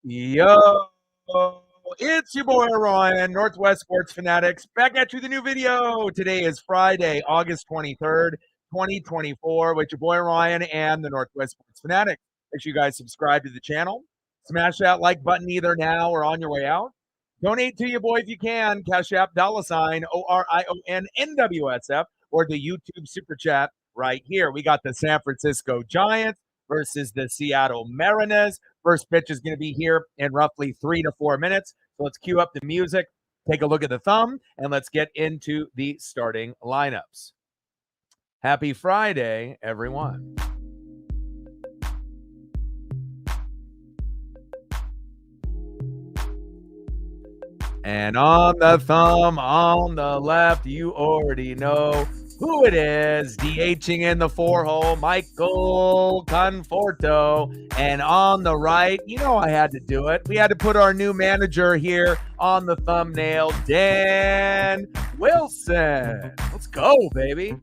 Yo, it's your boy Ryan, Northwest Sports Fanatics, back at you with a new video. Today is Friday, August 23rd, 2024, with your boy Ryan and the Northwest Sports Fanatics. Make sure you guys subscribe to the channel. Smash that like button either now or on your way out. Donate to your boy if you can. Cash App, $ ORION NWSF, or the YouTube Super Chat right here. We got the San Francisco Giants versus the Seattle Mariners. First pitch is going to be here in roughly 3 to 4 minutes. So let's cue up the music, take a look at the thumb, and let's get into the starting lineups. Happy Friday, everyone. And on the thumb, on the left, you already know who it is. DHing in the 4-hole, Michael Conforto. And on the right, you know I had to do it. We had to put our new manager here on the thumbnail, Dan Wilson. Let's go, baby.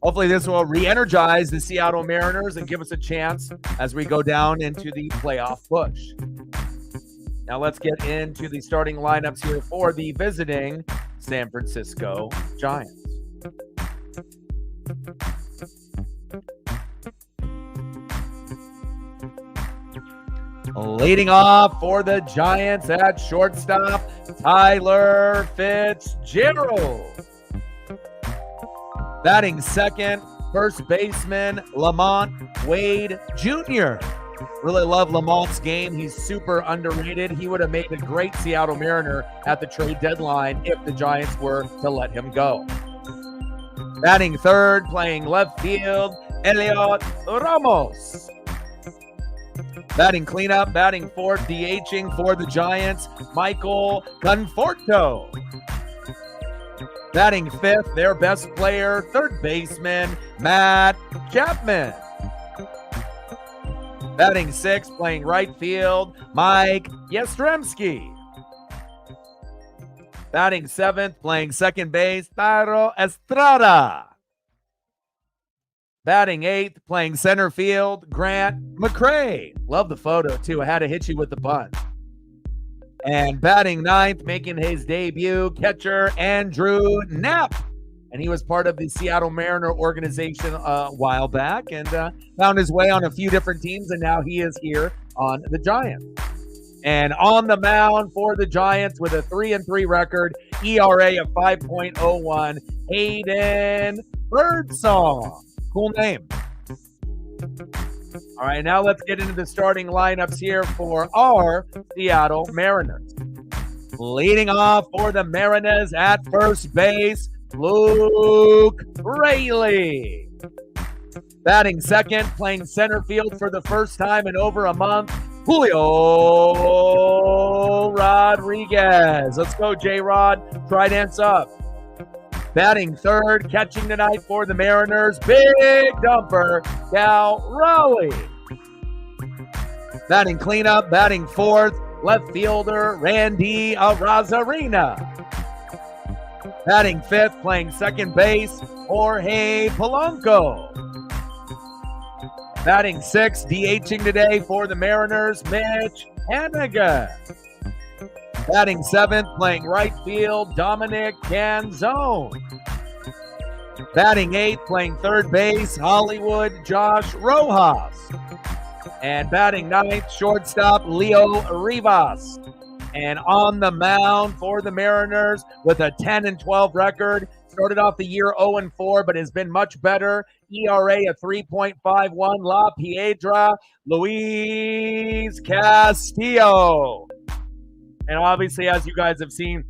Hopefully this will re-energize the Seattle Mariners and give us a chance as we go down into the playoff push. Now let's get into the starting lineups here for the visiting San Francisco Giants. Leading off for the Giants at shortstop, Tyler Fitzgerald. Batting second, first baseman, Lamont Wade Jr. Really love Lamont's game. He's super underrated. He would have made a great Seattle Mariner at the trade deadline if the Giants were to let him go. Batting third, playing left field, Elliot Ramos. Batting cleanup, batting fourth, DHing for the Giants, Michael Conforto. Batting fifth, their best player, third baseman, Matt Chapman. Batting sixth, playing right field, Mike Yastrzemski. Batting seventh, playing second base, Thairo Estrada. Batting eighth, playing center field, Grant McCray. Love the photo, too. I had to hit you with the bunt. And batting ninth, making his debut, catcher Andrew Knapp. And he was part of the Seattle Mariner organization a while back and found his way on a few different teams, and now he is here on the Giants. And on the mound for the Giants with a 3-3 record, ERA of 5.01, Hayden Birdsong. Cool name. All right, now let's get into the starting lineups here for our Seattle Mariners. Leading off for the Mariners at first base, Luke Raley. Batting second, playing center field for the first time in over a month, Julio Rodriguez. Let's go, J-Rod. Trident's up. Batting third, catching tonight for the Mariners, big dumper, Cal Raleigh. Batting cleanup, batting fourth, left fielder, Randy Arozarena. Batting fifth, playing second base, Jorge Polanco. Batting sixth, DHing today for the Mariners, Mitch Hanigan. Batting seventh, playing right field, Dominic Canzone. Batting eighth, playing third base, Hollywood Josh Rojas. And batting ninth, shortstop, Leo Rivas. And on the mound for the Mariners with a 10-12 record. Started off the year 0-4, but has been much better. ERA of 3.51, La Piedra, Luis Castillo. And obviously, as you guys have seen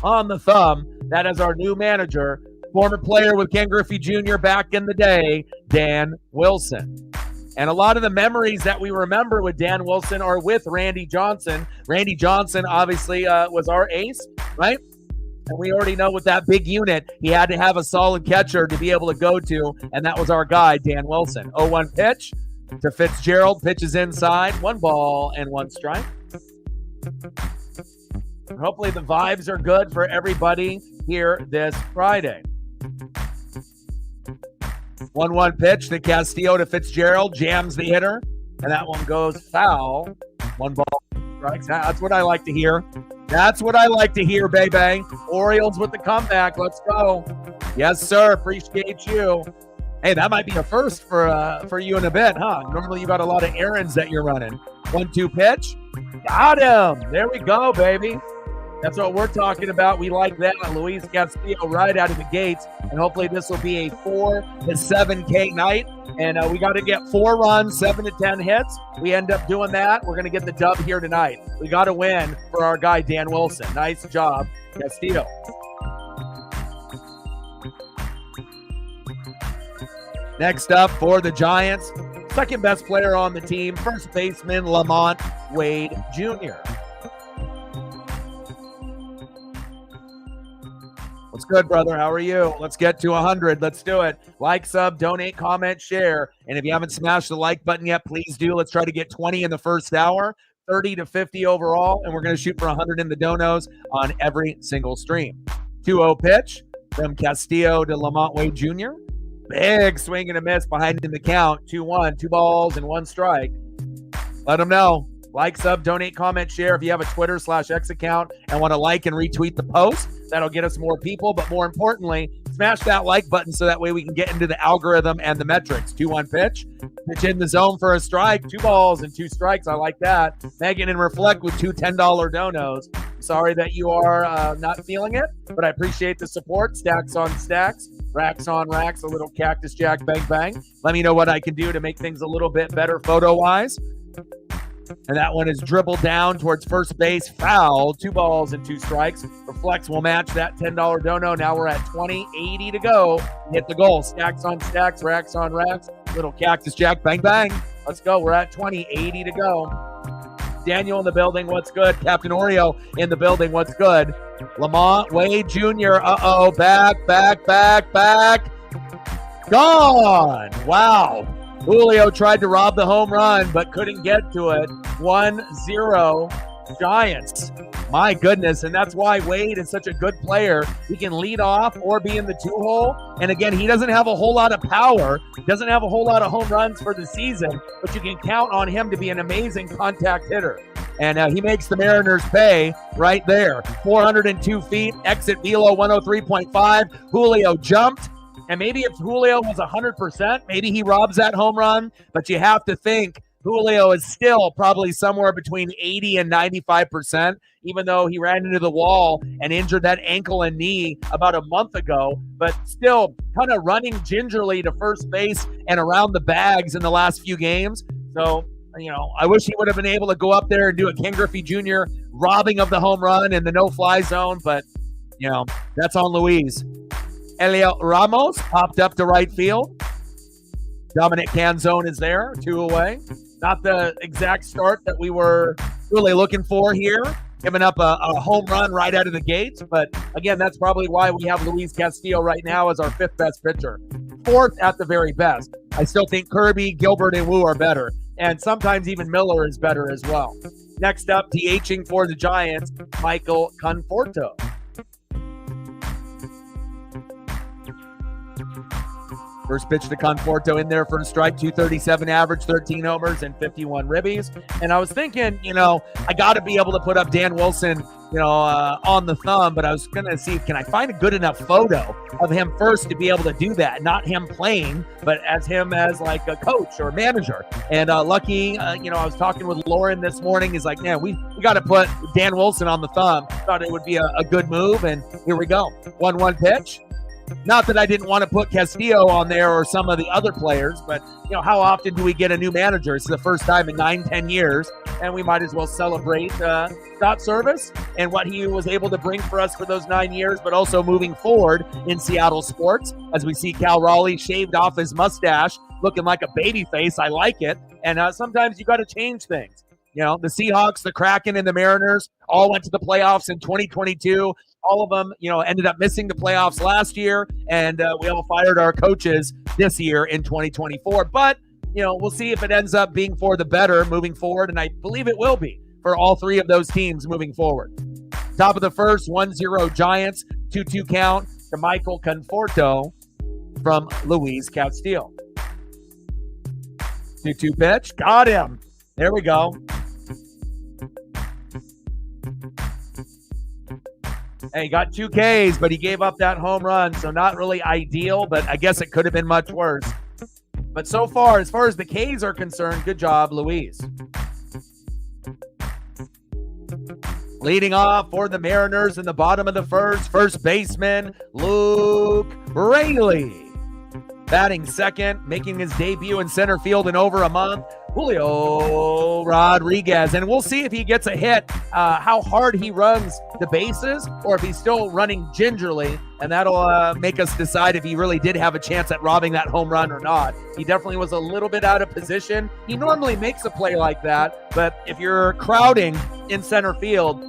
on the thumb, that is our new manager, former player with Ken Griffey Jr. back in the day, Dan Wilson. And a lot of the memories that we remember with Dan Wilson are with Randy Johnson. Randy Johnson obviously was our ace, right? And we already know with that big unit, he had to have a solid catcher to be able to go to, and that was our guy, Dan Wilson. 0-1 pitch to Fitzgerald, pitches inside, 1 ball and 1 strike. Hopefully the vibes are good for everybody here this Friday. 1-1 pitch to Castillo to Fitzgerald, jams the hitter, and that one goes foul. 1 ball. strikes. That's what I like to hear. That's what I like to hear, baby. Orioles with the comeback. Let's go. Yes, sir. Appreciate you. Hey, that might be a first for you in a bit, huh? Normally you got a lot of errands that you're running. 1-2 pitch. Got him. There we go, baby. That's what we're talking about. We like that. Luis Castillo right out of the gates. And hopefully this will be a 4 to 7K night. And we got to get 4 runs, 7 to 10 hits. We end up doing that. We're going to get the dub here tonight. We got to win for our guy, Dan Wilson. Nice job, Castillo. Next up for the Giants, second best player on the team, first baseman Lamont Wade Jr. What's good, brother? How are you? Let's get to 100. Let's do it. Like, sub, donate, comment, share. And if you haven't smashed the like button yet, please do. Let's try to get 20 in the first hour, 30 to 50 overall, and we're going to shoot for 100 in the donos on every single stream. 2-0 pitch from Castillo to Lamont Wade Jr. Big swing and a miss behind in the count. 2-1, 2 balls and 1 strike. Let them know. Like, sub, donate, comment, share. If you have a Twitter/X account and want to like and retweet the post, that'll get us more people. But more importantly, smash that like button so that way we can get into the algorithm and the metrics. 2-1 pitch. Pitch in the zone for a strike. 2 balls and 2 strikes. I like that. Megan and Reflect with 2 $10 donos. Sorry that you are not feeling it, but I appreciate the support. Stacks on stacks. Racks on racks. A little Cactus Jack bang bang. Let me know what I can do to make things a little bit better photo-wise. And that one is dribbled down towards first base. Foul. 2 balls and 2 strikes. Reflex will match that $10 dono. Now we're at 20, 80 to go. Hit the goal. Stacks on stacks, racks on racks. Little Cactus Jack, bang, bang. Let's go. We're at 20, 80 to go. Daniel in the building. What's good? Captain Oreo in the building. What's good? Lamont Wade Jr. Uh-oh. Back. Gone. Wow. Julio tried to rob the home run, but couldn't get to it. 1-0 Giants. My goodness, and that's why Wade is such a good player. He can lead off or be in the 2-hole. And again, he doesn't have a whole lot of power, doesn't have a whole lot of home runs for the season, but you can count on him to be an amazing contact hitter. And he makes the Mariners pay right there. 402 feet, exit velo 103.5. Julio jumped. And maybe if Julio was 100%, maybe he robs that home run. But you have to think Julio is still probably somewhere between 80 and 95%, even though he ran into the wall and injured that ankle and knee about a month ago. But still kind of running gingerly to first base and around the bags in the last few games. So, you know, I wish he would have been able to go up there and do a Ken Griffey Jr. robbing of the home run in the no-fly zone. But, you know, that's on Luis. Elio Ramos popped up to right field. Dominic Canzone is there, 2 away. Not the exact start that we were really looking for here, giving up a home run right out of the gates. But again, that's probably why we have Luis Castillo right now as our 5th best pitcher. 4th at the very best. I still think Kirby, Gilbert, and Wu are better. And sometimes even Miller is better as well. Next up, DHing for the Giants, Michael Conforto. First pitch to Conforto in there for a strike, 237 average, 13 homers, and 51 ribbies. And I was thinking, you know, I got to be able to put up Dan Wilson, you know, on the thumb, but I was going to see, can I find a good enough photo of him first to be able to do that? Not him playing, but as him as like a coach or manager. And lucky, you know, I was talking with Lauren this morning. He's like, man, we got to put Dan Wilson on the thumb. Thought it would be a good move, and here we go. 1-1 pitch. Not that I didn't want to put Castillo on there or some of the other players, but, you know, how often do we get a new manager? It's the first time in 9-10 years, and we might as well celebrate Scott Service and what he was able to bring for us for those 9 years, but also moving forward in Seattle sports as we see Cal Raleigh shaved off his mustache, looking like a baby face. I like it, and sometimes you got to change things. You know, the Seahawks, the Kraken, and the Mariners all went to the playoffs in 2022. All of them, you know, ended up missing the playoffs last year, and we all fired our coaches this year in 2024. But, you know, we'll see if it ends up being for the better moving forward, and I believe it will be for all 3 of those teams moving forward. Top of the first, 1-0 Giants, 2-2 count to Michael Conforto from Luis Castillo. 2-2 pitch, got him. There we go. Hey, he got 2 Ks, but he gave up that home run, so not really ideal, but I guess it could have been much worse. But so far, as far as the Ks are concerned, good job, Luis. Leading off for the Mariners in the bottom of the first baseman, Luke Raley. Batting second, making his debut in center field in over a month, Julio Rodriguez. And we'll see if he gets a hit, how hard he runs the bases, or if he's still running gingerly, and that'll make us decide if he really did have a chance at robbing that home run or not. He definitely was a little bit out of position. He normally makes a play like that, but if you're crowding in center field,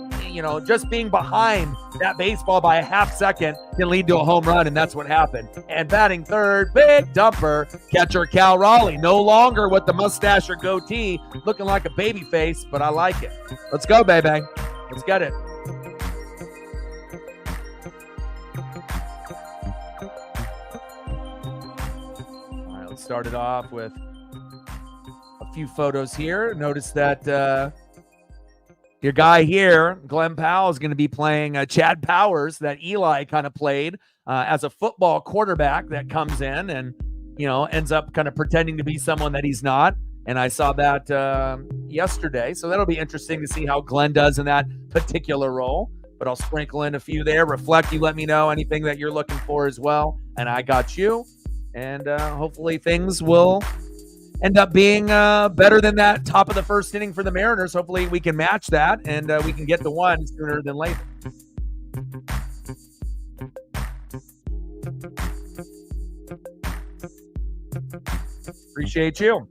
just being behind that baseball by a half second can lead to a home run, and that's what happened. And batting third, big dumper, catcher Cal Raleigh, no longer with the mustache or goatee, looking like a baby face, but I like it. Let's go, baby. Let's get it. All right, let's start it off with a few photos here. Notice that your guy here, Glenn Powell, is going to be playing Chad Powers that Eli kind of played as a football quarterback that comes in and, ends up kind of pretending to be someone that he's not. And I saw that yesterday. So that'll be interesting to see how Glenn does in that particular role. But I'll sprinkle in a few there. Reflect, you let me know anything that you're looking for as well. And I got you. And hopefully things will end up being better than that top of the first inning for the Mariners. Hopefully we can match that, and we can get the one sooner than later. Appreciate you.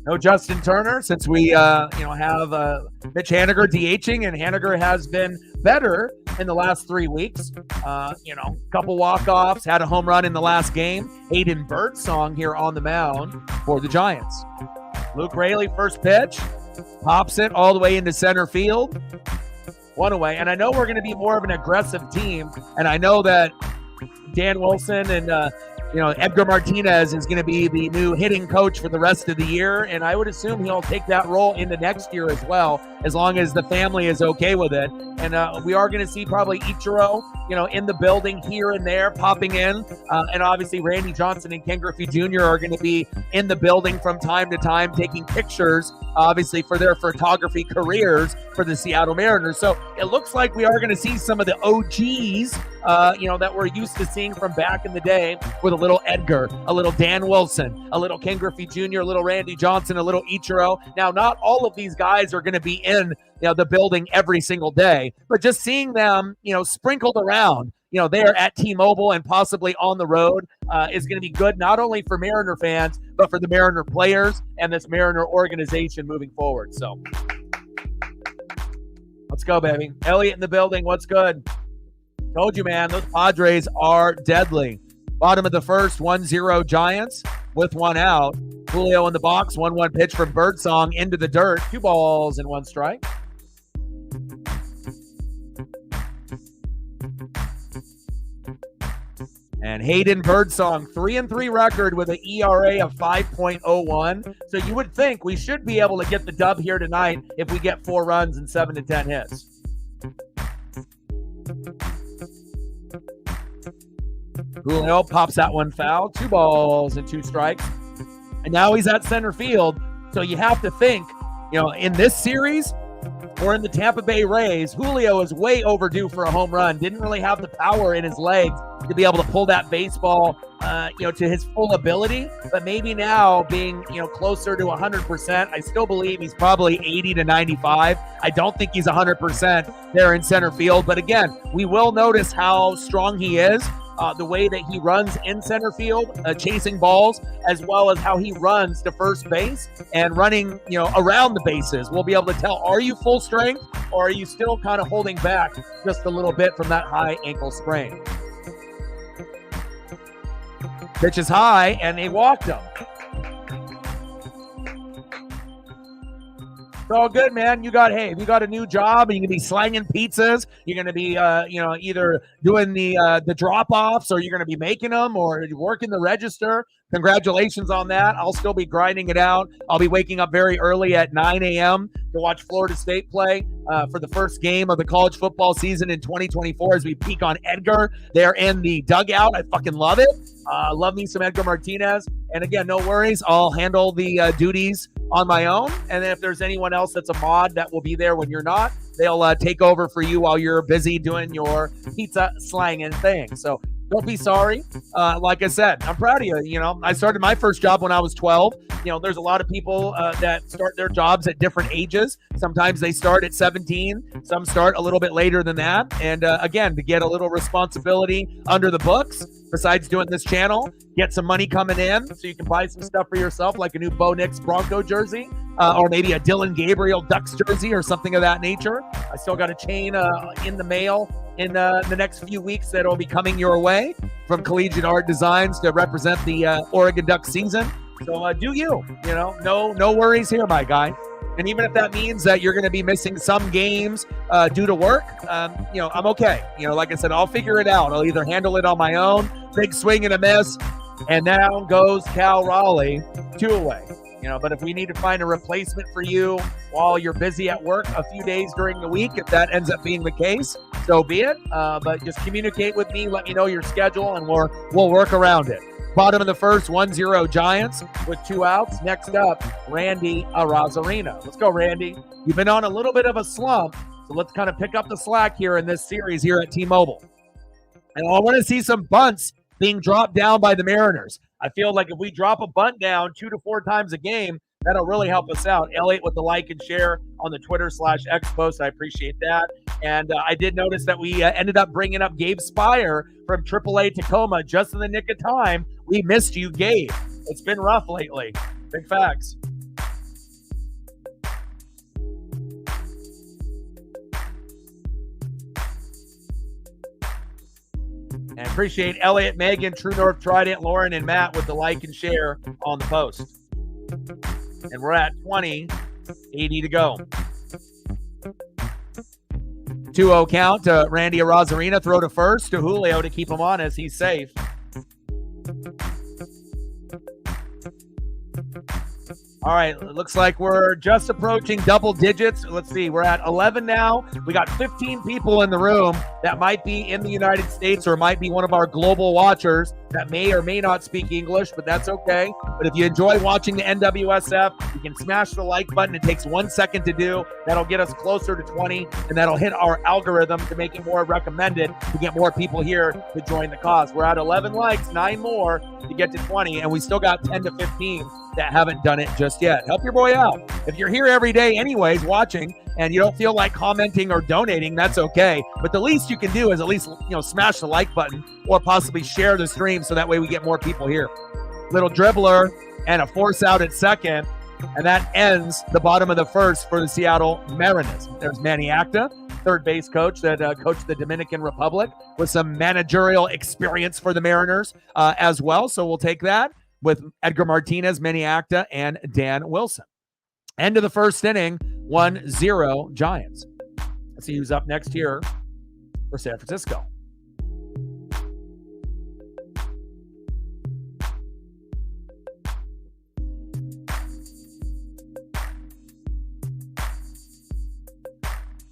No Justin Turner, since we have Mitch Haniger DHing, and Haniger has been better in the last 3 weeks. Couple walk-offs, had a home run in the last game. Hayden Birdsong here on the mound for the Giants. Luke Raley, first pitch, pops it all the way into center field. One away, and I know we're going to be more of an aggressive team, and I know that Dan Wilson and Edgar Martinez is going to be the new hitting coach for the rest of the year, and I would assume he'll take that role into next year as well, as long as the family is okay with it. And we are going to see probably Ichiro, in the building here and there, popping in. And obviously Randy Johnson and Ken Griffey Jr. are going to be in the building from time to time, taking pictures, obviously, for their photography careers for the Seattle Mariners. So it looks like we are going to see some of the OGs, that we're used to seeing from back in the day, with a little Edgar, a little Dan Wilson, a little Ken Griffey Jr., a little Randy Johnson, a little Ichiro. Now, not all of these guys are going to be in the building every single day, but just seeing them, sprinkled around, there at T-Mobile and possibly on the road is going to be good, not only for Mariner fans, but for the Mariner players and this Mariner organization moving forward. So let's go, baby. Elliot in the building. What's good? Told you, man, those Padres are deadly. Bottom of the first, 1-0 Giants with one out. Julio in the box, 1-1 pitch from Birdsong into the dirt. 2 balls and 1 strike. And Hayden Birdsong, 3-3 record with an ERA of 5.01. So you would think we should be able to get the dub here tonight if we get 4 runs and 7 to 10 hits. Julio pops that one foul. 2 balls and 2 strikes. And now he's at center field. So you have to think, in this series or in the Tampa Bay Rays, Julio is way overdue for a home run. Didn't really have the power in his legs to be able to pull that baseball, to his full ability. But maybe now being, closer to 100%, I still believe he's probably 80 to 95. I don't think he's 100% there in center field. But again, we will notice how strong he is. The way that he runs in center field, chasing balls, as well as how he runs to first base and running, around the bases. We'll be able to tell, are you full strength or are you still kind of holding back just a little bit from that high ankle sprain? Pitch is high, and they walked him. It's all good, man. You got a new job, and you're gonna be slanging pizzas. You're gonna be, either doing the drop-offs, or you're gonna be making them, or you're working the register. congratulations on that. I'll still be grinding it out. I'll be waking up very early at 9 a.m. to watch Florida State play for the first game of the college football season in 2024 as we peek on Edgar there in the dugout. I fucking love it. Love me some Edgar Martinez. And again, no worries. I'll handle the duties on my own. And then if there's anyone else that's a mod that will be there when you're not, they'll take over for you while you're busy doing your pizza slanging thing. So don't be sorry. Like I said, I'm proud of you. You know, I started my first job when I was 12. You know, there's a lot of people that start their jobs at different ages. Sometimes they start at 17. Some start a little bit later than that. And again, to get a little responsibility under the books, besides doing this channel, get some money coming in so you can buy some stuff for yourself, like a new Bo Nix Bronco jersey, or maybe a Dylan Gabriel Ducks jersey or something of that nature. I still got a chain in the mail in the next few weeks that will be coming your way from Collegiate Art Designs to represent the Oregon Ducks season. So do you know, no worries here, my guy. And even if that means that you're going to be missing some games due to work, you know, I'm okay. You know, like I said, I'll figure it out. I'll either handle it on my own, big swing and a miss, and down goes Cal Raleigh, 2 away. You know, but if we need to find a replacement for you while you're busy at work a few days during the week, if that ends up being the case, so be it. But just communicate with me, let me know your schedule, and we'll work around it. Bottom of the first, 1-0 Giants with 2 outs. Next up, Randy Arozarena. Let's go, Randy. You've been on a little bit of a slump, so let's kind of pick up the slack here in this series here at T-Mobile. And I want to see some bunts being dropped down by the Mariners. I feel like if we drop a bunt down 2 to 4 times a game, that'll really help us out. Elliot with the like and share on the Twitter/X post. I appreciate that. And I did notice that we ended up bringing up Gabe Spire from AAA Tacoma just in the nick of time. We missed you, Gabe. It's been rough lately. Big facts. And appreciate Elliot, Megan, True North Trident, Lauren, and Matt with the like and share on the post. And we're at 20, 80 to go. 2-0 count to Randy Arozarena. Throw to first to Julio to keep him on as he's safe. All right, it looks like we're just approaching double digits. Let's see, we're at 11 now. We got 15 people in the room that might be in the United States or might be one of our global watchers that may or may not speak English, but that's okay. But if you enjoy watching the NWSF, you can smash the like button. It takes 1 second to do. That'll get us closer to 20, and that'll hit our algorithm to make it more recommended to get more people here to join the cause. We're at 11 likes, 9 more to get to 20, and we still got 10 to 15 that haven't done it just yet. Help your boy out. If you're here every day anyways watching and you don't feel like commenting or donating, that's okay. But the least you can do is at least, you know, smash the like button or possibly share the stream so that way we get more people here. Little dribbler and a force out at second, and that ends the bottom of the first for the Seattle Mariners. There's Manny Acta, third base coach that coached the Dominican Republic with some managerial experience for the Mariners as well. So we'll take that with Edgar Martinez, Manny Acta, and Dan Wilson. End of the first inning, 1-0 Giants. Let's see who's up next here for San Francisco.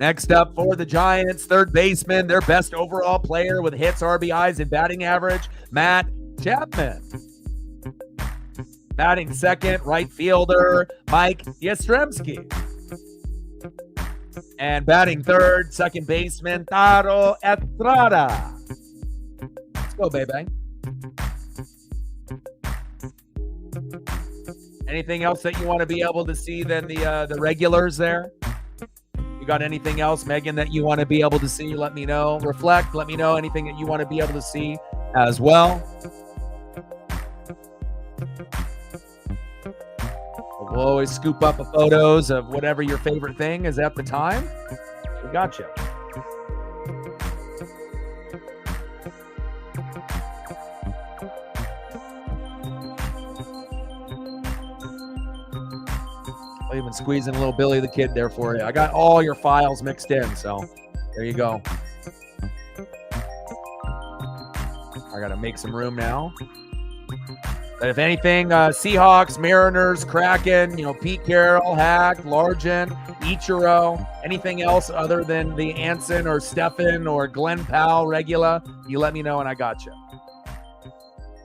Next up for the Giants, third baseman, their best overall player with hits, RBIs, and batting average, Matt Chapman. Batting second, right fielder, Mike Yastrzemski. And batting third, second baseman, Taro Estrada. Let's go, baby. Anything else that you want to be able to see than the regulars there? You got anything else, Megan, that you want to be able to see? Let me know. Reflect. Let me know anything that you want to be able to see as well. We'll always scoop up photos of whatever your favorite thing is at the time. We got you. I'll even squeeze in a little Billy the Kid there for you. I got all your files mixed in, so there you go. I got to make some room now. But if anything, Seahawks, Mariners, Kraken, Pete Carroll, Hack, Largent, Ichiro, anything else other than the Anson or Stefan or Glenn Powell, Regula, you let me know and I got you.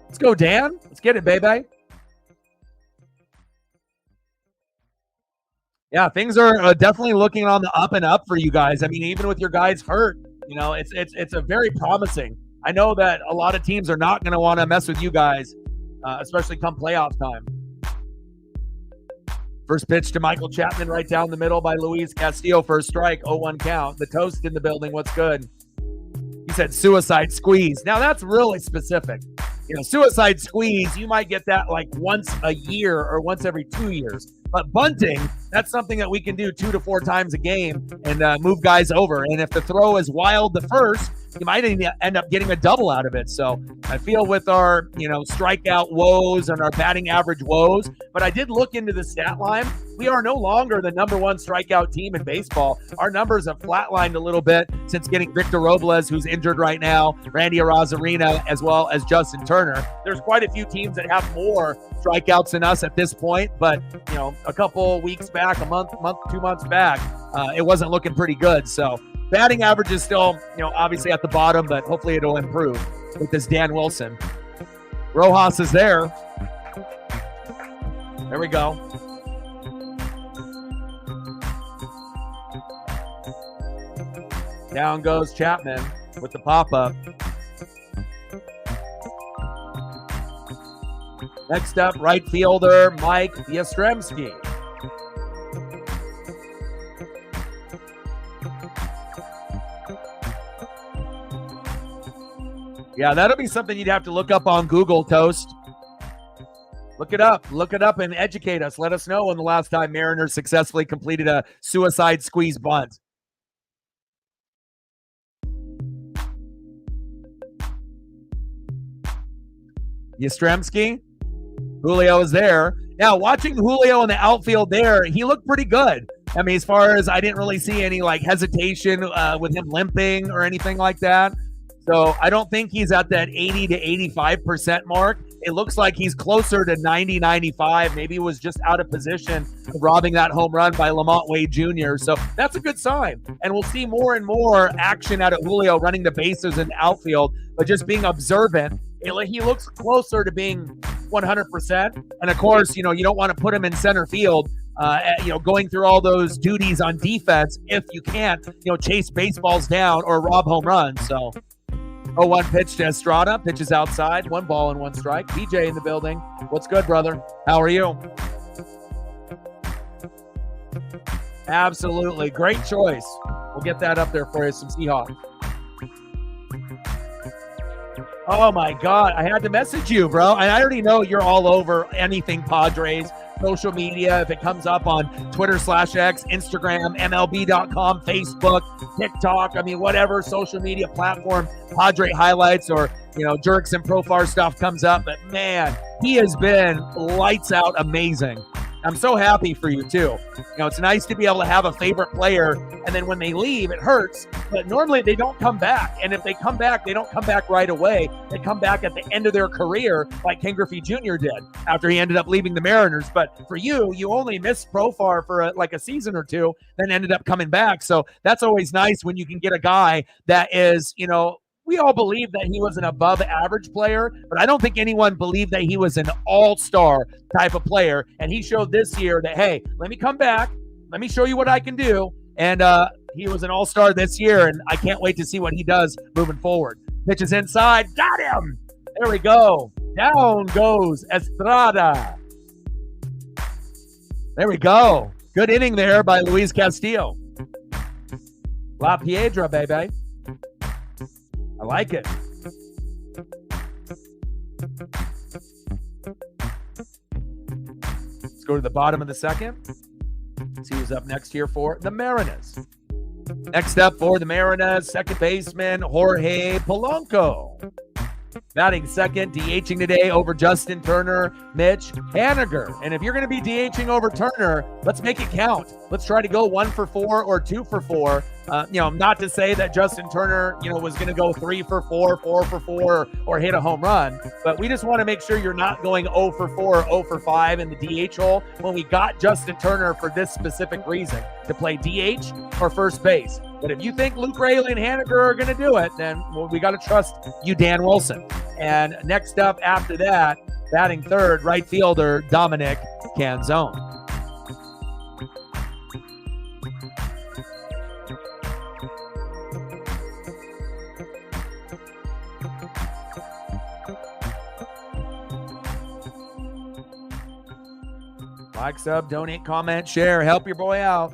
Let's go, Dan. Let's get it, baby. Yeah, things are definitely looking on the up and up for you guys. I mean, even with your guys hurt, it's a very promising. I know that a lot of teams are not going to want to mess with you guys, especially come playoff time. First pitch to Michael Chapman right down the middle by Luis Castillo for a strike, 0-1 count. The Toast in the building, what's good? He said suicide squeeze. Now that's really specific. Suicide squeeze, you might get that like once a year or once every 2 years. But bunting, that's something that we can do 2 to 4 times a game and move guys over. And if the throw is wild the first, you might end up getting a double out of it. So I feel with our, strikeout woes and our batting average woes, but I did look into the stat line. We are no longer the number 1 strikeout team in baseball. Our numbers have flatlined a little bit since getting Victor Robles, who's injured right now, Randy Arozarena, as well as Justin Turner. There's quite a few teams that have more strikeouts than us at this point, but, a couple weeks back, a month, 2 months back, it wasn't looking pretty good. So batting average is still, obviously at the bottom, but hopefully it'll improve with this Dan Wilson. Rojas is there. There we go. Down goes Chapman with the pop-up. Next up, right fielder Mike Yastrzemski. Yeah, that'll be something you'd have to look up on Google, Toast. Look it up and educate us. Let us know when the last time Mariners successfully completed a suicide squeeze bunt. Yastrzemski. Julio is there. Now, watching Julio in the outfield there, he looked pretty good. I mean, as far as I didn't really see any hesitation with him limping or anything like that. So I don't think he's at that 80 to 85% mark. It looks like he's closer to 90, 95. Maybe he was just out of position, robbing that home run by Lamont Wade Jr. So that's a good sign. And we'll see more and more action out of Julio running the bases in the outfield, but just being observant. He looks closer to being 100%. And of course, you don't want to put him in center field, going through all those duties on defense if you can't, chase baseballs down or rob home runs. So 0-1 pitch to Estrada. Pitches outside. 1 ball and 1 strike. PJ in the building. What's good, brother? How are you? Absolutely. Great choice. We'll get that up there for you. Some Seahawks. Oh, my God. I had to message you, bro. I already know you're all over anything Padres, social media. If it comes up on Twitter/X, Instagram, MLB.com, Facebook, TikTok, whatever social media platform, Padre highlights or, Jerks and Profar stuff comes up. But, man, he has been lights out amazing. I'm so happy for you, too. It's nice to be able to have a favorite player, and then when they leave, it hurts. But normally they don't come back. And if they come back, they don't come back right away. They come back at the end of their career, like Ken Griffey Jr. did after he ended up leaving the Mariners. But for you only missed Profar for a season or 2, then ended up coming back. So that's always nice when you can get a guy that is, we all believe that he was an above average player, but I don't think anyone believed that he was an all-star type of player. And he showed this year that, hey, let me come back. Let me show you what I can do. And he was an all-star this year, and I can't wait to see what he does moving forward. Pitches inside. Got him. There we go. Down goes Estrada. There we go. Good inning there by Luis Castillo. La Piedra, baby. I like it. Let's go to the bottom of the second. See who's up next here for the Mariners. Next up for the Mariners, second baseman Jorge Polanco. Batting second, DHing today over Justin Turner, Mitch Haniger. And if you're going to be DHing over Turner, let's make it count. Let's try to go 1 for 4 or 2 for 4. Not to say that Justin Turner, was going to go 3 for 4, 4 for 4, or hit a home run. But we just want to make sure you're not going 0 for 4 or 0 for 5 in the DH hole when we got Justin Turner for this specific reason, to play DH or first base. But if you think Luke Raley and Haniger are going to do it, then we got to trust you, Dan Wilson. And next up after that, batting third, right fielder Dominic Canzone. Like, sub, donate, comment, share, help your boy out.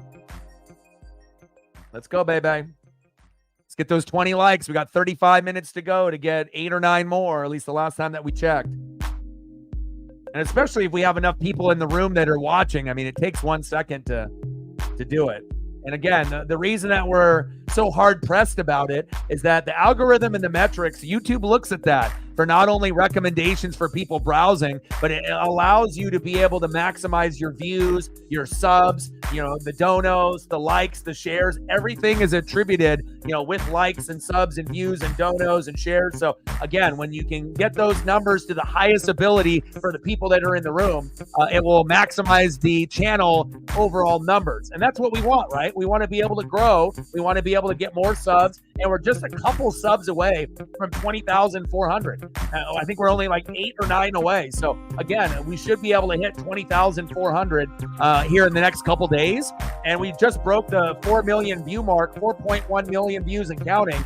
Let's go, baby. Let's get those 20 likes. We got 35 minutes to go to get 8 or 9 more, at least the last time that we checked. And especially if we have enough people in the room that are watching. I mean, it takes 1 second to do it. And again, the reason that we're so hard pressed about it is that the algorithm and the metrics, YouTube looks at that for not only recommendations for people browsing, but it allows you to be able to maximize your views, your subs, the donos, the likes, the shares. Everything is attributed, with likes and subs and views and donos and shares. So again, when you can get those numbers to the highest ability for the people that are in the room, it will maximize the channel overall numbers. And that's what we want, right? We want to be able to grow. We want to be able to get more subs. And we're just a couple subs away from 20,400. I think we're only like 8 or 9 away. So again, we should be able to hit 20,400 here in the next couple days. And we just broke the 4 million view mark, 4.1 million views and counting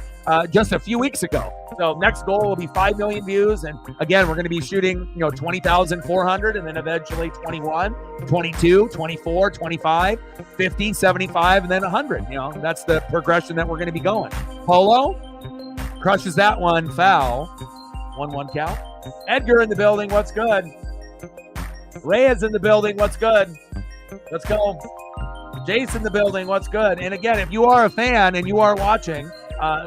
just a few weeks ago. So next goal will be 5 million views. And again, we're going to be shooting, 20,400 and then eventually 21, 22, 24, 25, 50, 75, and then 100. That's the progression that we're going to be going. Polo crushes that one, foul. 1-1 count. Edgar in the building. What's good? Reyes in the building. What's good? Let's go. Jason in the building. What's good? And again, if you are a fan and you are watching,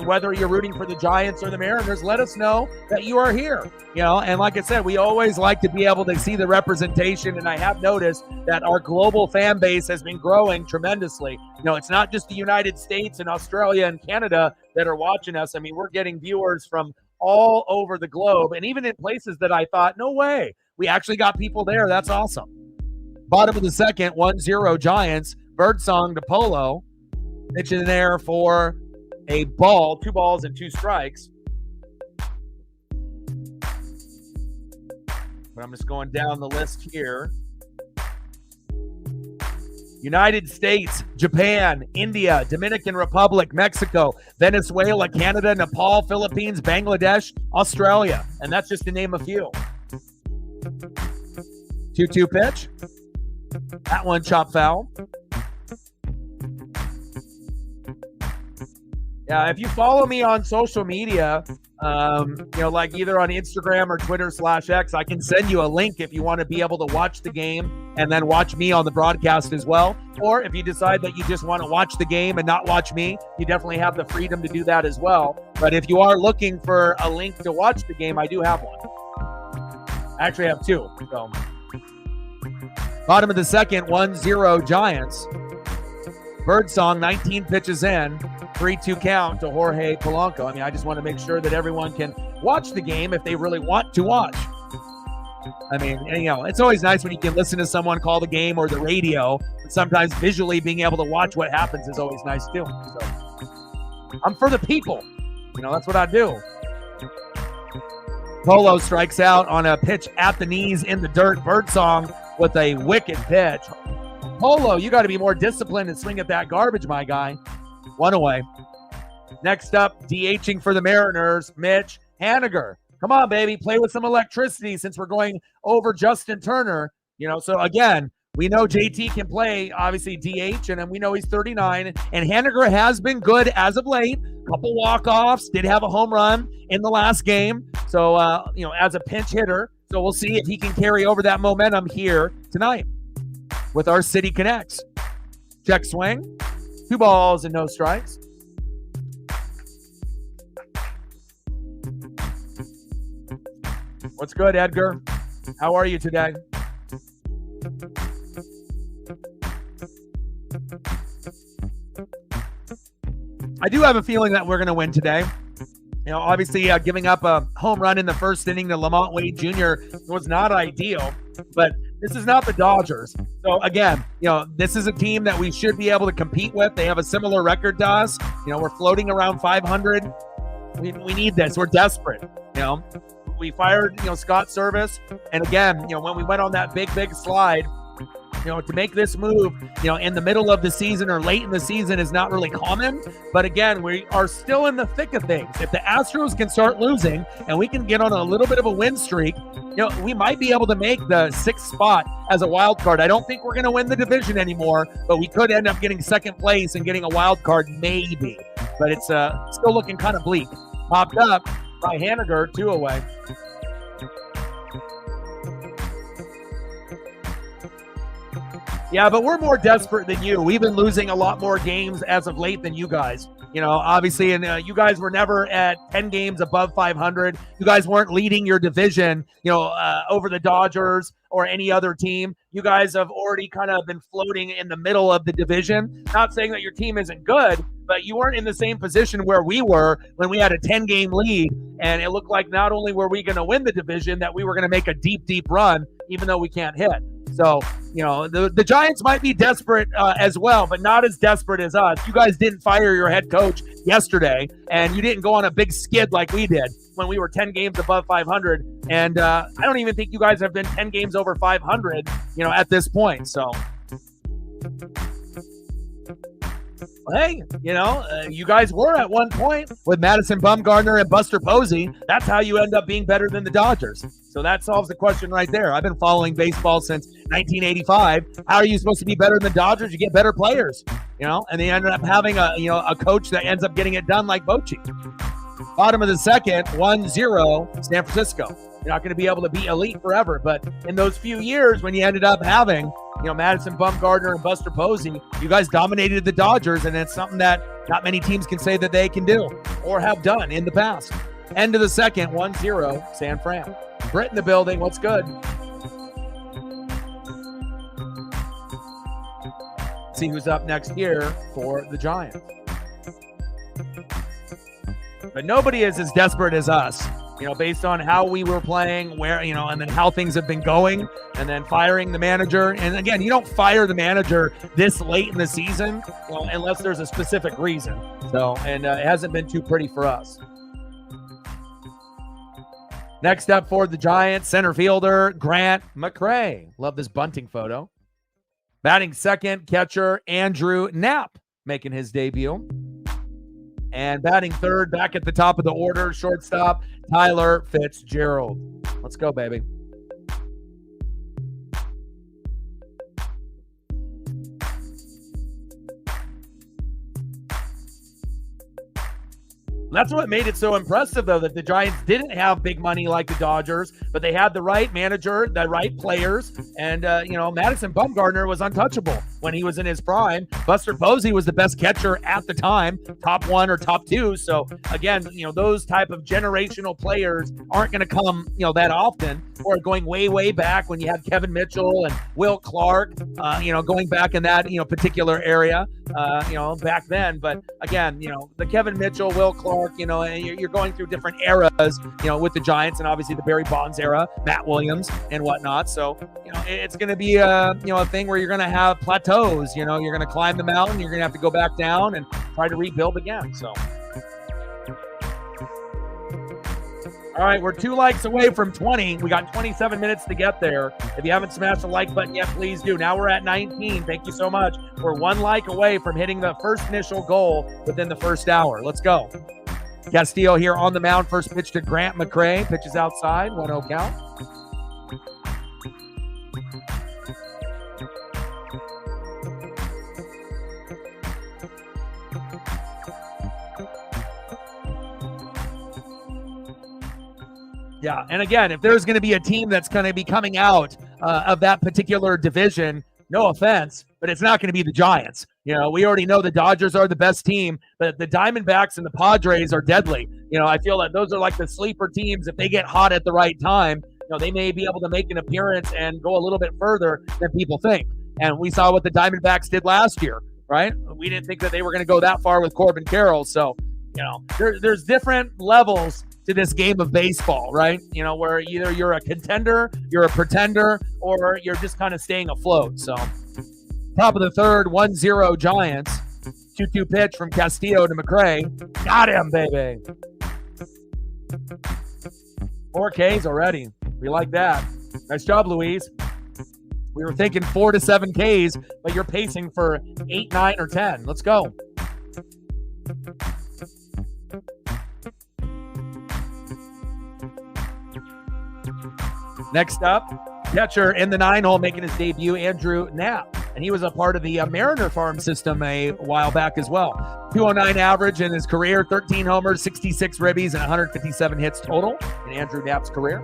whether you're rooting for the Giants or the Mariners, let us know that you are here. And like I said, we always like to be able to see the representation. And I have noticed that our global fan base has been growing tremendously. It's not just the United States and Australia and Canada that are watching us. I mean, we're getting viewers from all over the globe, and even in places that I thought, no way, we actually got people there. That's awesome. Bottom of the second, 1-0 Giants. Birdsong to Polo. Pitch in there for a ball, 2 balls and 2 strikes. But I'm just going down the list here. United States, Japan, India, Dominican Republic, Mexico, Venezuela, Canada, Nepal, Philippines, Bangladesh, Australia. And that's just to name a few. 2-2 pitch. That one chop foul. Yeah, if you follow me on social media, like either on Instagram or Twitter/X, I can send you a link if you want to be able to watch the game and then watch me on the broadcast as well. Or if you decide that you just want to watch the game and not watch me, you definitely have the freedom to do that as well. But if you are looking for a link to watch the game, I do have one. I actually have 2. So, bottom of the second, 1-0 Giants. Birdsong, 19 pitches in. 3-2 count to Jorge Polanco. I mean, I just want to make sure that everyone can watch the game if they really want to watch. I mean, it's always nice when you can listen to someone call the game or the radio. But sometimes visually being able to watch what happens is always nice too. So I'm for the people. That's what I do. Polo strikes out on a pitch at the knees in the dirt. Birdsong with a wicked pitch. Polo, you got to be more disciplined and swing at that garbage, my guy. 1 away. Next up, DHing for the Mariners, Mitch Haniger. Come on, baby, play with some electricity since we're going over Justin Turner. So again, we know JT can play, obviously, DH, and then we know he's 39. And Haniger has been good as of late. Couple walk-offs, did have a home run in the last game. So, as a pinch hitter. So we'll see if he can carry over that momentum here tonight with our City Connects. Check swing. 2 balls and no strikes. What's good, Edgar? How are you today? I do have a feeling that we're going to win today. You know, obviously giving up a home run in the first inning to Lamont Wade Jr. was not ideal, but this is not the Dodgers. So again, you know, this is a team that we should be able to compete with. They have a similar record to us. You know, we're floating around 500. We need this. We're desperate. You know, we fired, Scott Service. And again, when we went on that big slide, to make this move, in the middle of the season or late in the season is not really common. But again, we are still in the thick of things. If the Astros can start losing and we can get on a little bit of a win streak, we might be able to make the 6th spot as a wild card. I don't think we're going to win the division anymore, but we could end up getting 2nd place and getting a wild card maybe. But it's still looking kind of bleak. Popped up by Haniger, 2 away. Yeah, but we're more desperate than you. We've been losing a lot more games as of late than you guys. Obviously, and you guys were never at 10 games above 500. You guys weren't leading your division, over the Dodgers or any other team. You guys have already kind of been floating in the middle of the division. Not saying that your team isn't good, but you weren't in the same position where we were when we had a 10-game lead, and it looked like not only were we going to win the division, that we were going to make a deep run, even though we can't hit. So, the Giants might be desperate as well, but not as desperate as us. You guys didn't fire your head coach yesterday, and you didn't go on a big skid like we did when we were 10 games above 500. And I don't even think you guys have been 10 games over 500, at this point. So, hey, you guys were at one point with Madison Bumgarner and Buster Posey. That's how you end up being better than the Dodgers. So that solves the question right there. I've been following baseball since 1985. How are you supposed to be better than the Dodgers? You get better players, and they ended up having a coach that ends up getting it done like Bochy. Bottom of the second, 1-0 San Francisco. You're not going to be able to be elite forever, but in those few years when you ended up having, Madison Bumgarner and Buster Posey, you guys dominated the Dodgers, and it's something that not many teams can say that they can do or have done in the past. End of the second, 1-0 San Fran. Britt in the building. What's good? See who's up next here for the Giants. But nobody is as desperate as us, based on how we were playing, where, and then how things have been going, and then firing the manager. And again, you don't fire the manager this late in the season, unless there's a specific reason. So, and it hasn't been too pretty for us. Next up for the Giants, center fielder Grant McCray. Love this bunting photo. Batting second, catcher Andrew Knapp making his debut. And batting third, back at the top of the order, shortstop Tyler Fitzgerald. Let's go, baby. That's what made it so impressive, though, that the Giants didn't have big money like the Dodgers, but they had the right manager, the right players, and, Madison Bumgarner was untouchable when he was in his prime. Buster Posey was the best catcher at the time, top 1 or top 2. So, again, those type of generational players aren't going to come, that often, or going way back when you had Kevin Mitchell and Will Clark, going back in that, particular area, back then. But, again, the Kevin Mitchell, Will Clark, and you're going through different eras, with the Giants, and obviously the Barry Bonds era, Matt Williams and whatnot. So, it's going to be a thing where you're going to have plateaus. You're going to climb the mountain, you're going to have to go back down and try to rebuild again. So, all right, we're 2 likes away from 20. We got 27 minutes to get there. If you haven't smashed the like button yet, please do. Now we're at 19. Thank you so much. We're 1 like away from hitting the first initial goal within the first hour. Let's go. Castillo here on the mound. First pitch to Grant McCray. Pitches outside. 1-0 count. Yeah, and again, if there's going to be a team that's going to be coming out of that particular division, no offense, but it's not going to be the Giants. We already know the Dodgers are the best team, but the Diamondbacks and the Padres are deadly. I feel like those are like the sleeper teams. If they get hot at the right time, they may be able to make an appearance and go a little bit further than people think. And we saw what the Diamondbacks did last year, right? We didn't think that they were going to go that far with Corbin Carroll. So, there's different levels to this game of baseball, right? Where either you're a contender, you're a pretender, or you're just kind of staying afloat. So, top of the third, 1-0 Giants. 2-2 pitch from Castillo to McRae. Got him, baby. 4 Ks already. We like that. Nice job, Luis. We were thinking 4 to 7 Ks, but you're pacing for 8, 9, or 10. Let's go. Next up, catcher in the 9-hole making his debut, Andrew Knapp. And he was a part of the Mariner farm system a while back as well. 209 average in his career, 13 homers, 66 ribbies, and 157 hits total in Andrew Knapp's career.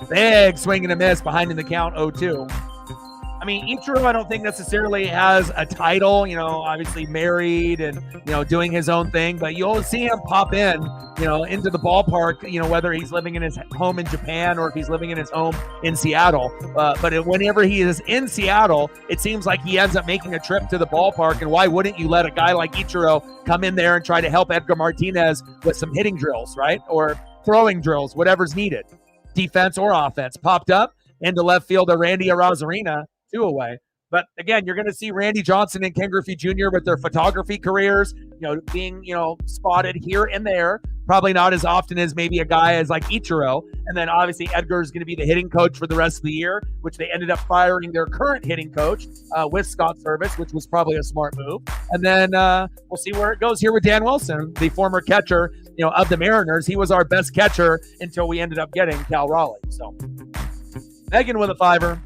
Big swing and a miss behind in the count, 0-2. I mean, Ichiro, I don't think necessarily has a title, obviously married and, doing his own thing, but you'll see him pop in, into the ballpark, whether he's living in his home in Japan or if he's living in his home in Seattle. But whenever he is in Seattle, it seems like he ends up making a trip to the ballpark. And why wouldn't you let a guy like Ichiro come in there and try to help Edgar Martinez with some hitting drills, right? Or throwing drills, whatever's needed, defense or offense. Popped up into left fielder Randy Arozarena, 2 away. But again, you're going to see Randy Johnson and Ken Griffey Jr. with their photography careers, being, spotted here and there. Probably not as often as maybe a guy as like Ichiro. And then obviously Edgar is going to be the hitting coach for the rest of the year, which they ended up firing their current hitting coach with Scott Service, which was probably a smart move. And then we'll see where it goes here with Dan Wilson, the former catcher, of the Mariners. He was our best catcher until we ended up getting Cal Raleigh. So Megan with a 5er.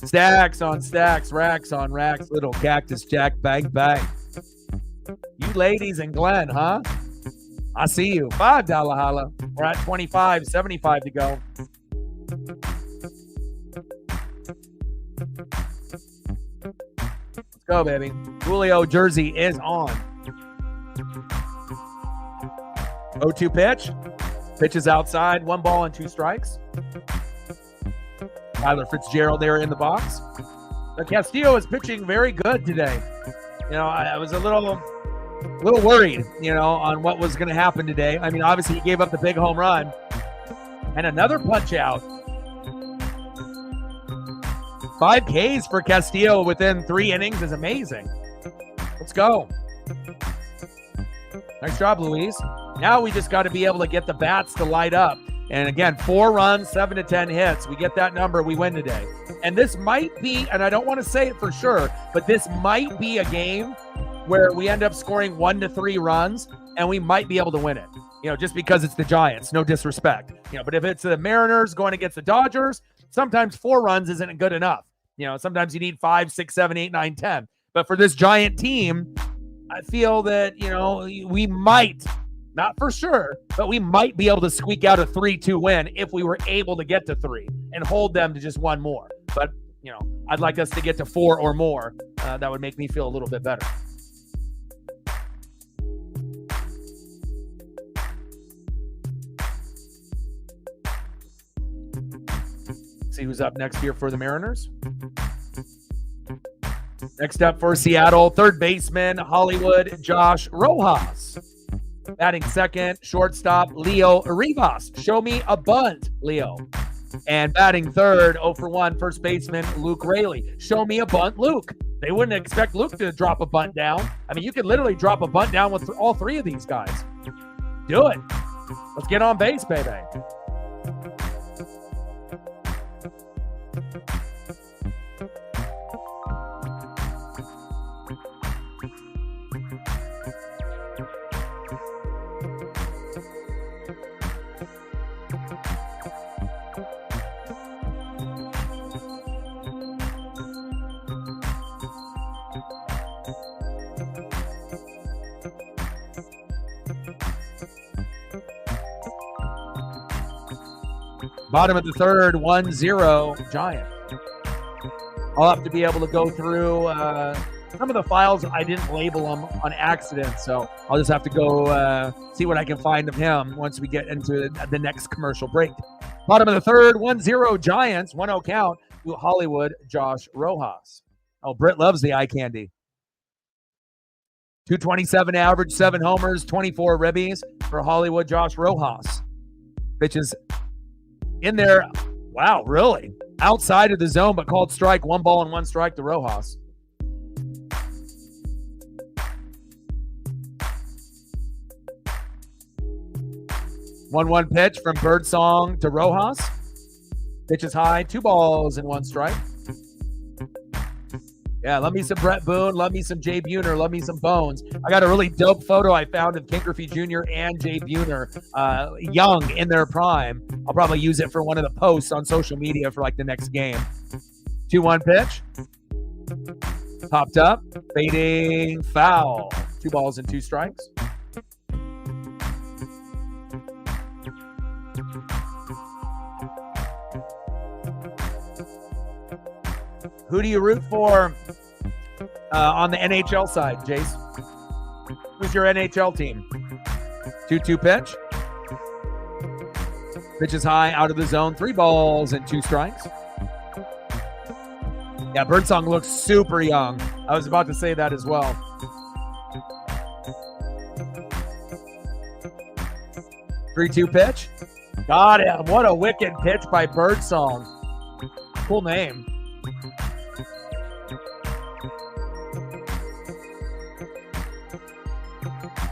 Stacks on stacks, racks on racks, little cactus jack, bang, bang. You ladies and Glenn, huh? I see you. $5 holla. We're at 25, 75 to go. Let's go, baby. Julio jersey is on. 0-2 pitch. Pitch is outside. 1 ball and 2 strikes. Tyler Fitzgerald there in the box. But Castillo is pitching very good today. I was a little worried, on what was going to happen today. I mean, obviously he gave up the big home run. And another punch out. 5 Ks for Castillo within 3 innings is amazing. Let's go. Nice job, Luis. Now we just got to be able to get the bats to light up. And again, 4 runs, 7 to 10 hits. We get that number, we win today. And this might be, and I don't want to say it for sure, but this might be a game where we end up scoring 1 to 3 runs, and we might be able to win it. Just because it's the Giants, no disrespect. But if it's the Mariners going against the Dodgers, sometimes 4 runs isn't good enough. Sometimes you need 5, 6, 7, 8, 9, 10. But for this Giant team, I feel that, we might, not for sure, but we might be able to squeak out a 3-2 win if we were able to get to 3 and hold them to just 1 more. But, I'd like us to get to 4 or more. That would make me feel a little bit better. See who's up next here for the Mariners. Next up for Seattle, third baseman, Hollywood Josh Rojas. Batting second, shortstop, Leo Rivas. Show me a bunt, Leo. And batting third, 0 for 1, first baseman, Luke Raley. Show me a bunt, Luke. They wouldn't expect Luke to drop a bunt down. I mean, you could literally drop a bunt down with all 3 of these guys. Do it. Let's get on base, baby. Bottom of the third, 1-0 Giants. I'll have to be able to go through some of the files. I didn't label them on accident, so I'll just have to go see what I can find of him once we get into the next commercial break. Bottom of the third, 1-0 Giants, 1-0 count to Hollywood Josh Rojas. Oh, Britt loves the eye candy. 227 average, 7 homers, 24 ribbies for Hollywood Josh Rojas. Pitches in there. Wow, really? Outside of the zone, but called strike. 1 ball and 1 strike to Rojas. One pitch from Birdsong to Rojas. Pitch is high, 2 balls and 1 strike. Yeah, love me some Brett Boone, love me some Jay Buhner, love me some Bones. I got a really dope photo I found of Ken Griffey Jr. and Jay Buhner, young in their prime. I'll probably use it for one of the posts on social media for like the next game. 2-1 pitch. Popped up, fading foul. 2 balls and 2 strikes. Who do you root for on the NHL side, Jace? Who's your NHL team? 2-2 pitch. Pitch is high, out of the zone. 3 balls and 2 strikes. Yeah, Birdsong looks super young. I was about to say that as well. Three-two pitch. Got him. What a wicked pitch by Birdsong. Cool name.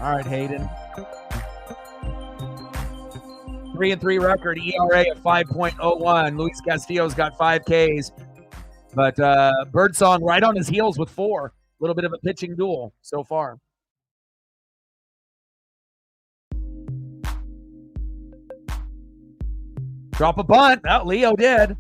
All right, Hayden. 3-3 record, ERA of 5.01. Luis Castillo's got 5 Ks. But Birdsong right on his heels with 4. A little bit of a pitching duel so far. Drop a bunt. Oh, Leo did.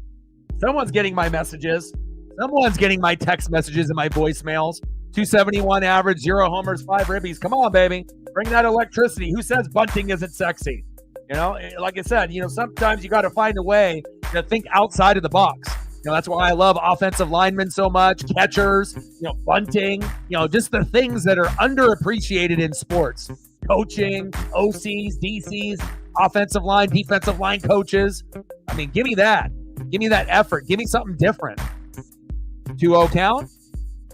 Someone's getting my messages. Someone's getting my text messages and my voicemails. 271 average, 0 homers, 5 ribbies. Come on, baby. Bring that electricity. Who says bunting isn't sexy? You know, like I said, sometimes you got to find a way to think outside of the box. That's why I love offensive linemen so much, catchers, bunting, just the things that are underappreciated in sports. Coaching, OCs, DCs, offensive line, defensive line coaches. I mean, give me that. Give me that effort. Give me something different. 2-0 count.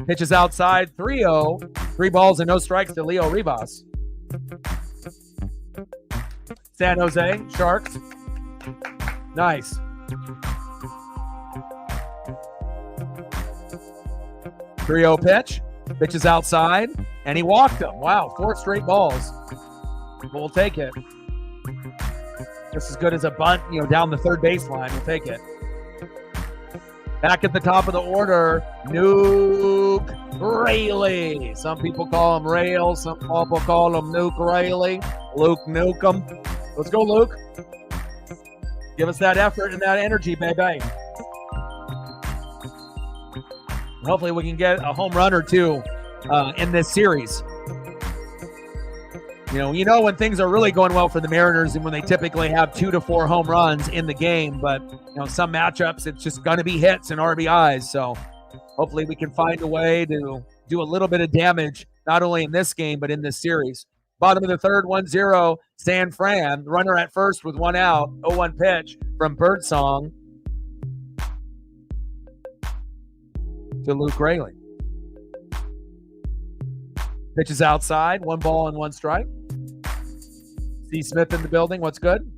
Pitches outside, 3-0. 3 balls and no strikes to Leo Rivas. San Jose Sharks. Nice. 3-0 pitch. Pitches outside, and he walked him. Wow, 4 straight balls. But we'll take it. Just as good as a bunt, down the third baseline. We'll take it. Back at the top of the order, Nuke Rayleigh. Some people call him Rail. Some people call him Nuke Rayleigh. Luke Nukem. Let's go, Luke. Give us that effort and that energy, baby. Hopefully we can get a home run or 2 in this series. When things are really going well for the Mariners and when they typically have 2 to 4 home runs in the game, but some matchups it's just going to be hits and RBIs. So hopefully we can find a way to do a little bit of damage, not only in this game, but in this series. Bottom of the third, 1-0, San Fran. Runner at first with 1 out, 0-1 pitch from Birdsong to Luke Rayleigh. Pitch is outside, 1 ball and 1 strike. C. Smith in the building. What's good?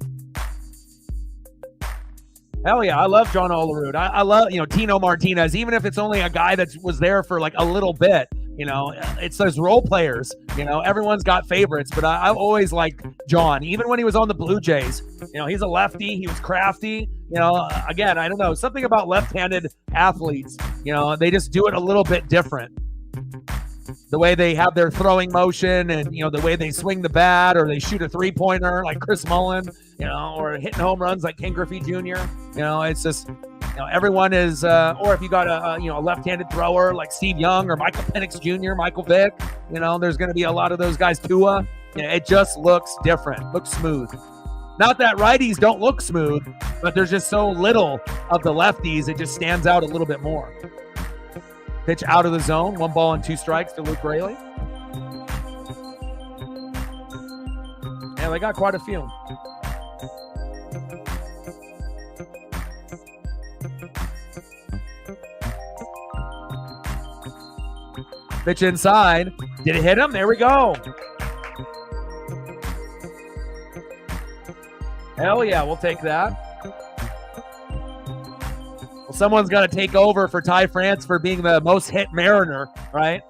Hell yeah, I love John Olerud. I love, Tino Martinez, even if it's only a guy that was there for like a little bit. It's those role players. Everyone's got favorites, but I always liked John, even when he was on the Blue Jays. He's a lefty. He was crafty. Again, I don't know, something about left-handed athletes. They just do it a little bit different. The way they have their throwing motion and, the way they swing the bat or they shoot a 3-pointer like Chris Mullen, or hitting home runs like Ken Griffey Jr. It's just, everyone is, or if you got a left-handed thrower like Steve Young or Michael Penix Jr., Michael Vick, there's going to be a lot of those guys. Tua, it just looks different, looks smooth. Not that righties don't look smooth, but there's just so little of the lefties, it just stands out a little bit more. Pitch out of the zone, 1 ball and 2 strikes to Luke Raley. Yeah, they got quite a few. Pitch inside. Did it hit him? There we go. Hell yeah, we'll take that. Well, someone's got to take over for Ty France for being the most hit Mariner, right?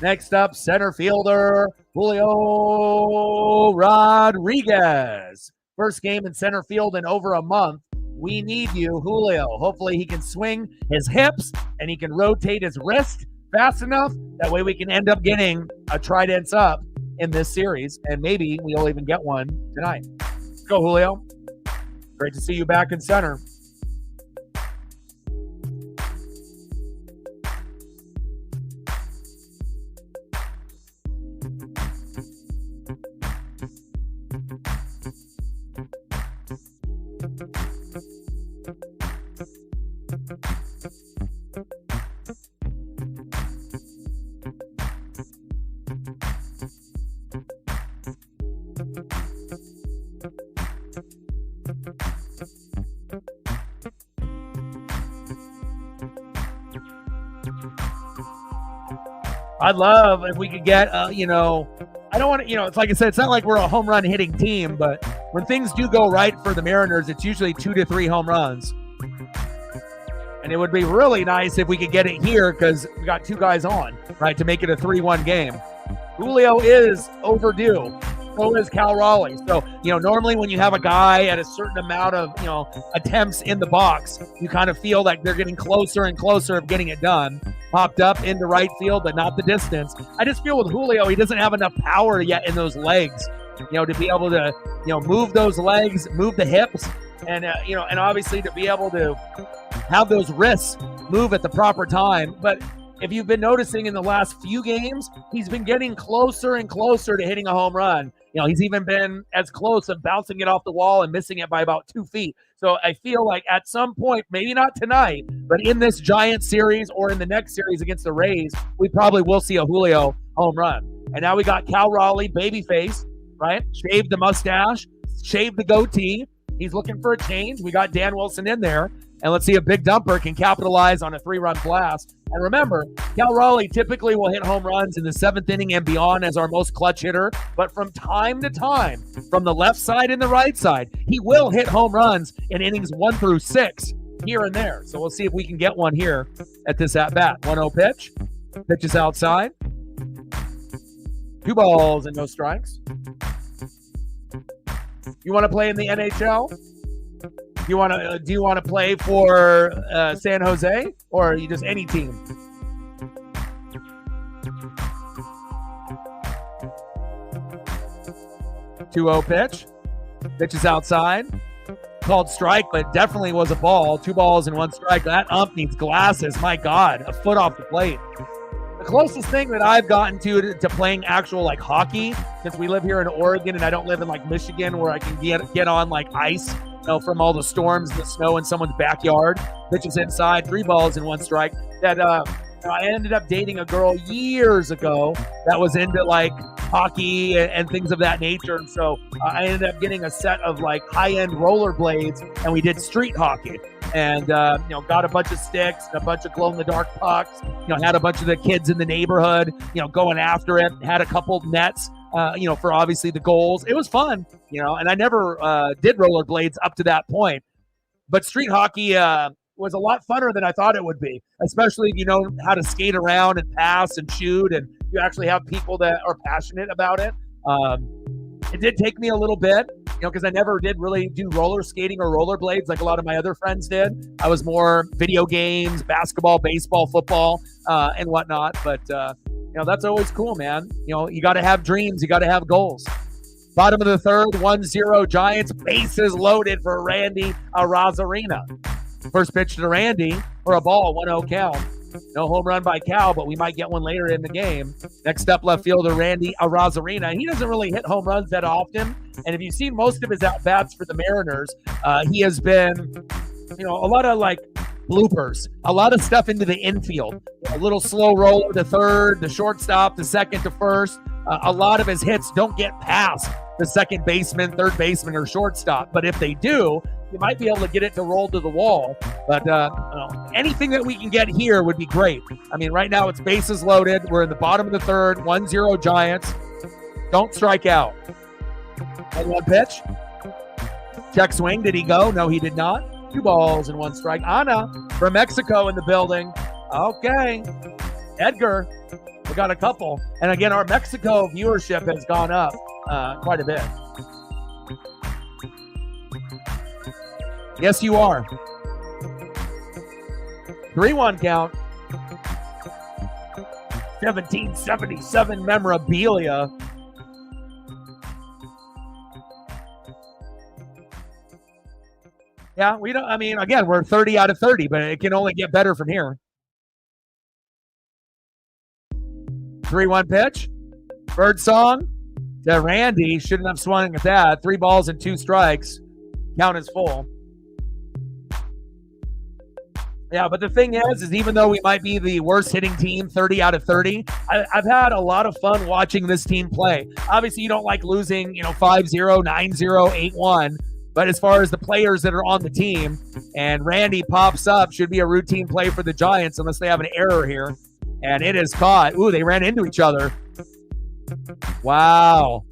Next up, center fielder Julio Rodriguez. First game in center field in over a month. We need you, Julio. Hopefully he can swing his hips and he can rotate his wrist fast enough. That way we can end up getting a tridents up in this series, and maybe we'll even get one tonight. Let's go, Julio. Great to see you back in center. I'd love if we could get, I don't want to, it's like I said, it's not like we're a home run hitting team, but when things do go right for the Mariners, it's usually 2 to 3 home runs. And it would be really nice if we could get it here because we got 2 guys on, right, to make it a 3-1 game. Julio is overdue. So is Cal Raleigh. So, normally when you have a guy at a certain amount of, attempts in the box, you kind of feel like they're getting closer and closer of getting it done. Popped up into right field, but not the distance. I just feel with Julio, he doesn't have enough power yet in those legs, to be able to, move those legs, move the hips, and, and obviously to be able to have those wrists move at the proper time. But if you've been noticing in the last few games, he's been getting closer and closer to hitting a home run. He's even been as close of bouncing it off the wall and missing it by about 2 feet. So I feel like at some point, maybe not tonight, but in this Giant series or in the next series against the Rays, we probably will see a Julio home run. And now we got Cal Raleigh, babyface, right? Shaved the mustache, shaved the goatee. He's looking for a change. We got Dan Wilson in there. And let's see if Big Dumper can capitalize on a 3-run blast. And remember, Cal Raleigh typically will hit home runs in the 7th inning and beyond as our most clutch hitter. But from time to time, from the left side and the right side, he will hit home runs in innings 1 through 6 here and there. So we'll see if we can get one here at this at-bat. 1-0 pitch. Pitch is outside. 2 balls and no strikes. You want to play in the NHL? Do you want to play for San Jose, or are you just any team? Two-0 pitch. Pitch is outside. Called strike, but definitely was a ball. 2 balls and 1 strike. That ump needs glasses. My God, a foot off the plate. The closest thing that I've gotten to playing actual hockey, since we live here in Oregon and I don't live in Michigan where I can get on ice. From all the storms, the snow in someone's backyard. Pitches inside, 3 balls and 1 strike. That I ended up dating a girl years ago that was into hockey and things of that nature. And so I ended up getting a set of high-end rollerblades, and we did street hockey. And got a bunch of sticks, and a bunch of glow-in-the-dark pucks. Had a bunch of the kids in the neighborhood, going after it. Had a couple nets. For obviously the goals. It was fun, and I never did rollerblades up to that point. But street hockey was a lot funner than I thought it would be, especially if you know how to skate around and pass and shoot, and you actually have people that are passionate about it. It did take me a little bit, because I never did really do roller skating or rollerblades like a lot of my other friends did. I was more video games, basketball, baseball, football, and whatnot. But that's always cool, man. You got to have dreams. You got to have goals. Bottom of the third, 1-0 Giants. Bases loaded for Randy Arozarena. First pitch to Randy for a ball, 1-0 count. No home run by Cal, but we might get one later in the game. Next up, left fielder Randy Arozarena. He doesn't really hit home runs that often. And if you've seen most of his at-bats for the Mariners, he has been, a lot of like bloopers, a lot of stuff into the infield, a little slow roller to third, the shortstop, the second to first. A lot of his hits don't get past the second baseman, third baseman, or shortstop. But if they do, you might be able to get it to roll to the wall. But anything that we can get here would be great. I mean, right now it's bases loaded. We're in the bottom of the third, 1-0 Giants. Don't strike out. And one pitch. Check swing. Did he go? No, he did not. 2 balls and 1 strike. Ana from Mexico in the building. Okay. Edgar. We got a couple. And again, our Mexico viewership has gone up quite a bit. Yes, you are. 3-1 count. 1777 memorabilia. Yeah, we don't. I mean, again, we're 30 out of 30, but it can only get better from here. 3-1 pitch. Bird song to Randy. Shouldn't have swung at that. 3 balls and 2 strikes. Count is full. Yeah, but the thing is even though we might be the worst hitting team, 30 out of 30, I've had a lot of fun watching this team play. Obviously, you don't like losing, 5-0, 9-0, 8-1. But as far as the players that are on the team, and Randy pops up, should be a routine play for the Giants unless they have an error here. And it is caught. Ooh, they ran into each other. Wow.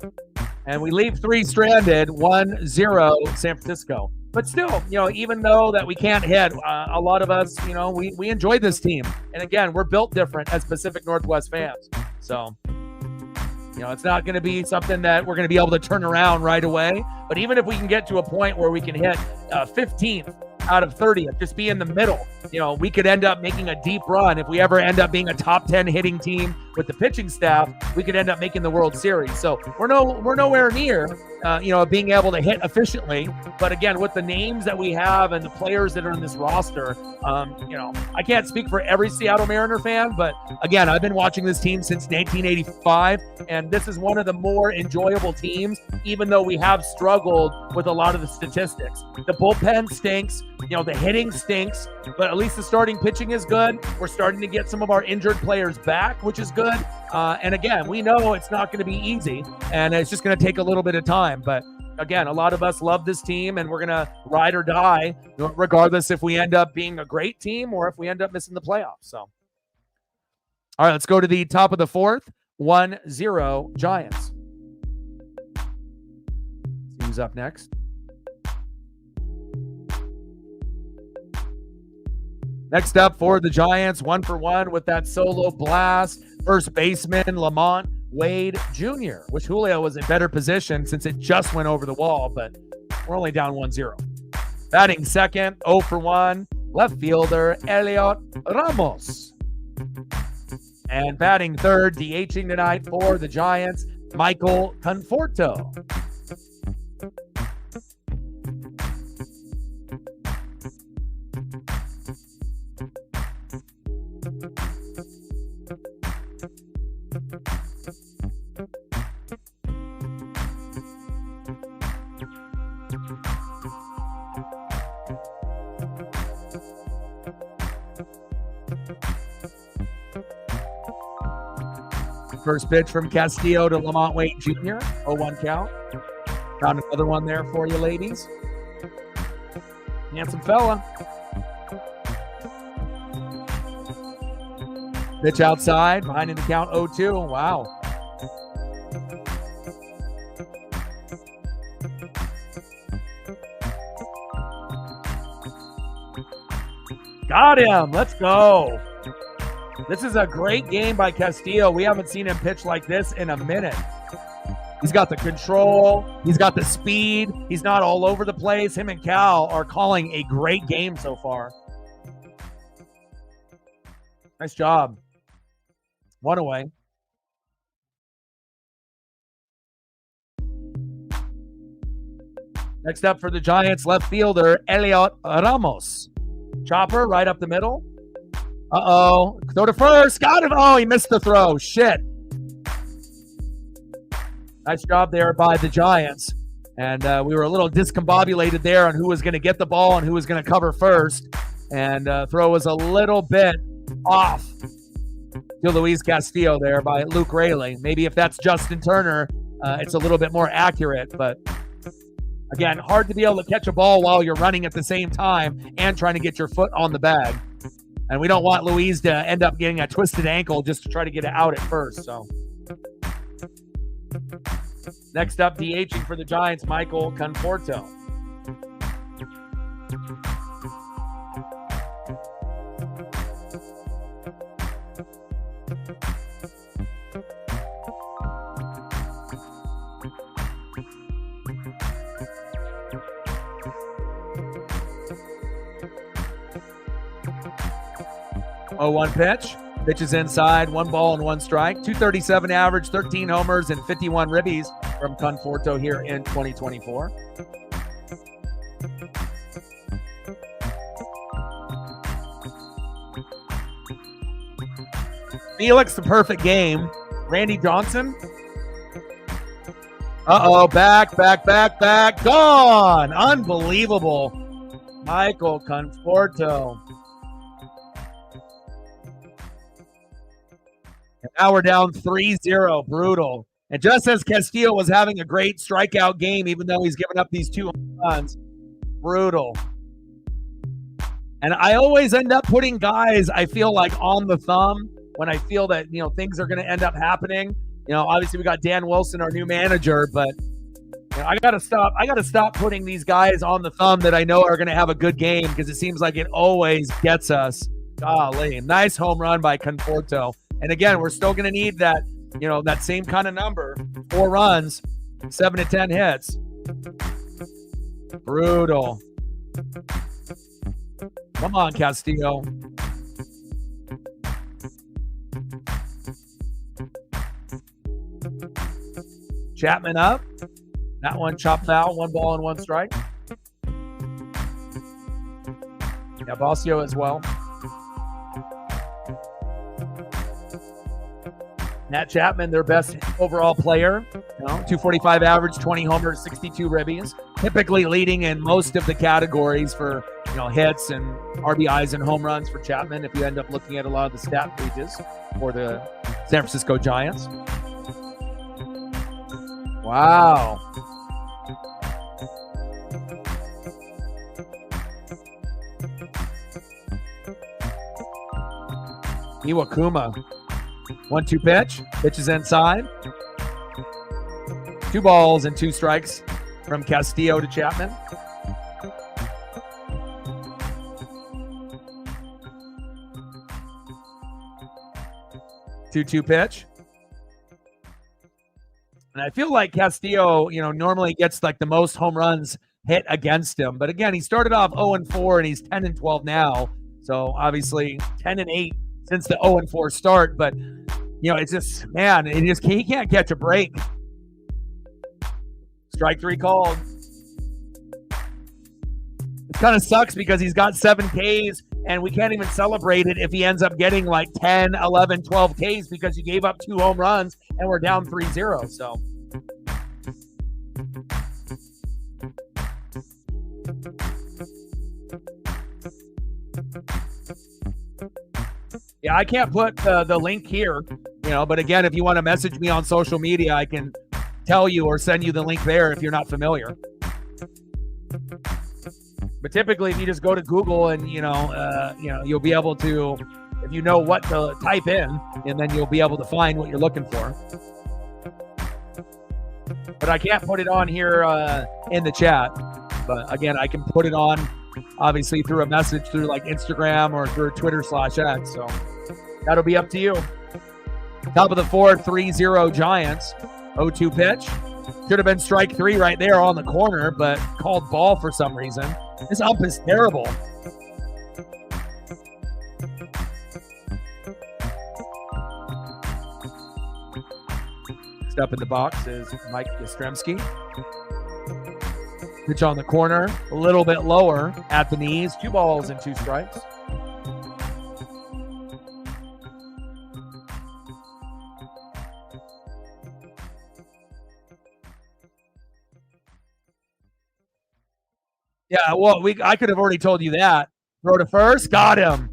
And we leave 3 stranded, 1-0 San Francisco. But still, even though that we can't hit, a lot of us, we enjoy this team. And again, we're built different as Pacific Northwest fans. So, it's not going to be something that we're going to be able to turn around right away. But even if we can get to a point where we can hit 15th out of 30th, just be in the middle, we could end up making a deep run. If we ever end up being a top 10 hitting team with the pitching staff, we could end up making the World Series. So we're nowhere near, being able to hit efficiently. But again, with the names that we have and the players that are in this roster, I can't speak for every Seattle Mariner fan, but again, I've been watching this team since 1985, and this is one of the more enjoyable teams, even though we have struggled with a lot of the statistics. The bullpen stinks, the hitting stinks, but at least the starting pitching is good. We're starting to get some of our injured players back, which is good. And again, we know it's not going to be easy, and it's just going to take a little bit of time. But again, a lot of us love this team, and we're going to ride or die, regardless if we end up being a great team or if we end up missing the playoffs. So, all right, let's go to the top of the 4th. 1-0 Giants. See who's up next. Next up for the Giants, 1-for-1 with that solo blast. First baseman, Lamont Wade Jr. Wish Julio was in better position since it just went over the wall, but we're only down 1-0. Batting second, 0-for-1, left fielder, Elliot Ramos. And batting third, DHing tonight for the Giants, Michael Conforto. First pitch from Castillo to Lamont Wade Jr. 0-1 count. Found another one there for you, ladies. Handsome fella. Pitch outside, behind in the count 0-2. Wow. Got him. Let's go. This is a great game by Castillo. We haven't seen him pitch like this in a minute. He's got the control. He's got the speed. He's not all over the place. Him and Cal are calling a great game so far. Nice job. 1 away. Next up for the Giants, left fielder, Elliot Ramos. Chopper right up the middle. Uh-oh. Throw to first. Got him. Oh, he missed the throw. Shit. Nice job there by the Giants. And we were a little discombobulated there on who was going to get the ball and who was going to cover first. And throw was a little bit off to Luis Castillo there by Luke Raley. Maybe if that's Justin Turner, it's a little bit more accurate. But again, hard to be able to catch a ball while you're running at the same time and trying to get your foot on the bag. And we don't want Luis to end up getting a twisted ankle just to try to get it out at first. So next up, DHing for the Giants, Michael Conforto. Oh, 1 pitch. Pitch is inside, 1 ball and 1 strike. 237 average, 13 homers, and 51 ribbies from Conforto here in 2024. Felix, the perfect game. Randy Johnson. Uh-oh, back. Gone. Unbelievable. Michael Conforto. And now we're down 3-0. Brutal. And just as Castillo was having a great strikeout game, even though he's given up these 2 runs, brutal. And I always end up putting guys, I feel like, on the thumb when I feel that, things are going to end up happening. Obviously we got Dan Wilson, our new manager, but I got to stop putting these guys on the thumb that I know are going to have a good game, because it seems like it always gets us. Golly, nice home run by Conforto. And again, we're still going to need that, that same kind of number. 4 runs, 7 to 10 hits. Brutal. Come on, Castillo. Chapman up. That one chopped foul, 1 ball and 1 strike. Yeah, Bosio as well. Nat Chapman, their best overall player, 245 average, 20 homers, 62 ribbies, typically leading in most of the categories for hits and RBIs and home runs for Chapman if you end up looking at a lot of the stat pages for the San Francisco Giants. Wow. Iwakuma. 1-2 pitch. Pitch is inside. 2 balls and 2 strikes from Castillo to Chapman. Two pitch. And I feel like Castillo, normally gets like the most home runs hit against him. But again, he started off 0-4 and he's 10-12 now. So obviously 10-8 since the 0-4 start. But it's just, man, he can't catch a break. Strike 3 called. It kind of sucks because he's got 7 Ks and we can't even celebrate it if he ends up getting like 10, 11, 12 Ks because he gave up 2 home runs and we're down 3-0. So yeah, I can't put the link here, but again, if you want to message me on social media, I can tell you or send you the link there if you're not familiar. But typically, if you just go to Google and, you'll be able to, if you know what to type in, and then you'll be able to find what you're looking for. But I can't put it on here in the chat. But again, I can put it on, obviously, through a message through like Instagram or through Twitter/X. So that'll be up to you. Top of the 4th, 3-0 Giants. 0-2 pitch. Should have been strike 3 right there on the corner, but called ball for some reason. This ump is terrible. Next up in the box is Mike Yastrzemski. Pitch on the corner, a little bit lower at the knees. 2 balls and 2 strikes. Yeah, well, I could have already told you that. Throw to first, got him.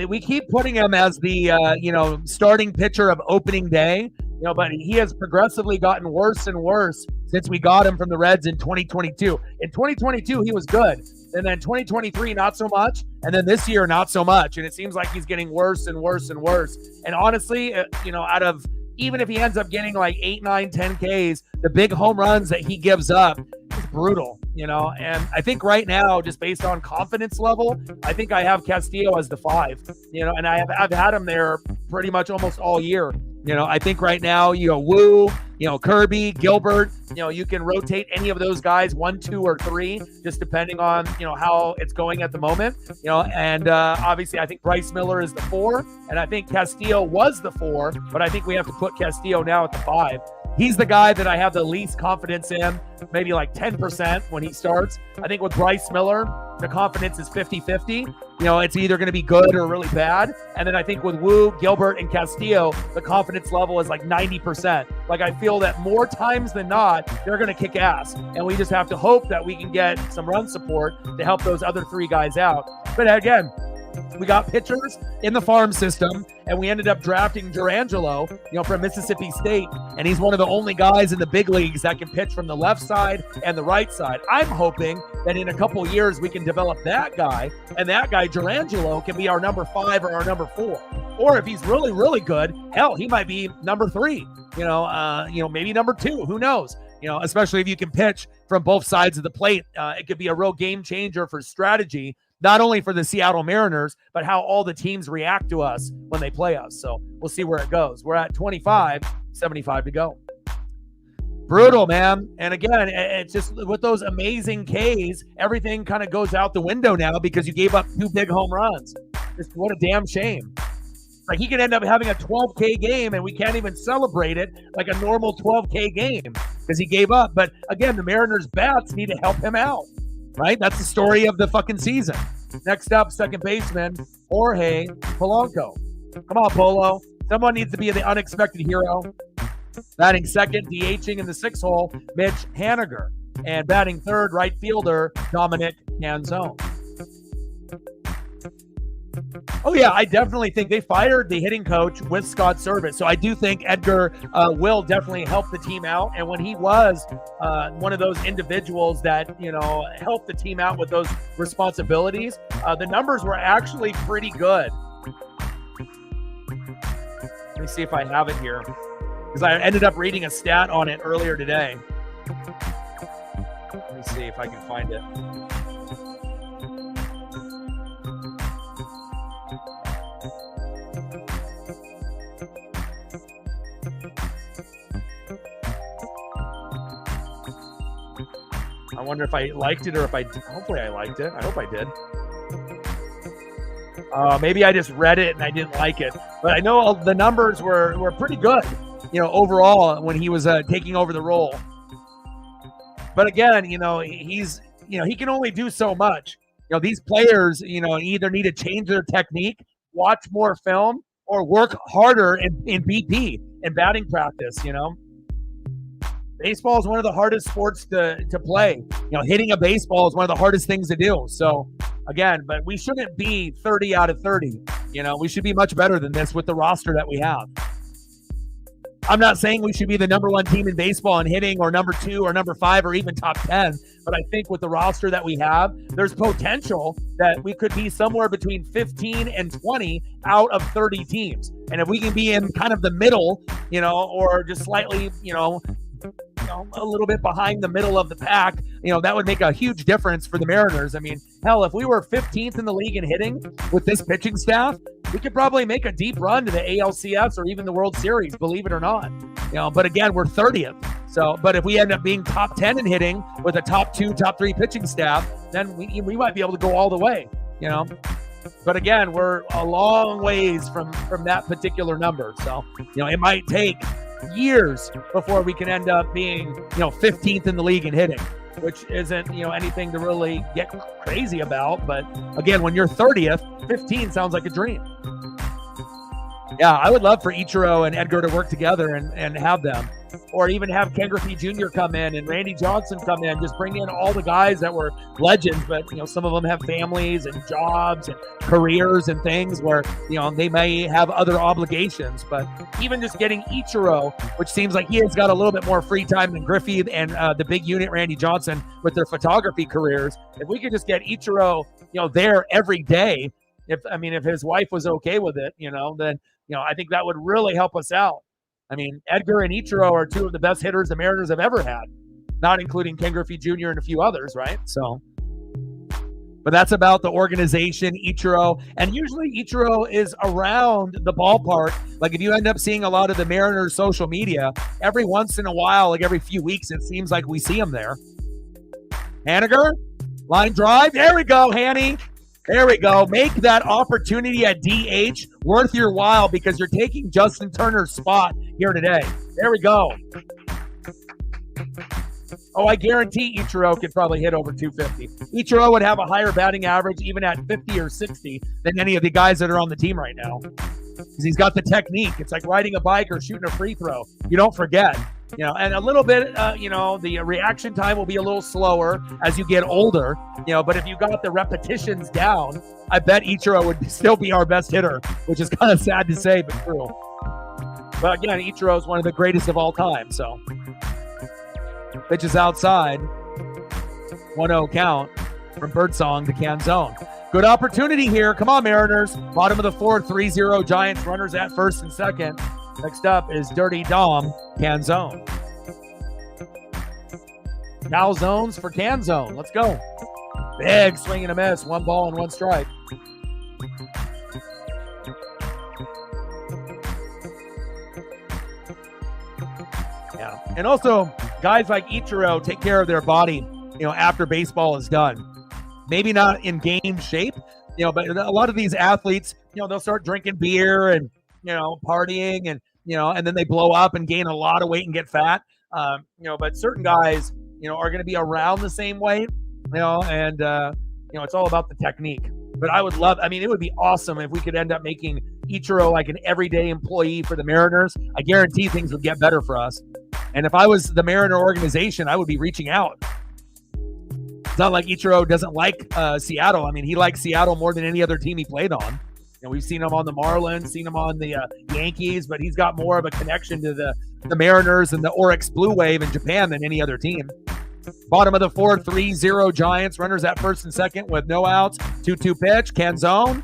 We keep putting him as the starting pitcher of opening day. But he has progressively gotten worse and worse since we got him from the Reds in 2022. In 2022, he was good, and then 2023, not so much, and then this year, not so much. And it seems like he's getting worse and worse and worse. And honestly, out of even if he ends up getting like 8, 9, 10 Ks, the big home runs that he gives up is brutal, And I think right now, just based on confidence level, I think I have Castillo as the 5, and I've had him there pretty much almost all year. I think right now, Wu, Kirby, Gilbert, you can rotate any of those guys 1, 2, or 3, just depending on, how it's going at the moment, and obviously I think Bryce Miller is the 4, and I think Castillo was the 4, but I think we have to put Castillo now at the 5. He's the guy that I have the least confidence in, maybe like 10% when he starts. I think with Bryce Miller, the confidence is 50-50. It's either going to be good or really bad. And then I think with Wu, Gilbert, and Castillo, the confidence level is like 90%. Like I feel that more times than not, they're going to kick ass. And we just have to hope that we can get some run support to help those other 3 guys out. But again, we got pitchers in the farm system, and we ended up drafting Durangelo, from Mississippi State, and he's one of the only guys in the big leagues that can pitch from the left side and the right side. I'm hoping that in a couple years we can develop that guy, and that guy, Durangelo, can be our number 5 or our number 4. Or if he's really, really good, hell, he might be number 3, maybe number 2, who knows? Especially if you can pitch from both sides of the plate. It could be a real game changer for strategy, not only for the Seattle Mariners, but how all the teams react to us when they play us. So we'll see where it goes. We're at 25, 75 to go. Brutal, man. And again, it's just with those amazing Ks, everything kind of goes out the window now because you gave up 2 big home runs. Just what a damn shame. Like he could end up having a 12K game and we can't even celebrate it like a normal 12K game because he gave up. But again, the Mariners bats need to help him out. Right? That's the story of the fucking season. Next up, second baseman, Jorge Polanco. Come on, Polo. Someone needs to be the unexpected hero. Batting second, DHing in the 6 hole, Mitch Haniger. And batting third, right fielder, Dominic Canzone. Oh, yeah, I definitely think they fired the hitting coach with Scott Service. So I do think Edgar will definitely help the team out. And when he was one of those individuals that, helped the team out with those responsibilities, the numbers were actually pretty good. Let me see if I have it here, because I ended up reading a stat on it earlier today. Let me see if I can find it. I wonder if I liked it or if hopefully I liked it. I hope I did. Maybe I just read it and I didn't like it. But I know the numbers were pretty good, overall when he was taking over the role. But again, he's, he can only do so much. These players, either need to change their technique, watch more film, or work harder in BP, in batting practice, Baseball is one of the hardest sports to play. Hitting a baseball is one of the hardest things to do. So, again, but we shouldn't be 30 out of 30. We should be much better than this with the roster that we have. I'm not saying we should be the number 1 team in baseball in hitting or number 2 or number 5 or even top 10. But I think with the roster that we have, there's potential that we could be somewhere between 15 and 20 out of 30 teams. And if we can be in kind of the middle, or just slightly, a little bit behind the middle of the pack, that would make a huge difference for the Mariners. I mean, hell, if we were 15th in the league in hitting with this pitching staff, we could probably make a deep run to the ALCS or even the World Series, believe it or not. But again, we're 30th. So, but if we end up being top 10 in hitting with a top 2, top 3 pitching staff, then we might be able to go all the way, But again, we're a long ways from that particular number. So, it might take years before we can end up being, 15th in the league in hitting, which isn't, anything to really get crazy about. But again, when you're 30th, 15 sounds like a dream. Yeah, I would love for Ichiro and Edgar to work together and have them. or even have Ken Griffey Jr. come in and Randy Johnson come in. Just bring in all the guys that were legends, but some of them have families and jobs and careers and things where they may have other obligations. But even just getting Ichiro, which seems like he has got a little bit more free time than Griffey and the big unit Randy Johnson with their photography careers. If we could just get Ichiro, there every day, if his wife was okay with it, then I think that would really help us out. Edgar and Ichiro are two of the best hitters the Mariners have ever had, not including Ken Griffey Jr. and a few others, right? So, but that's about the organization, Ichiro. And usually Ichiro is around the ballpark. Like if you end up seeing a lot of the Mariners social media, every once in a while, like every few weeks, it seems like we see him there. Haniger, line drive. There we go, Hanny. There we go. Make that opportunity at DH worth your while because you're taking Justin Turner's spot here today. There we go. Oh, I guarantee Ichiro could probably hit over 250. Ichiro would have a higher batting average even at 50 or 60 than any of the guys that are on the team right now because he's got the technique. It's like riding a bike or shooting a free throw. You don't forget. And a little bit, the reaction time will be a little slower as you get older, but if you got the repetitions down, I bet Ichiro would still be our best hitter, which is kind of sad to say, but true. But again, Ichiro is one of the greatest of all time, so. Pitch is outside. 1-0 count from Birdsong to Canzone. Good opportunity here. Come on, Mariners. Bottom of the fourth, 3-0 Giants. Runners at first and second. Next up is Dirty Dom, Canzone. Calzones for Canzone. Let's go. Big swing and a miss. 1 ball and 1 strike. Yeah. And also, guys like Ichiro take care of their body, after baseball is done. Maybe not in game shape, but a lot of these athletes, they'll start drinking beer and partying and then they blow up and gain a lot of weight and get fat. But certain guys, are going to be around the same weight, and it's all about the technique. But I would love, it would be awesome if we could end up making Ichiro like an everyday employee for the Mariners. I guarantee things would get better for us. And if I was the Mariner organization, I would be reaching out. It's not like Ichiro doesn't like Seattle. He likes Seattle more than any other team he played on. We've seen him on the Marlins, seen him on the Yankees, but he's got more of a connection to the Mariners and the Oryx Blue Wave in Japan than any other team. Bottom of the fourth, 3-0 Giants. Runners at first and second with no outs. 2-2 pitch. Canzone.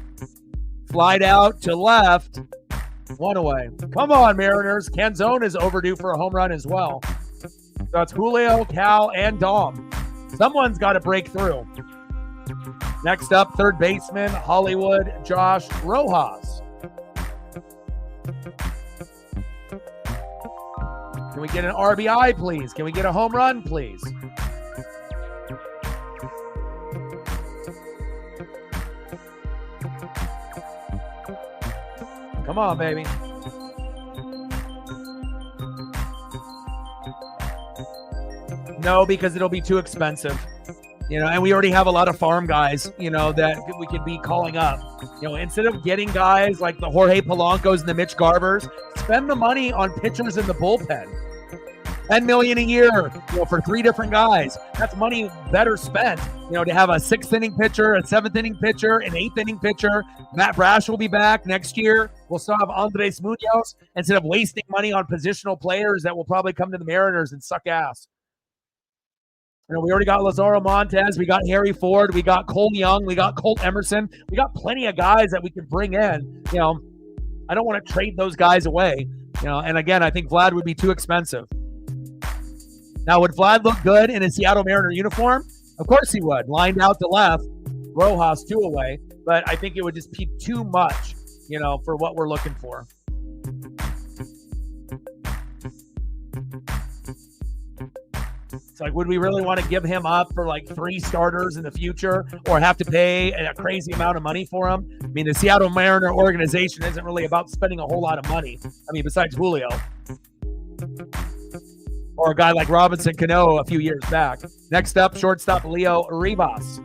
Flied out to left. 1 away. Come on, Mariners. Canzone is overdue for a home run as well. So it's Julio, Cal, and Dom. Someone's got to break through. Next up, third baseman, Hollywood Josh Rojas. Can we get an RBI, please? Can we get a home run, please? Come on, baby. No, because it'll be too expensive. And we already have a lot of farm guys, that we could be calling up. Instead of getting guys like the Jorge Polancos and the Mitch Garvers, spend the money on pitchers in the bullpen. $10 million a year, for 3 different guys. That's money better spent, to have a 6th inning pitcher, a 7th inning pitcher, an 8th inning pitcher. Matt Brash will be back next year. We'll still have Andres Munoz instead of wasting money on positional players that will probably come to the Mariners and suck ass. We already got Lazaro Montez. We got Harry Ford. We got Cole Young. We got Colt Emerson. We got plenty of guys that we can bring in. I don't want to trade those guys away. And again, I think Vlad would be too expensive. Now, would Vlad look good in a Seattle Mariner uniform? Of course he would. Lined out to left. Rojas 2 away. But I think it would just be too much, for what we're looking for. It's like, would we really want to give him up for like 3 starters in the future or have to pay a crazy amount of money for him? The Seattle Mariner organization isn't really about spending a whole lot of money. Besides Julio. Or a guy like Robinson Cano a few years back. Next up, shortstop Leo Rivas.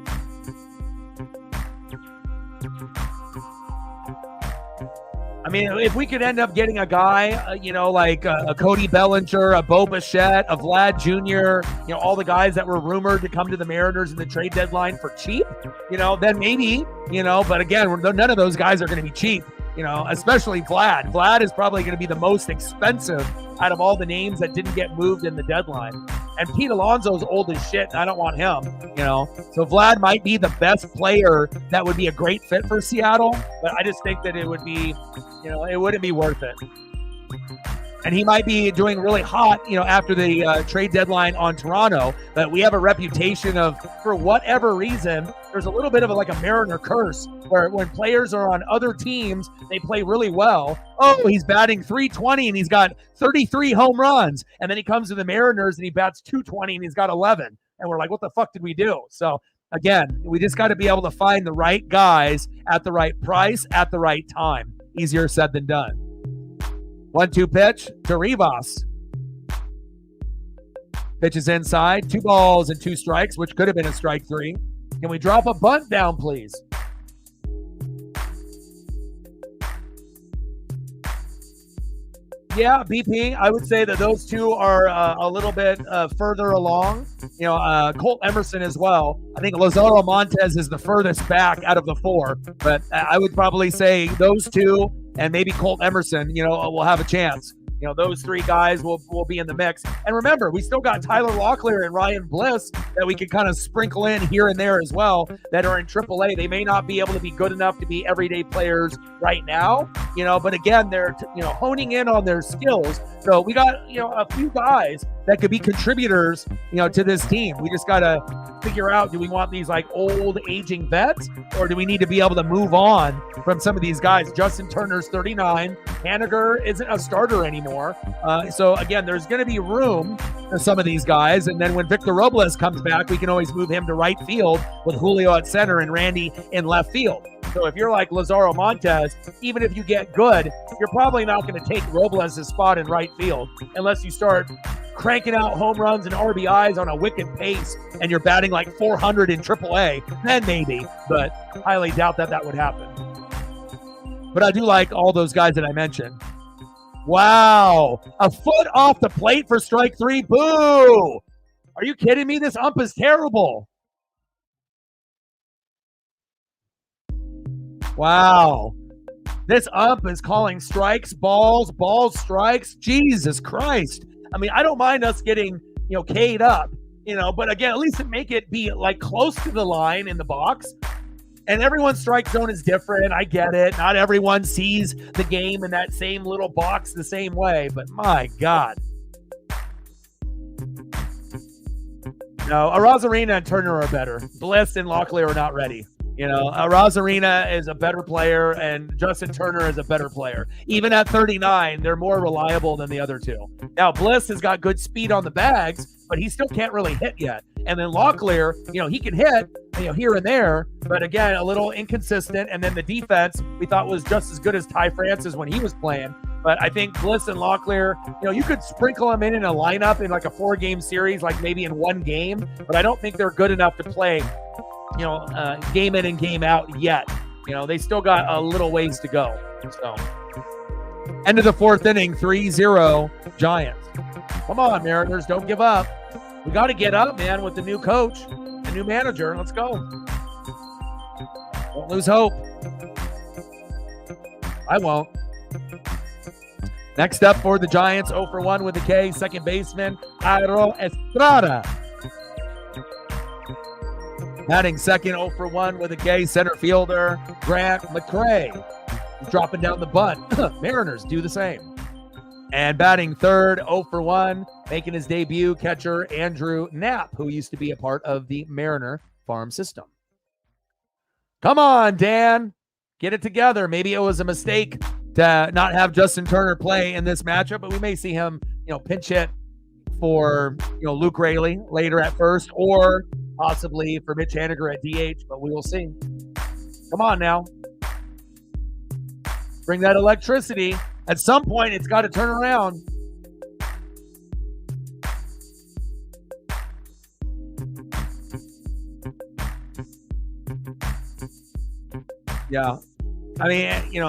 I mean, if we could end up getting a guy, like a Cody Bellinger, a Bo Bichette, a Vlad Jr., all the guys that were rumored to come to the Mariners in the trade deadline for cheap, then maybe, but again, none of those guys are going to be cheap, especially Vlad. Vlad is probably going to be the most expensive out of all the names that didn't get moved in the deadline. And Pete Alonso's old as shit, and I don't want him, So Vlad might be the best player that would be a great fit for Seattle, but I just think that it would be, it wouldn't be worth it. And he might be doing really hot, after the trade deadline on Toronto. But we have a reputation of, for whatever reason, there's a little bit of a Mariner curse where when players are on other teams, they play really well. Oh, he's batting .320 and he's got 33 home runs. And then he comes to the Mariners and he bats .220 and he's got 11. And we're like, what the fuck did we do? So again, we just got to be able to find the right guys at the right price at the right time. Easier said than done. 1-2 pitch to Rivas. Pitch is inside. 2 balls and 2 strikes, which could have been a strike 3. Can we drop a bunt down, please? Yeah, BP. I would say that those two are a little bit further along. Colt Emerson as well. I think Lazaro Montes is the furthest back out of the 4, but I would probably say those two and maybe Colt Emerson, will have a chance. Those 3 guys will be in the mix. And remember, we still got Tyler Locklear and Ryan Bliss that we can kind of sprinkle in here and there as well that are in AAA. They may not be able to be good enough to be everyday players right now, but again, they're, honing in on their skills. So we got, a few guys that could be contributors, to this team. We just got to figure out, do we want these old aging vets, or do we need to be able to move on from some of these guys? Justin Turner's 39. Haniger isn't a starter anymore. So again, there's going to be room for some of these guys. And then when Victor Robles comes back, we can always move him to right field with Julio at center and Randy in left field. So if you're like Lazaro Montes, even if you get good, you're probably not going to take Robles' spot in right field unless you start cranking out home runs and RBIs on a wicked pace and you're batting 400 in AAA, then maybe, but highly doubt that would happen. But I do like all those guys that I mentioned. Wow, a foot off the plate for strike 3. Boo! Are you kidding me? This ump is terrible. Wow. This ump is calling strikes, balls, strikes. Jesus Christ. I mean, I don't mind us getting, K'd up, but again, at least make it be close to the line in the box. And everyone's strike zone is different. I get it. Not everyone sees the game in that same little box the same way, but my God. No, Arozarena and Turner are better. Bliss and Locklear are not ready. Arozarena is a better player and Justin Turner is a better player. Even at 39, they're more reliable than the other two. Now, Bliss has got good speed on the bags, but he still can't really hit yet. And then Locklear, he can hit, here and there, but again, a little inconsistent. And then the defense we thought was just as good as Ty Francis when he was playing. But I think Bliss and Locklear, you could sprinkle them in a lineup in a 4-game series, maybe in 1 game, but I don't think they're good enough to play game in and game out yet. They still got a little ways to go. So, end of the 4th inning, 3-0 Giants. Come on, Mariners, don't give up. We got to get up, man, with the new coach, the new manager. Let's go. Don't lose hope. I won't. Next up for the Giants, 0 for 1 with the K, second baseman, Jairo Estrada. Batting second, 0 for 1 with a K, center fielder, Grant McCray. Dropping down the bunt. Mariners do the same. And batting third, 0 for 1, making his debut, catcher Andrew Knapp, who used to be a part of the Mariner farm system. Come on, Dan. Get it together. Maybe it was a mistake to not have Justin Turner play in this matchup, but we may see him, pinch hit for, Luke Raley later at first, or possibly for Mitch Haniger at DH, but we will see. Come on now. Bring that electricity. At some point, it's got to turn around. Yeah. I mean,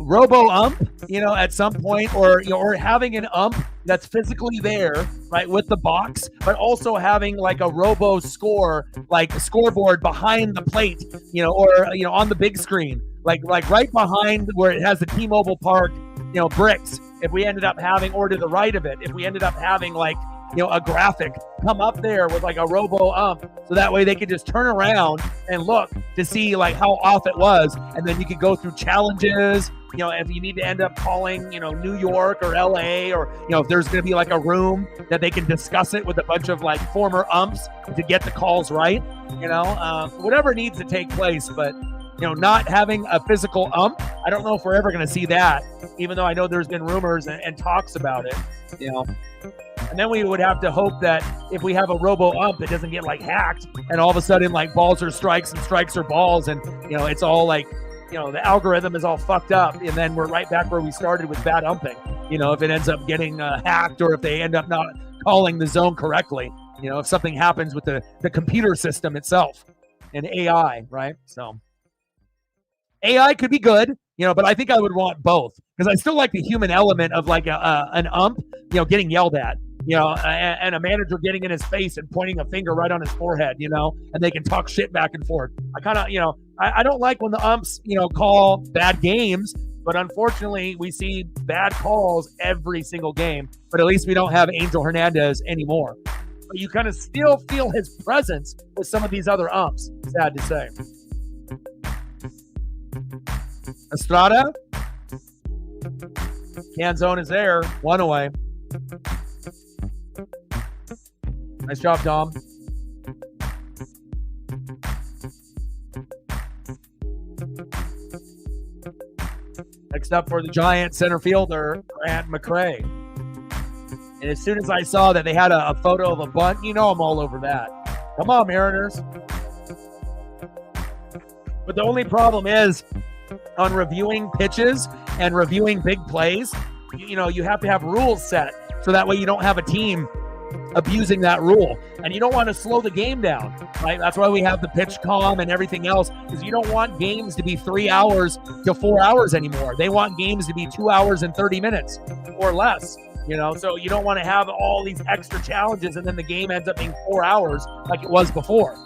robo ump, at some point, or or having an ump that's physically there, right, with the box, but also having like a robo score, like a scoreboard behind the plate, or on the big screen, like right behind where it has the T-Mobile Park, bricks. If we ended up having, or to the right of it, if we ended up having like a graphic come up there with like a robo ump, so that way they could just turn around and look to see like how off it was, and then you could go through challenges. If you need to end up calling, New York or LA, or if there's going to be like a room that they can discuss it with a bunch of like former umps to get the calls right. Whatever needs to take place, but not having a physical ump, I don't know if we're ever going to see that, even though I know there's been rumors and talks about it. And then we would have to hope that if we have a robo ump, it doesn't get like hacked, and all of a sudden like balls are strikes and strikes are balls, and it's all like the algorithm is all fucked up, and then we're right back where we started with bad umping. If it ends up getting hacked, or if they end up not calling the zone correctly, if something happens with the computer system itself and AI, right? So AI could be good, but I think I would want both, because I still like the human element of like an ump, getting yelled at, and a manager getting in his face and pointing a finger right on his forehead, and they can talk shit back and forth. I kind of, I don't like when the umps, call bad games, but unfortunately we see bad calls every single game. But at least we don't have Angel Hernandez anymore. But you kind of still feel his presence with some of these other umps, sad to say. Estrada. Canzone is there. One away. Nice job, Dom. Next up for the Giants, center fielder, Grant McCray. And as soon as I saw that they had a photo of a bunt, I'm all over that. Come on, Mariners. But the only problem is, on reviewing pitches and reviewing big plays, you have to have rules set, so that way you don't have a team abusing that rule, and you don't want to slow the game down, right? That's why we have the pitch calm and everything else, because you don't want games to be 3 hours to 4 hours anymore. They want games to be 2 hours and 30 minutes or less, so you don't want to have all these extra challenges and then the game ends up being 4 hours like it was before.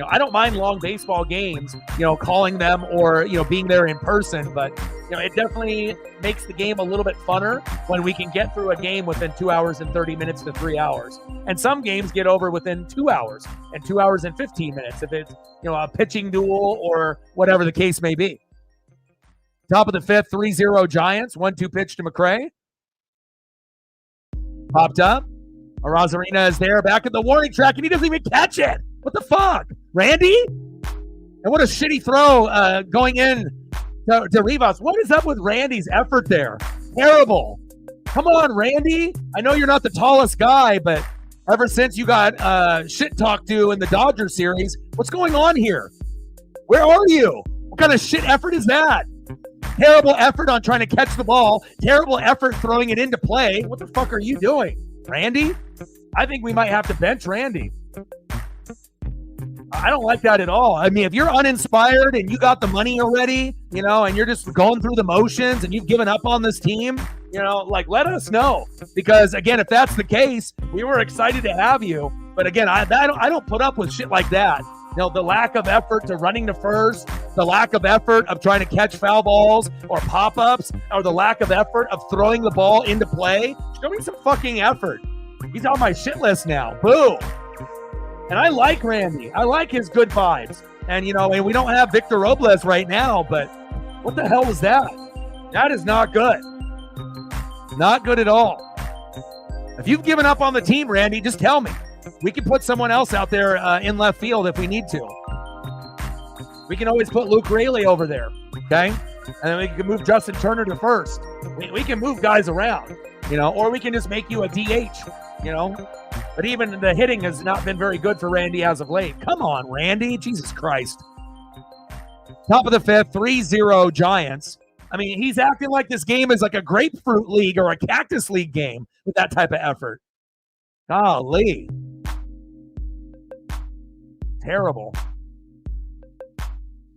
I don't mind long baseball games, calling them or, being there in person, but, it definitely makes the game a little bit funner when we can get through a game within 2 hours and 30 minutes to 3 hours. And some games get over within 2 hours and 2 hours and 15 minutes if it's, a pitching duel or whatever the case may be. Top of the fifth, 3-0 Giants, 1-2 pitch to McCray. Popped up. Arozarena is there, back at the warning track, and he doesn't even catch it. What the fuck? Randy? And what a shitty throw going in to Rivas. What is up with Randy's effort there? Terrible. Come on, Randy. I know you're not the tallest guy, but ever since you got shit talked to in the Dodgers series, what's going on here? Where are you? What kind of shit effort is that? Terrible effort on trying to catch the ball. Terrible effort throwing it into play. What the fuck are you doing, Randy? I think we might have to bench Randy. I don't like that at all. I mean, if you're uninspired and you got the money already, and you're just going through the motions and you've given up on this team, let us know. Because, again, if that's the case, we were excited to have you. But, again, I don't put up with shit like that. The lack of effort to running to first, the lack of effort of trying to catch foul balls or pop-ups, or the lack of effort of throwing the ball into play. Show me some fucking effort. He's on my shit list now. Boo. And I like Randy. I like his good vibes. And, and we don't have Victor Robles right now, but what the hell was that? That is not good. Not good at all. If you've given up on the team, Randy, just tell me. We can put someone else out there in left field if we need to. We can always put Luke Raley over there, okay? And then we can move Justin Turner to first. We can move guys around, or we can just make you a DH, But even the hitting has not been very good for Randy as of late. Come on, Randy. Jesus Christ. Top of the fifth, 3-0 Giants. I mean, he's acting like this game is like a grapefruit league or a cactus league game with that type of effort. Golly. Terrible.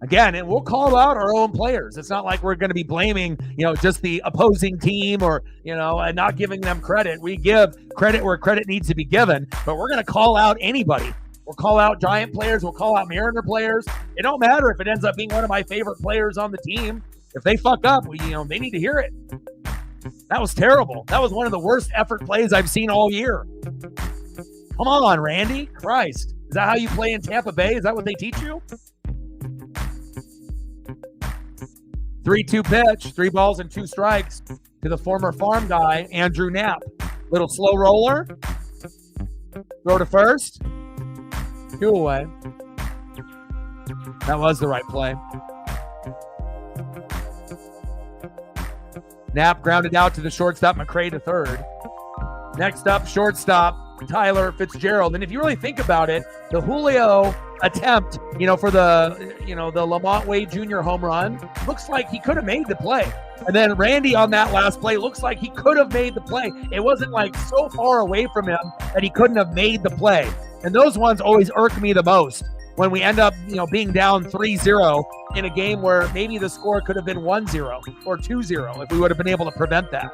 Again, and we'll call out our own players. It's not like we're going to be blaming, just the opposing team or, and not giving them credit. We give credit where credit needs to be given, but we're going to call out anybody. We'll call out Giant players. We'll call out Mariner players. It don't matter if it ends up being one of my favorite players on the team. If they fuck up, they need to hear it. That was terrible. That was one of the worst effort plays I've seen all year. Come on, Randy. Christ. Is that how you play in Tampa Bay? Is that what they teach you? 3-2 pitch, 3 balls and 2 strikes to the former farm guy, Andrew Knapp. Little slow roller. Throw to first. 2 away. That was the right play. Knapp grounded out to the shortstop, McCray to third. Next up, shortstop, Tyler Fitzgerald. And if you really think about it, the Julio attempt, for the Lamont Wade Jr. home run, looks like he could have made the play. And then Randy on that last play looks like he could have made the play. It wasn't like so far away from him that he couldn't have made the play. And those ones always irk me the most when we end up, being down 3-0 in a game where maybe the score could have been 1-0 or 2-0 if we would have been able to prevent that.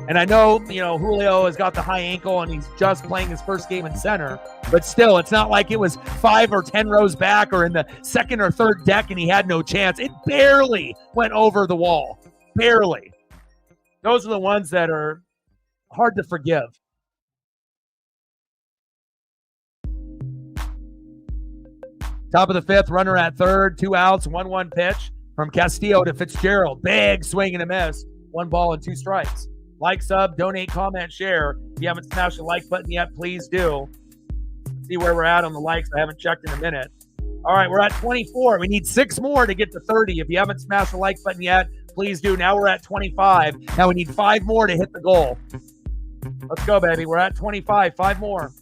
And I know, Julio has got the high ankle and he's just playing his first game in center, but still, it's not like it was 5 or 10 rows back or in the second or third deck and he had no chance. It barely went over the wall. Barely. Those are the ones that are hard to forgive. Top of the 5th, runner at third, 2 outs, 1-1 pitch from Castillo to Fitzgerald. Big swing and a miss. 1 ball and 2 strikes. Like, sub, donate, comment, share. If you haven't smashed the like button yet, please do. See where we're at on the likes. I haven't checked in a minute. All right, we're at 24. We need 6 more to get to 30. If you haven't smashed the like button yet, please do. Now we're at 25. Now we need 5 more to hit the goal. Let's go, baby. We're at 25. 5 more.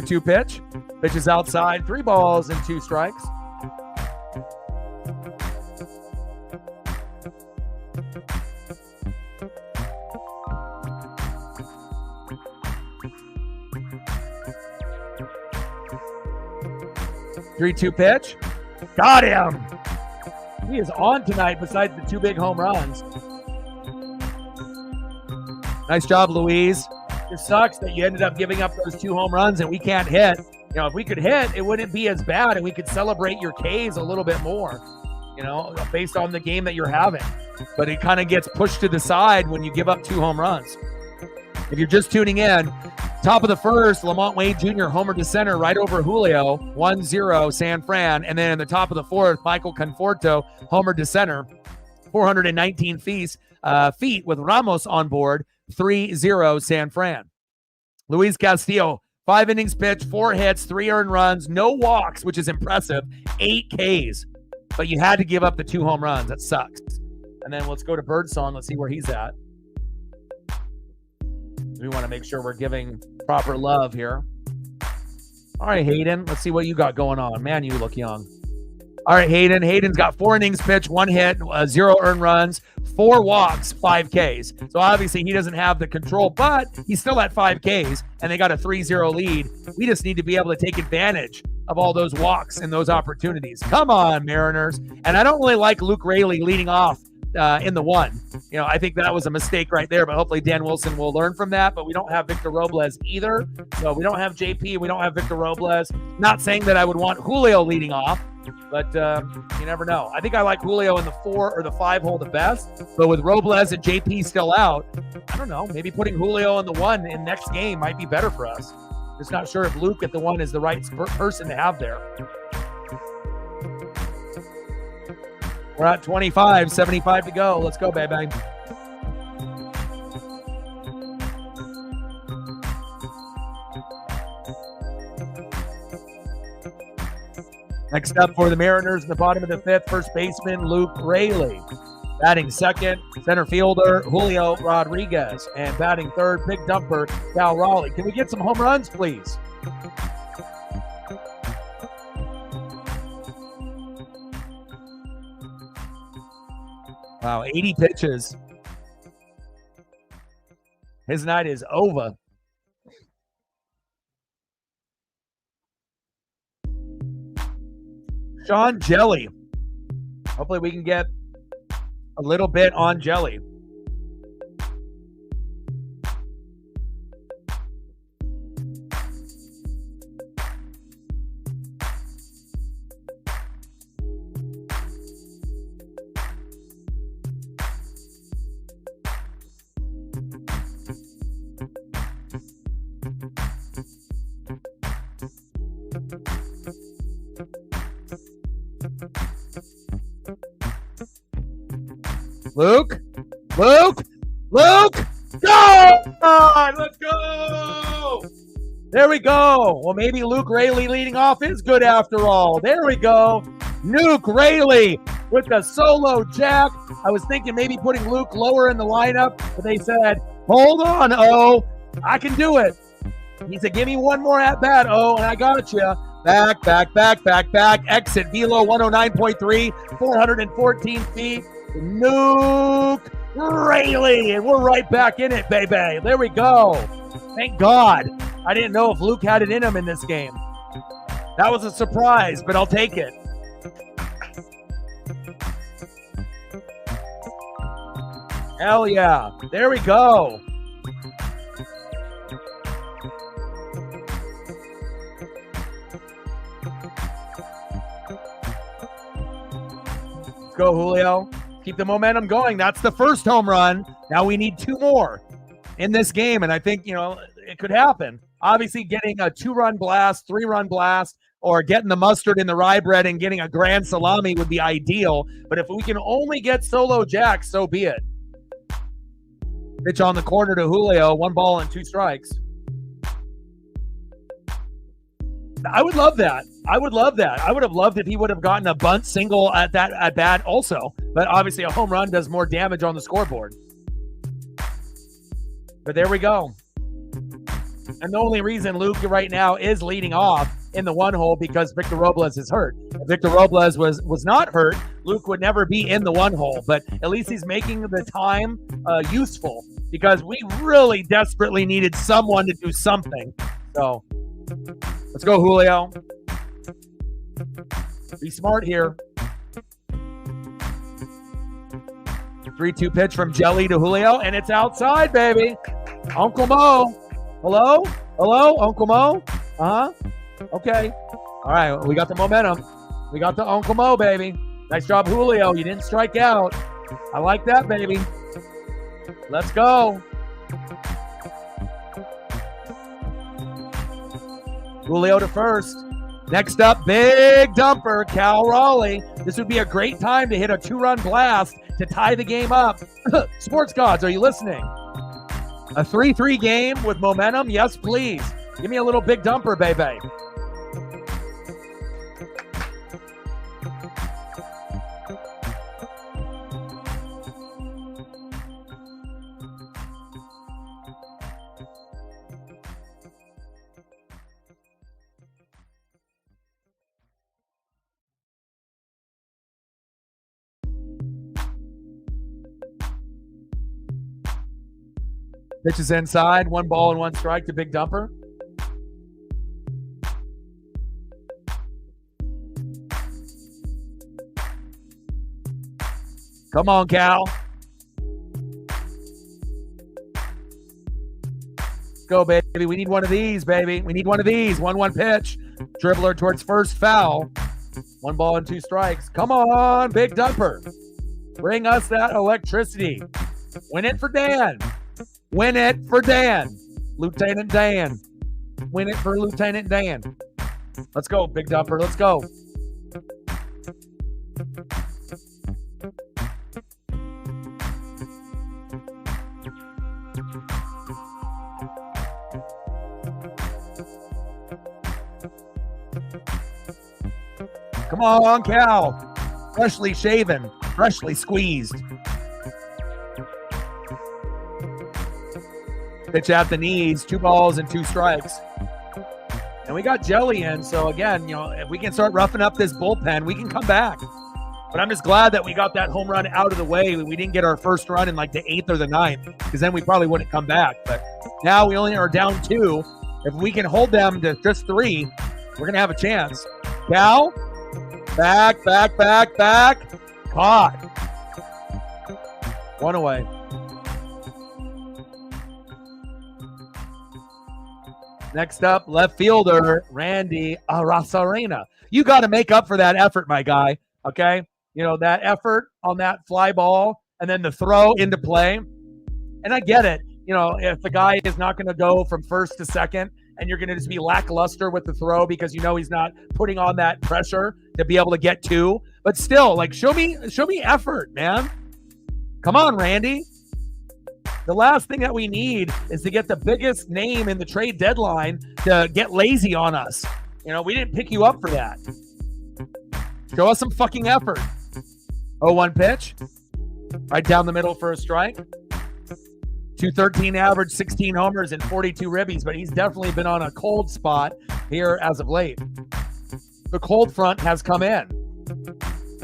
Two pitch. Pitch is outside. 3 balls and 2 strikes. Three-two pitch. Got him. He is on tonight besides the 2 big home runs. Nice job, Louise. It sucks that you ended up giving up those 2 home runs and we can't hit. If we could hit, it wouldn't be as bad and we could celebrate your Ks a little bit more, based on the game that you're having. But it kind of gets pushed to the side when you give up 2 home runs. If you're just tuning in, top of the 1st, Lamont Wade Jr. homer to center right over Julio, 1-0 San Fran. And then in the top of the 4th, Michael Conforto homer to center, 419 feet with Ramos on board, 3-0 San Fran. Luis Castillo, 5 innings pitched, 4 hits, 3 earned runs, no walks, which is impressive, 8 Ks. But you had to give up the 2 home runs. That sucks. And then let's go to Birdsong. Let's see where he's at. We want to make sure we're giving proper love here. All right, Hayden. Let's see what you got going on. Man, you look young. All right, Hayden. Hayden's got 4 innings pitched, 1 hit, 0 earned runs, 4 walks, 5 Ks. So obviously he doesn't have the control, but he's still at 5 Ks, and they got a 3-0 lead. We just need to be able to take advantage of all those walks and those opportunities. Come on, Mariners. And I don't really like Luke Raley leading off in the 1. I think that was a mistake right there, but hopefully Dan Wilson will learn from that. But we don't have Victor Robles either. So we don't have JP. We don't have Victor Robles. Not saying that I would want Julio leading off, but you never know. I think I like Julio in the 4 or the 5 hole the best. But with Robles and JP still out, I don't know. Maybe putting Julio in the 1 in next game might be better for us. Just not sure if Luke at the 1 is the right person to have there. We're at 25, 75 to go. Let's go, baby. Next up for the Mariners in the bottom of the 5th, first baseman Luke Raley. Batting second, center fielder Julio Rodriguez. And batting third, big dumper Cal Raleigh. Can we get some home runs, please? Wow, 80 pitches. His night is over. Sean Jelly. Hopefully we can get a little bit on Jelly. Luke, go! Let's go! There we go. Well, maybe Luke Raley leading off is good after all. There we go. Luke Raley with the solo jack. I was thinking maybe putting Luke lower in the lineup, but they said, hold on, O. I can do it. He said, give me one more at bat, O, and I got you. Back. Exit velo 109.3, 414 feet. Luke Raley, and we're right back in it, baby. There we go. Thank God. I didn't know if Luke had it in him in this game. That was a surprise, but I'll take it. Hell yeah. There we go. Let's go, Julio. Keep the momentum going. That's the first home run. Now we need 2 more in this game, and I think, it could happen. Obviously, getting a 2-run blast, 3-run blast, or getting the mustard in the rye bread and getting a grand salami would be ideal, but if we can only get solo jack, so be it. Pitch on the corner to Julio, 1 ball and 2 strikes. I would love that. I would have loved if he would have gotten a bunt single at bat also. But obviously a home run does more damage on the scoreboard. But there we go. And the only reason Luke right now is leading off in the 1 hole because Victor Robles is hurt. If Victor Robles was not hurt, Luke would never be in the 1 hole. But at least he's making the time useful because we really desperately needed someone to do something. So let's go, Julio. Be smart here. 3-2 pitch from Jelly to Julio, and it's outside, baby. Uncle Mo. Hello, Uncle Mo. Okay. All right, we got the momentum. We got the Uncle Mo, baby. Nice job, Julio. You didn't strike out. I like that, baby. Let's go. Julio to first. Next up, big dumper, Cal Raleigh. This would be a great time to hit a 2-run blast to tie the game up. Sports gods, are you listening? A 3-3 game with momentum? Yes, please. Give me a little big dumper, baby. Pitches inside, 1 ball and 1 strike to big dumper. Come on, Cal. Go, baby. We need one of these, baby. We need one of these. 1-1 pitch. Dribbler towards first, foul. 1 ball and 2 strikes. Come on, big dumper. Bring us that electricity. Win it for Dan. Win it for Dan. Lieutenant Dan. Win it for Lieutenant Dan. Let's go, big dumper. Let's go. Come on, Cal. Freshly shaven, freshly squeezed. Pitch at the knees, 2 balls and 2 strikes. And we got Jelly in, so again, if we can start roughing up this bullpen, we can come back. But I'm just glad that we got that home run out of the way. We didn't get our first run in like the 8th or the 9th, because then we probably wouldn't come back. But now we only are down 2. If we can hold them to just 3, we're going to have a chance. Cal, back. Caught. 1 away. Next up, left fielder, Randy Arozarena. You got to make up for that effort, my guy, okay? You know, that effort on that fly ball and then the throw into play. And I get it. You know, if the guy is not going to go from first to second and you're going to just be lackluster with the throw because you know he's not putting on that pressure to be able to get 2. But still, like, show me effort, man. Come on, Randy. The last thing that we need is to get the biggest name in the trade deadline to get lazy on us. You know, we didn't pick you up for that. Show us some fucking effort. 0-1 pitch. Right down the middle for a strike. 213 average, 16 homers, and 42 ribbies, but he's definitely been on a cold spot here as of late. The cold front has come in.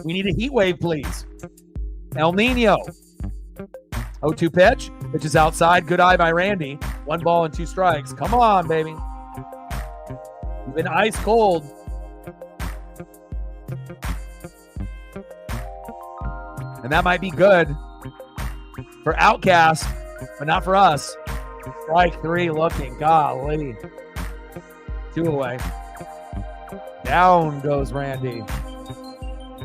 We need a heat wave, please. El Nino. 0-2 pitch. Pitch is outside. Good eye by Randy. 1 ball and 2 strikes. Come on, baby. You've been ice cold. And that might be good for Outcast, but not for us. Strike 3 looking. Golly. 2 away. Down goes Randy.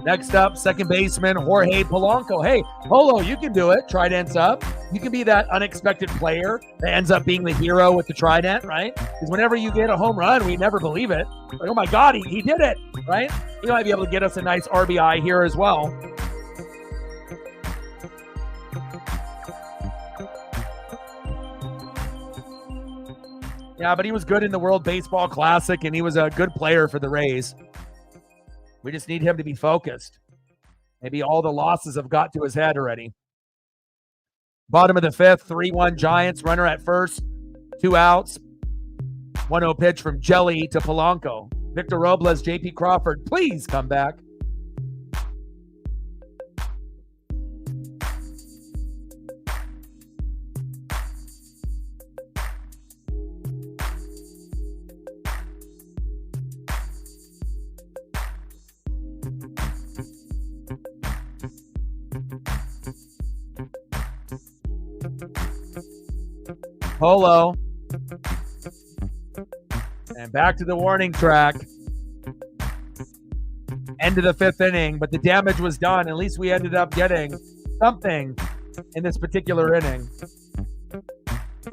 Next up, second baseman, Jorge Polanco. Hey, Polo, you can do it. Trident's up. You can be that unexpected player that ends up being the hero with the trident, right? Because whenever you get a home run, we never believe it. Like, oh my God, he did it, right? He might be able to get us a nice RBI here as well. Yeah, but he was good in the World Baseball Classic, and he was a good player for the Rays. We just need him to be focused. Maybe all the losses have got to his head already. Bottom of the 5th, 3-1 Giants. Runner at first, 2 outs. 1-0 pitch from Jelly to Polanco. Victor Robles, J.P. Crawford, please come back. Polo. And back to the warning track. End of the 5th inning, but the damage was done. At least we ended up getting something in this particular inning.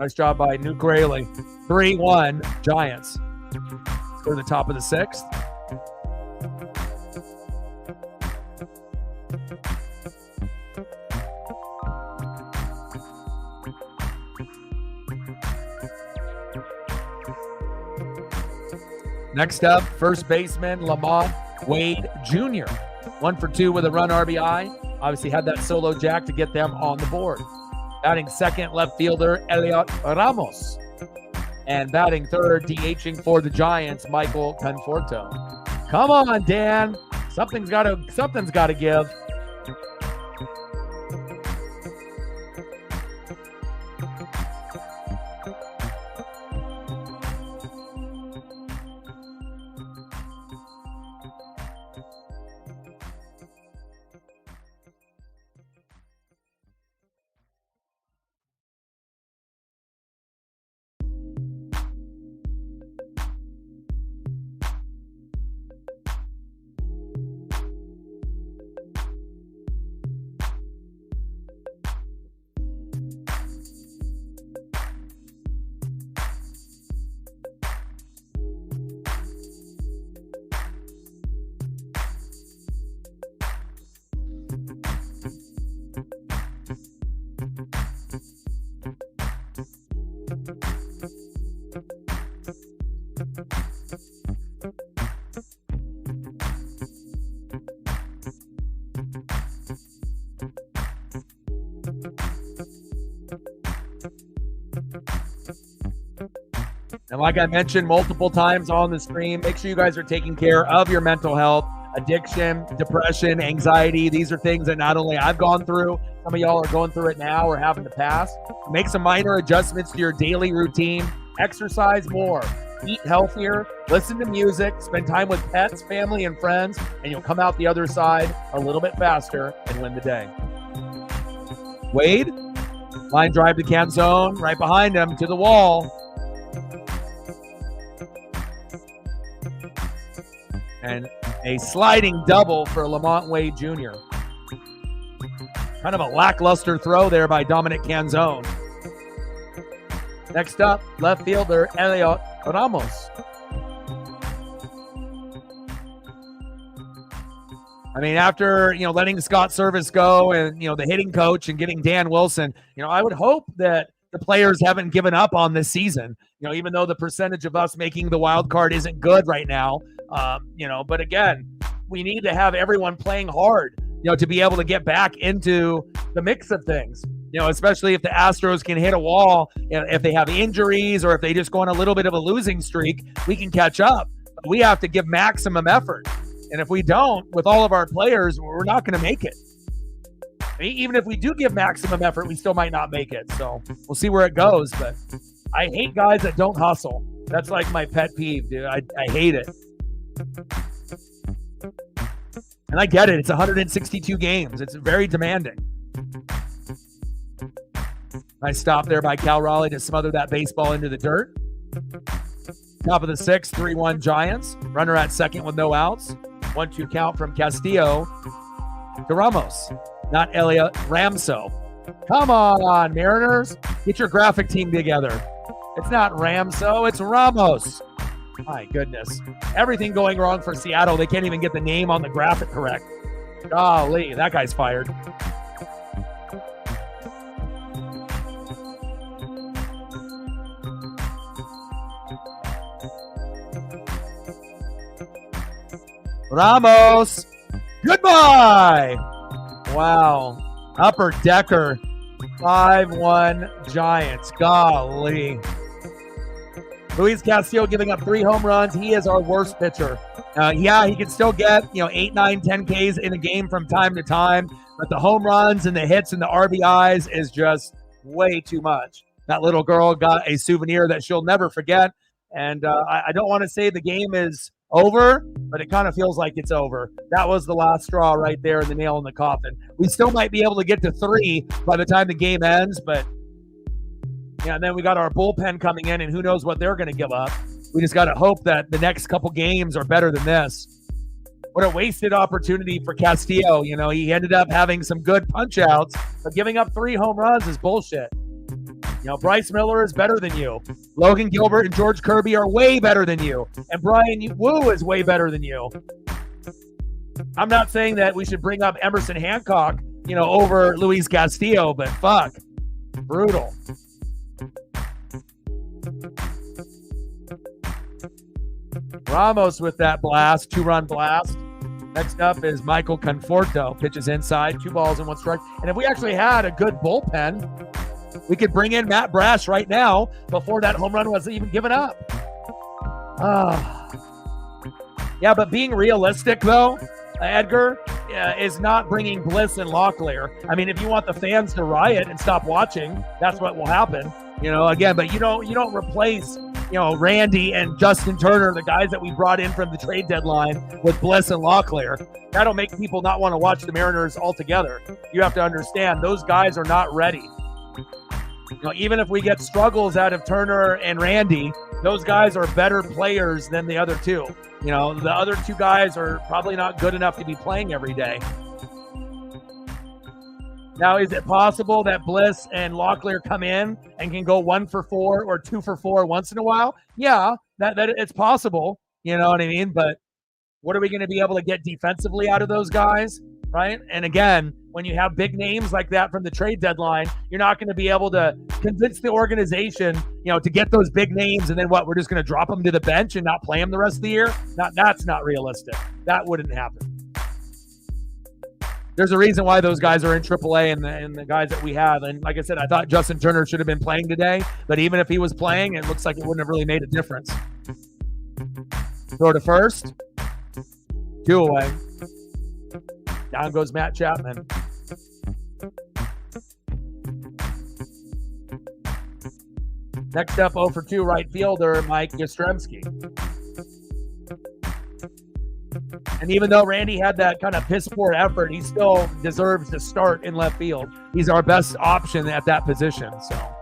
Nice job by Nuke Rayleigh. 3-1 Giants. Let's go to the top of the 6th. Next up, first baseman, Lamont Wade Jr. 1 for 2 with a run RBI. Obviously had that solo jack to get them on the board. Batting second, left fielder, Elliot Ramos. And batting third, DHing for the Giants, Michael Conforto. Come on, Dan. Something's got to give. And like I mentioned multiple times on the stream, make sure you guys are taking care of your mental health. addiction, depression, anxiety. These are things that not only I've gone through, some of y'all are going through it now or have in the past. Make some minor adjustments to your daily routine. Exercise more. Eat healthier. Listen to music. Spend time with pets, family, and friends, and you'll come out the other side a little bit faster and win the day. Wade, line drive to Canzone, right behind him to the wall. And a sliding double for Lamont Wade Jr. Kind of a lackluster throw there by Dominic Canzone. Next up, left fielder Elliot Ramos. I mean, after, letting Scott Service go and, the hitting coach and getting Dan Wilson, I would hope that the players haven't given up on this season, even though the percentage of us making the wild card isn't good right now. But again, we need to have everyone playing hard, to be able to get back into the mix of things, especially if the Astros can hit a wall, if they have injuries or if they just go on a little bit of a losing streak, we can catch up. We have to give maximum effort. And if we don't, with all of our players, we're not going to make it. Even if we do give maximum effort, we still might not make it. So we'll see where it goes. But I hate guys that don't hustle. That's like my pet peeve, dude. I hate it. And I get it. It's 162 games. It's very demanding. Nice stop there by Cal Raleigh to smother that baseball into the dirt. Top of the sixth, 3-1 Giants. Runner at second with no outs. 1-2 count from Castillo to Ramos. Not Elliot Ramso. Come on, Mariners. Get your graphic team together. It's not Ramso, it's Ramos. My goodness. Everything going wrong for Seattle. They can't even get the name on the graphic correct. Golly, that guy's fired. Ramos. Goodbye. Wow. Upper Decker. 5-1 Giants. Golly. Luis Castillo giving up 3 home runs. He is our worst pitcher. He can still get 8, 9, 10 Ks in a game from time to time, but the home runs and the hits and the RBIs is just way too much. That little girl got a souvenir that she'll never forget, and I don't want to say the game is over, but it kind of feels like it's over. That was the last straw right there, the nail in the coffin. We still might be able to get to 3 by the time the game ends, but and then we got our bullpen coming in, and who knows what they're going to give up. We just got to hope that the next couple games are better than this. What a wasted opportunity for Castillo. He ended up having some good punch-outs, but giving up 3 home runs is bullshit. Bryce Miller is better than you. Logan Gilbert and George Kirby are way better than you. And Brian Wu is way better than you. I'm not saying that we should bring up Emerson Hancock, over Luis Castillo, but fuck. Brutal. Ramos with that blast, 2-run blast. Next up is Michael Conforto. Pitches inside, 2 balls and 1 strike. And if we actually had a good bullpen, we could bring in Matt Brash right now before that home run was even given up. Yeah, but being realistic, though, Edgar, is not bringing Bliss and Locklear. I mean, if you want the fans to riot and stop watching, that's what will happen. Again, but you don't replace, Randy and Justin Turner, the guys that we brought in from the trade deadline, with Bliss and Locklear. That'll make people not want to watch the Mariners altogether. You have to understand, those guys are not ready. Even if we get struggles out of Turner and Randy, those guys are better players than the other two. The other 2 guys are probably not good enough to be playing every day. Now, is it possible that Bliss and Locklear come in and can go 1 for 4 or 2 for 4 once in a while? Yeah, that it's possible. You know what I mean? But what are we going to be able to get defensively out of those guys? Right? And again, when you have big names like that from the trade deadline, you're not going to be able to convince the organization, to get those big names. And then what? We're just going to drop them to the bench and not play them the rest of the year? That's not realistic. That wouldn't happen. There's a reason why those guys are in AAA and the guys that we have. And like I said, I thought Justin Turner should have been playing today. But even if he was playing, it looks like it wouldn't have really made a difference. Throw to first. 2 away. Down goes Matt Chapman. Next up, 0 for 2 right fielder, Mike Yastrzemski. And even though Randy had that kind of piss poor effort, he still deserves to start in left field. He's our best option at that position. So,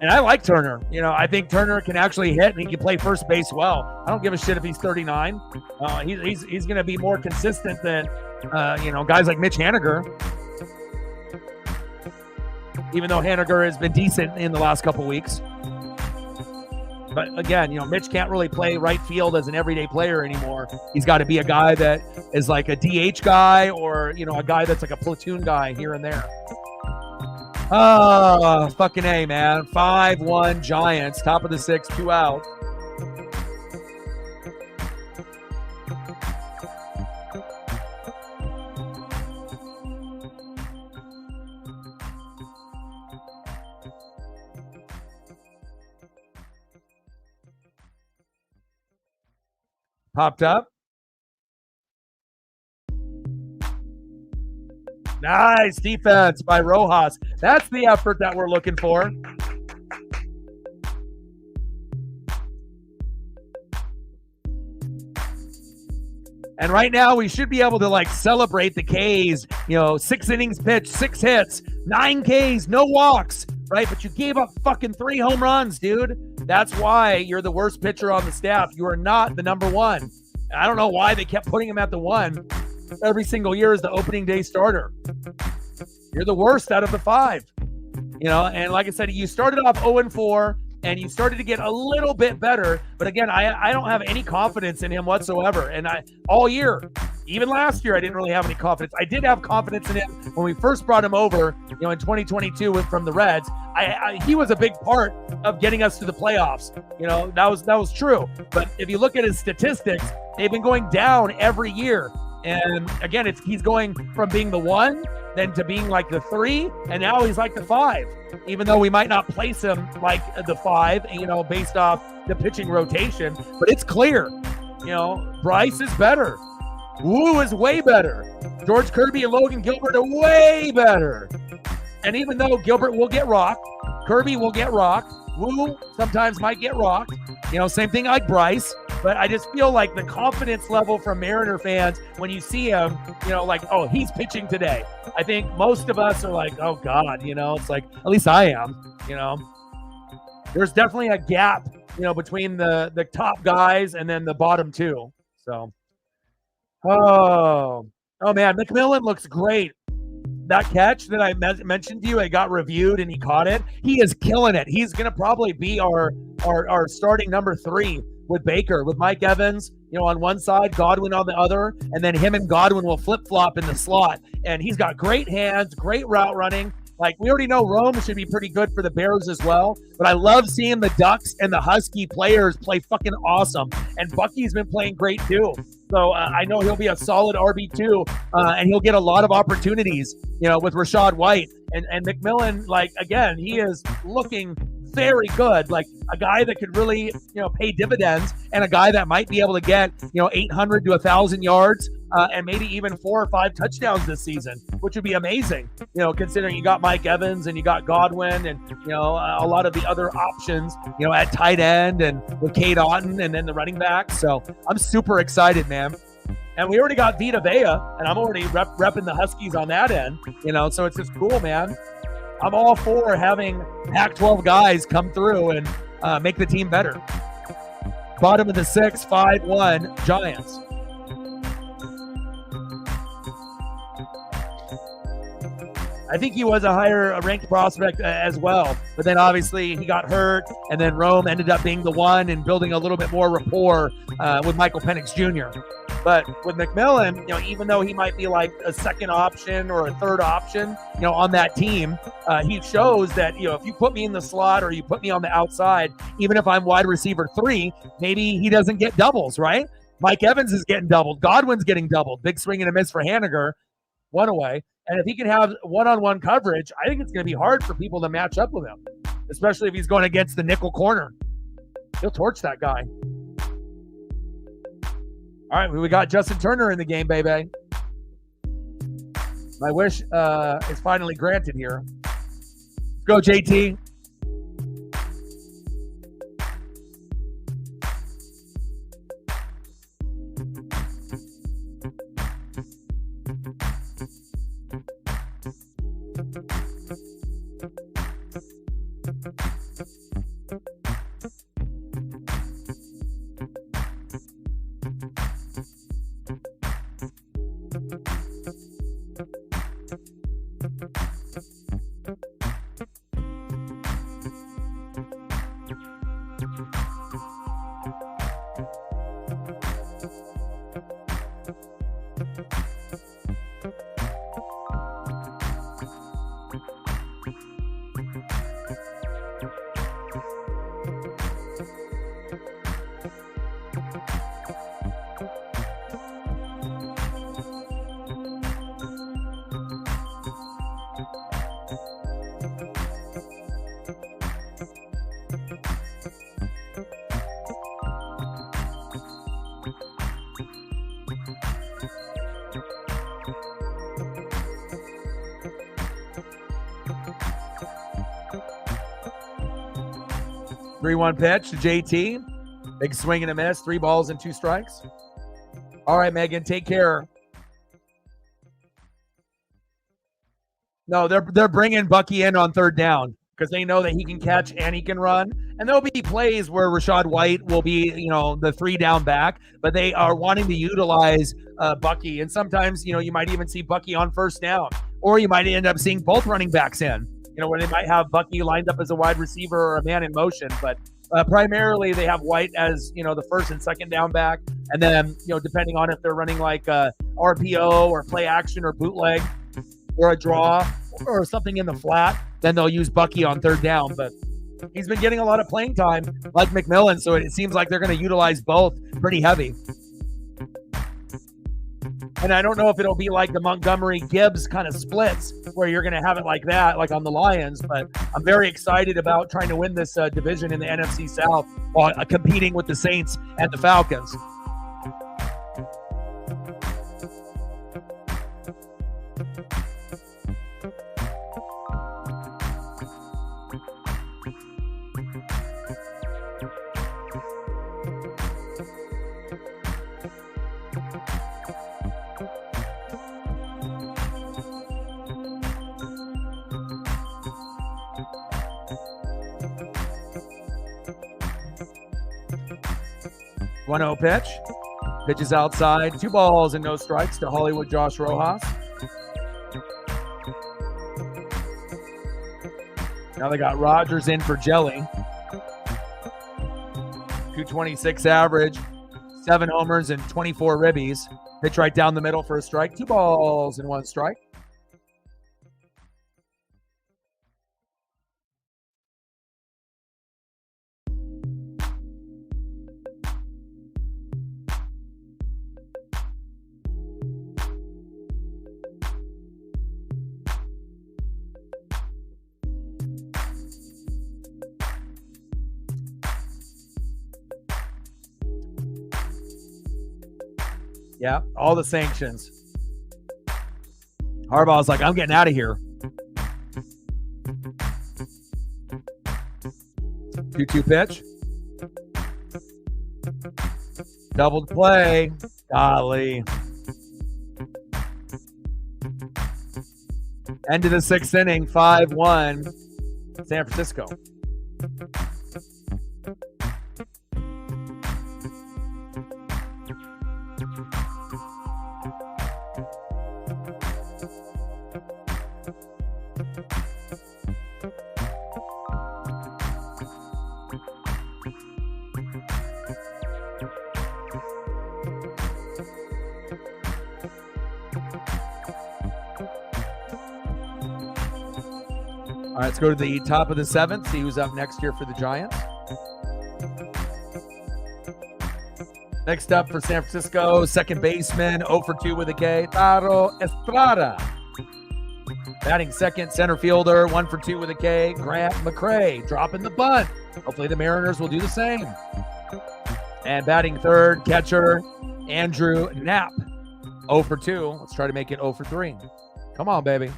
and I like Turner. You know, I think Turner can actually hit and he can play first base well. I don't give a shit if he's 39. He's going to be more consistent than guys like Mitch Haniger. Even though Haniger has been decent in the last couple weeks. But again, Mitch can't really play right field as an everyday player anymore. He's got to be a guy that is like a DH guy or, a guy that's like a platoon guy here and there. Oh, fucking A, man. 5-1 Giants, top of the 6th, 2 out. Popped up. Nice defense by Rojas. That's the effort that we're looking for. And right now we should be able to celebrate the Ks, 6 innings pitched, 6 hits, 9 Ks, no walks, right? But you gave up fucking 3 home runs, dude. That's why you're the worst pitcher on the staff. You are not the number 1. I don't know why they kept putting him at the 1 every single year as the opening day starter. You're the worst out of the 5. And like I said, you started off 0-4 and you started to get a little bit better. But again, I don't have any confidence in him whatsoever. And all year, even last year, I didn't really have any confidence. I did have confidence in him when we first brought him over, in 2022 from the Reds. He was a big part of getting us to the playoffs. That was true. But if you look at his statistics, they've been going down every year. And again, he's going from being the 1 then to being like the 3, and now he's like the 5, even though we might not place him like the 5, based off the pitching rotation. But it's clear, Bryce is better. Woo is way better. George Kirby and Logan Gilbert are way better. And even though Gilbert will get rocked, Kirby will get rocked, Woo sometimes might get rocked, same thing like Bryce. But I just feel like the confidence level from Mariner fans when you see him, oh, he's pitching today. I think most of us are like, oh, God, it's like, at least I am, There's definitely a gap, between the top guys and then the bottom 2. So, oh, man, McMillan looks great. That catch that I mentioned to you, it got reviewed and he caught it. He is killing it. He's going to probably be our starting number 3. With Baker, with Mike Evans, on one side, Godwin on the other, and then him and Godwin will flip-flop in the slot. And he's got great hands, great route running. We already know Rome should be pretty good for the Bears as well, but I love seeing the Ducks and the Husky players play fucking awesome. And Bucky's been playing great too. So I know he'll be a solid RB2, and he'll get a lot of opportunities, with Rashad White. And McMillan, again, he is looking very good, like a guy that could really, pay dividends, and a guy that might be able to get, 800 to 1,000 yards, and maybe even 4 or 5 touchdowns this season, which would be amazing, considering you got Mike Evans and you got Godwin and, a lot of the other options, at tight end and with Cade Otton and then the running back. So I'm super excited, man. And we already got Vita Vea, and I'm already repping the Huskies on that end, so it's just cool, man. I'm all for having Pac-12 guys come through and make the team better. Bottom of the 6th, 5-1 Giants. I think he was a higher ranked prospect as well, but then obviously he got hurt, and then Rome ended up being the 1 and building a little bit more rapport with Michael Penix Jr. But with McMillan, even though he might be like a second option or a third option, on that team, he shows that, if you put me in the slot or you put me on the outside, even if I'm wide receiver 3, maybe he doesn't get doubles, right? Mike Evans is getting doubled. Godwin's getting doubled. Big swing and a miss for Haniger, 1 away. And if he can have one-on-one coverage, I think it's going to be hard for people to match up with him, especially if he's going against the nickel corner. He'll torch that guy. All right, we got Justin Turner in the game, baby. My wish is finally granted here. Go, JT. Three-one pitch to JT. Big swing and a miss. 3 balls and 2 strikes. All right, Megan, take care. No, they're bringing Bucky in on 3rd down because they know that he can catch and he can run. And there'll be plays where Rashad White will be, the 3 down back, but they are wanting to utilize Bucky. And sometimes, you might even see Bucky on 1st down, or you might end up seeing both running backs in, where they might have Bucky lined up as a wide receiver or a man in motion. But primarily they have White as, the 1st and 2nd down back. And then, depending on if they're running like RPO or play action or bootleg or a draw or something in the flat, then they'll use Bucky on 3rd down. But he's been getting a lot of playing time like McMillan, so it seems like they're going to utilize both pretty heavy. And I don't know if it'll be like the Montgomery-Gibbs kind of splits where you're going to have it like that, like on the Lions. But I'm very excited about trying to win this division in the NFC South while competing with the Saints and the Falcons. One-0 pitch. Pitches outside. 2 balls and no strikes to Hollywood Josh Rojas. Now they got Rogers in for Jelly. 226 average. 7 homers and 24 ribbies. Pitch right down the middle for a strike. 2 balls and 1 strike. Yeah, all the sanctions. Harbaugh's like, I'm getting out of here. 2-2 pitch. Doubled play. Golly. End of the 6th inning, 5-1, San Francisco. All right, let's go to the top of the 7th, see who's up next here for the Giants. Next up for San Francisco, second baseman, 0 for 2 with a K, Taro Estrada. Batting second, center fielder, 1 for 2 with a K, Grant McCray, dropping the bunt. Hopefully the Mariners will do the same. And batting third, catcher, Andrew Knapp, 0 for 2. Let's try to make it 0 for 3. Come on, baby.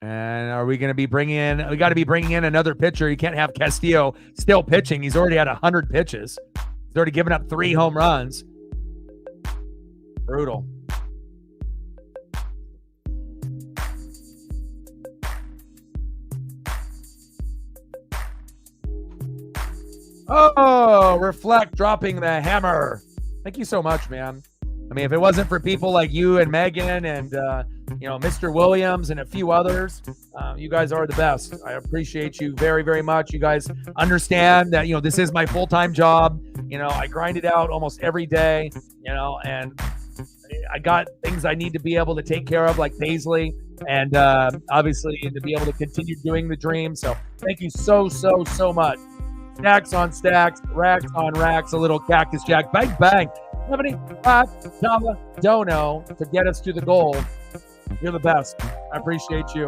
And are we going to be bringing in? We got to be bringing in another pitcher. You can't have Castillo still pitching. He's already had 100 pitches. He's already given up 3 home runs. Brutal. Oh, Reflect dropping the hammer. Thank you so much, man. I mean, if it wasn't for people like you and Megan and, Mr. Williams and a few others, you guys are the best. I appreciate you very, very much. You guys understand that, this is my full-time job. I grind it out almost every day, and I got things I need to be able to take care of, like Paisley, and obviously to be able to continue doing the dream. So thank you so, so, so much. Stacks on stacks, racks on racks, a little Cactus Jack, bang, bang. $75 dono to get us to the goal. You're the best. I appreciate you.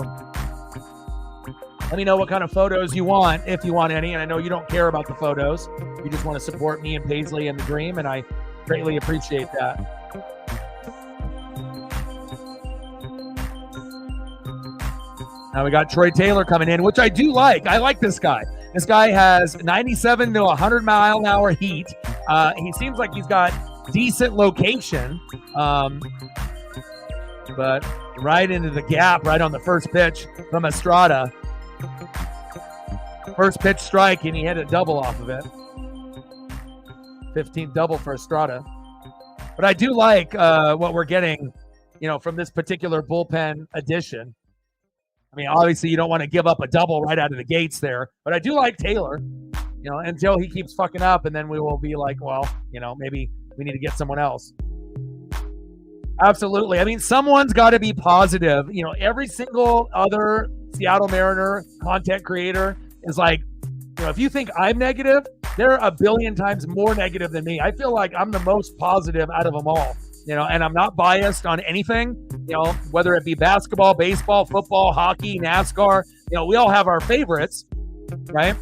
Let me know what kind of photos you want, if you want any. And I know you don't care about the photos. You just want to support me and Paisley and the dream, and I greatly appreciate that. Now we got Troy Taylor coming in, which I do like. I like this guy. This guy has 97 to 100 mile an hour heat. He seems like he's got decent location, but right into the gap, right on the first pitch from Estrada. First pitch strike, and he hit a double off of it. 15th double for Estrada. But I do like what we're getting, from this particular bullpen addition. I mean, obviously you don't want to give up a double right out of the gates there, but I do like Taylor, until he keeps fucking up, and then we will be like, well, maybe we need to get someone else. Absolutely. I mean, someone's got to be positive. Every single other Seattle Mariner content creator is like, if you think I'm negative, they're a billion times more negative than me. I feel like I'm the most positive out of them all. And I'm not biased on anything, whether it be basketball, baseball, football, hockey, NASCAR, we all have our favorites, right?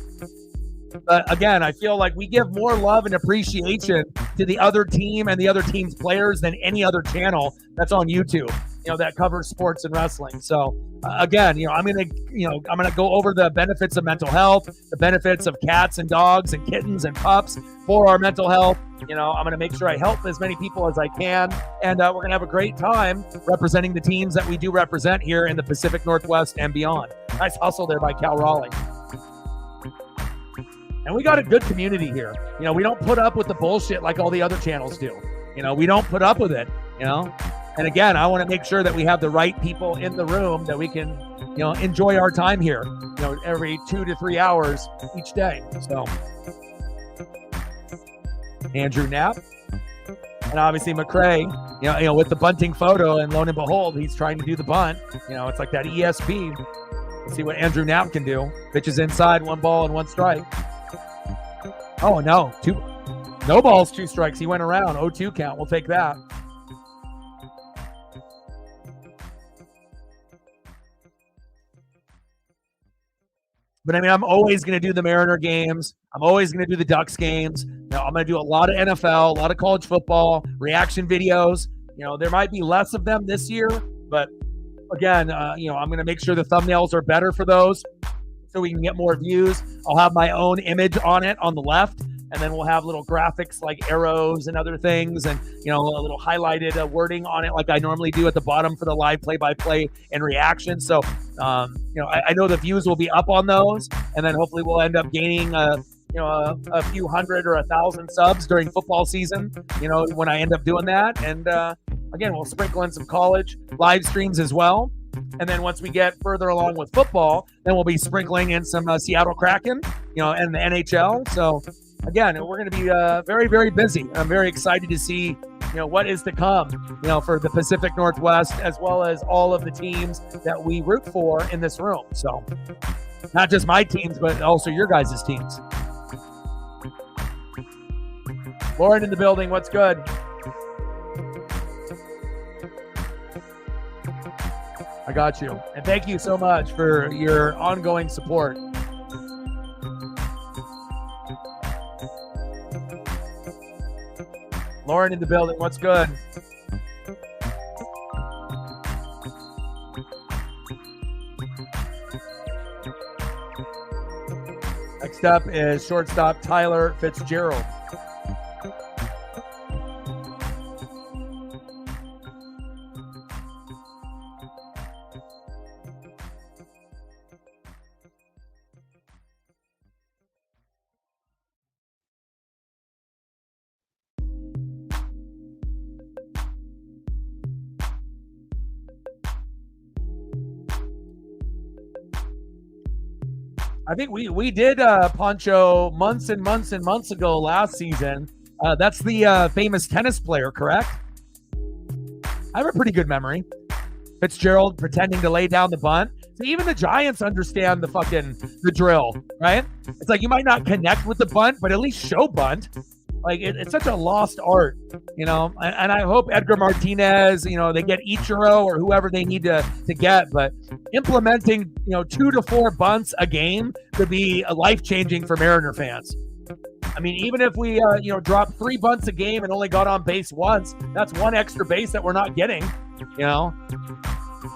But again, I feel like we give more love and appreciation to the other team and the other team's players than any other channel that's on YouTube, that covers sports and wrestling. So again, I'm going to go over the benefits of mental health, the benefits of cats and dogs and kittens and pups for our mental health. I'm going to make sure I help as many people as I can. And we're going to have a great time representing the teams that we do represent here in the Pacific Northwest and beyond. Nice hustle there by Cal Raleigh. And we got a good community here. We don't put up with the bullshit like all the other channels do. We don't put up with it, And again, I want to make sure that we have the right people in the room that we can, enjoy our time here, every 2 to 3 hours each day. So Andrew Knapp, and obviously McCray, with the bunting photo, and lo and behold, he's trying to do the bunt. It's like that ESP. Let's see what Andrew Knapp can do. Pitches inside, 1 ball and 1 strike. Oh, no. 2, no balls, 2 strikes. He went around. 0-2 count. We'll take that. But I mean, I'm always going to do the Mariner games. I'm always going to do the Ducks games. I'm going to do a lot of NFL, a lot of college football, reaction videos. There might be less of them this year, but again, I'm going to make sure the thumbnails are better for those so we can get more views. I'll have my own image on it on the left, and then we'll have little graphics like arrows and other things, and a little highlighted wording on it like I normally do at the bottom for the live play-by-play and reaction. So I know the views will be up on those, and then hopefully we'll end up gaining a few hundred or 1,000 subs during football season, when I end up doing that. And again, we'll sprinkle in some college live streams as well. And then once we get further along with football, then we'll be sprinkling in some Seattle Kraken, and the NHL. So again, we're going to be very, very busy. I'm very excited to see, what is to come, for the Pacific Northwest, as well as all of the teams that we root for in this room. So not just my teams, but also your guys' teams. Lauren in the building. What's good? I got you. And thank you so much for your ongoing support. Lauren in the building. What's good? Next up is shortstop Tyler Fitzgerald. I think we did Poncho months and months and months ago last season. That's the famous tennis player, correct? I have a pretty good memory. Fitzgerald pretending to lay down the bunt. So even the Giants understand the drill, right? It's like you might not connect with the bunt, but at least show bunt. Like it's such a lost art, you know. And I hope Edgar Martinez, you know, they get Ichiro or whoever they need to get. But implementing, 2 to 4 bunts a game could be life-changing for Mariner fans. I mean, even if we, dropped 3 bunts a game and only got on base once, that's 1 extra base that we're not getting, you know.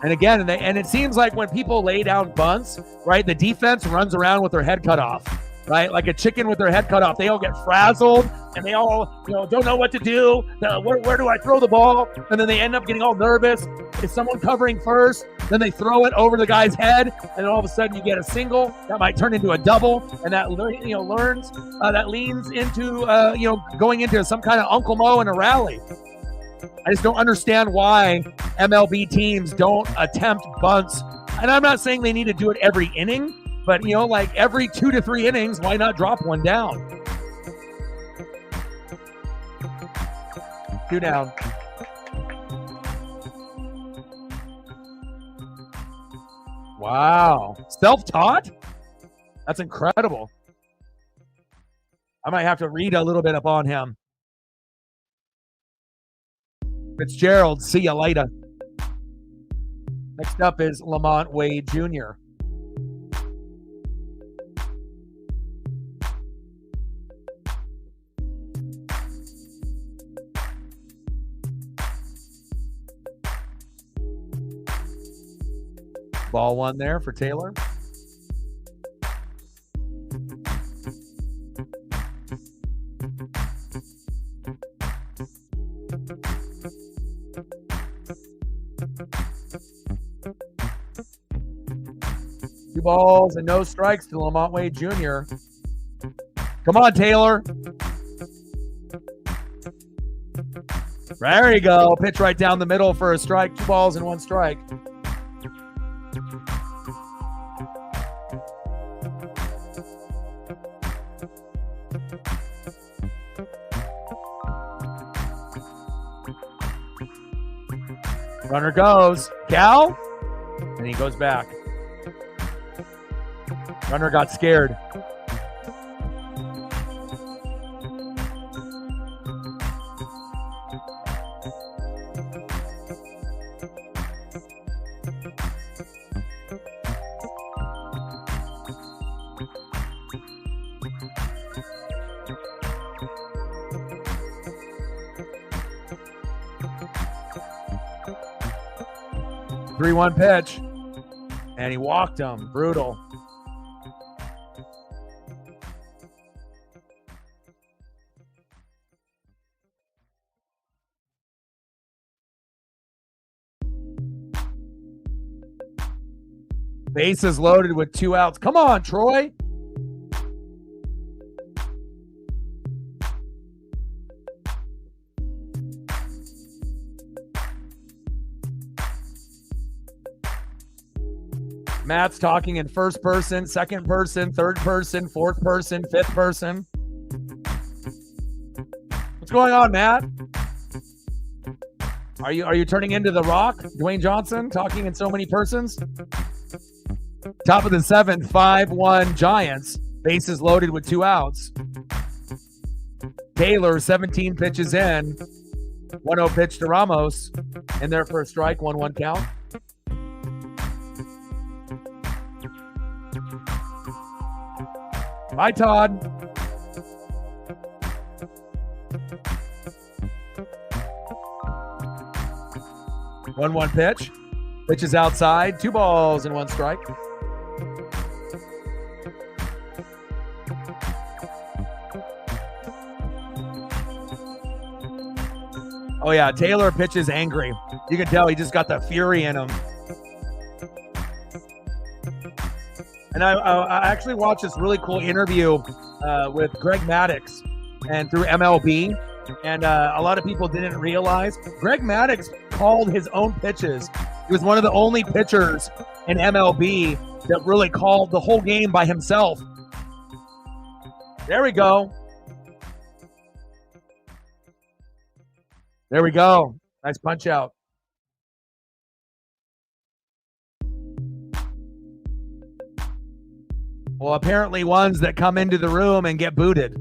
And again, and it seems like when people lay down bunts, right, the defense runs around with their head cut off. Right? Like a chicken with their head cut off. They all get frazzled and they all, don't know what to do. Where do I throw the ball? And then they end up getting all nervous. Is someone covering first? Then they throw it over the guy's head. And then all of a sudden you get a single that might turn into a double. And that, that leans into, going into some kind of Uncle Mo in a rally. I just don't understand why MLB teams don't attempt bunts. And I'm not saying they need to do it every inning. But, like every 2 to 3 innings, why not drop one down? 2 down. Wow. Self-taught? That's incredible. I might have to read a little bit up on him. Fitzgerald, see ya later. Next up is Lamont Wade Jr. Ball 1 there for Taylor. Two balls and no strikes to Lamont Wade Jr. Come on, Taylor. There you go. Pitch right down the middle for a strike. 2 balls and 1 strike. Runner goes. Cal? And he goes back. Runner got scared. Three-one pitch, and he walked him. Brutal. Bases loaded with 2 outs. Come on, Troy. Matt's talking in first person, second person, third person, fourth person, fifth person. What's going on, Matt? Are you turning into The Rock, Dwayne Johnson, talking in so many persons? Top of the 7th, 5-1 Giants. Bases loaded with 2 outs. Taylor, 17 pitches in. 1-0 pitch to Ramos. In there for a strike, 1-1 count. Bye, Todd. 1-1 pitch. Pitch is outside. 2 balls and 1 strike. Oh, yeah. Taylor pitches angry. You can tell he just got the fury in him. And I actually watched this really cool interview with Greg Maddux and through MLB. And a lot of people didn't realize Greg Maddux called his own pitches. He was one of the only pitchers in MLB that really called the whole game by himself. There we go. There we go. Nice punch out. Well, apparently ones that come into the room and get booted.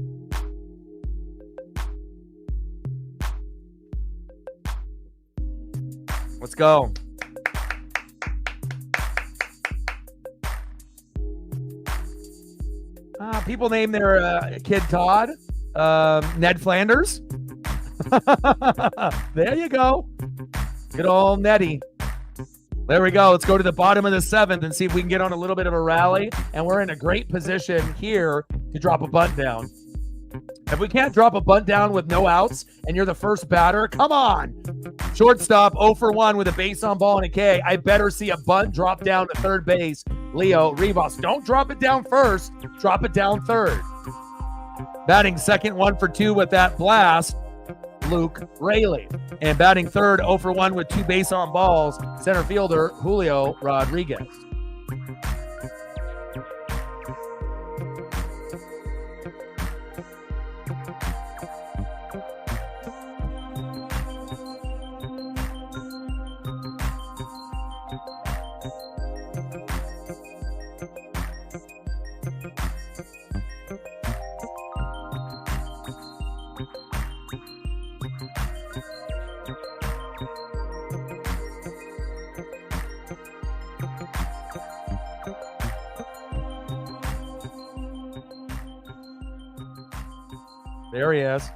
Let's go. People name their kid Todd. Ned Flanders. There you go. Good old Nettie. There we go. Let's go to the bottom of the 7th and see if we can get on a little bit of a rally. And we're in a great position here to drop a bunt down. If we can't drop a bunt down with no outs and you're the first batter, come on. Shortstop 0 for 1 with a base on ball and a K. I better see a bunt drop down to third base. Leo Rivas. Don't drop it down first. Drop it down third. Batting second, 1 for 2 with that blast, Luke Raley. And batting third, 0 for 1 with 2 base on balls, center fielder Julio Rodriguez. There he is.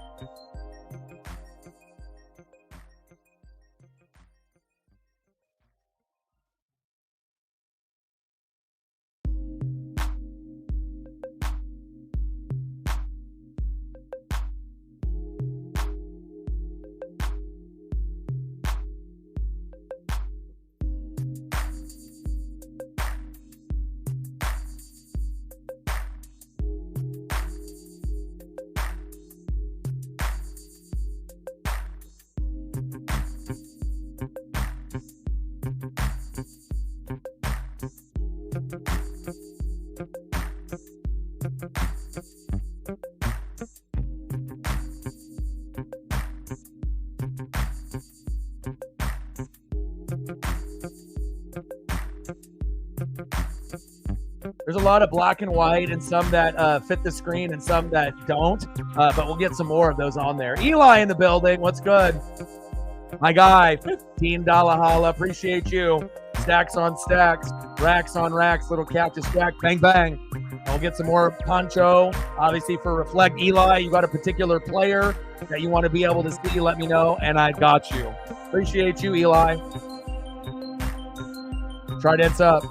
There's a lot of black and white and some that fit the screen and some that don't, but we'll get some more of those on there. Eli in the building. What's good? My guy, $15 holla. Appreciate you. Stacks on stacks, racks on racks, little cactus jack, bang, bang. I'll get some more poncho. Obviously for Reflect, Eli, you got a particular player that you want to be able to see, let me know, and I got you. Appreciate you, Eli. Trident's up.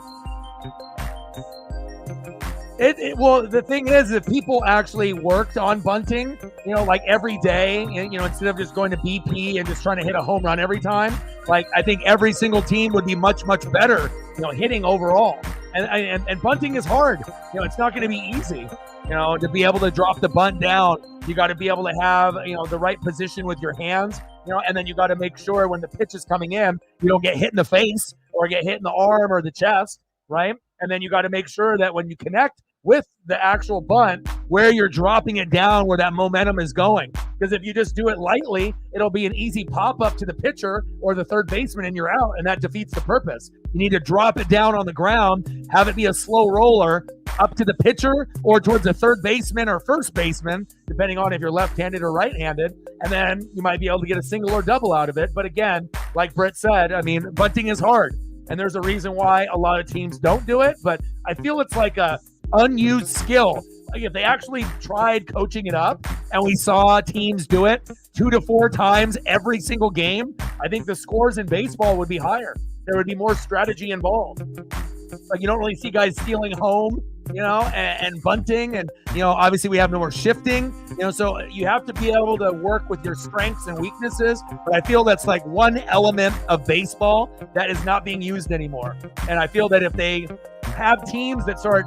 Well, the thing is, if people actually worked on bunting, like every day, instead of just going to BP and just trying to hit a home run every time, like I think every single team would be much, much better, hitting overall. And bunting is hard. It's not going to be easy, to be able to drop the bunt down. You got to be able to have, the right position with your hands, and then you got to make sure when the pitch is coming in, you don't get hit in the face or get hit in the arm or the chest, right? And then you got to make sure that when you connect with the actual bunt, where you're dropping it down, where that momentum is going. Because if you just do it lightly, it'll be an easy pop-up to the pitcher or the third baseman and you're out, and that defeats the purpose. You need to drop it down on the ground, have it be a slow roller up to the pitcher or towards the third baseman or first baseman, depending on if you're left-handed or right-handed, and then you might be able to get a single or double out of it. But again, like Britt said, bunting is hard, and there's a reason why a lot of teams don't do it, but I feel it's like a unused skill. Like if they actually tried coaching it up and we saw teams do it, 2 to 4 times every single game, I think the scores in baseball would be higher. There would be more strategy involved. Like, you don't really see guys stealing home, and bunting, and obviously we have no more shifting, so you have to be able to work with your strengths and weaknesses. But I feel that's like one element of baseball that is not being used anymore. And I feel that if they have teams that start,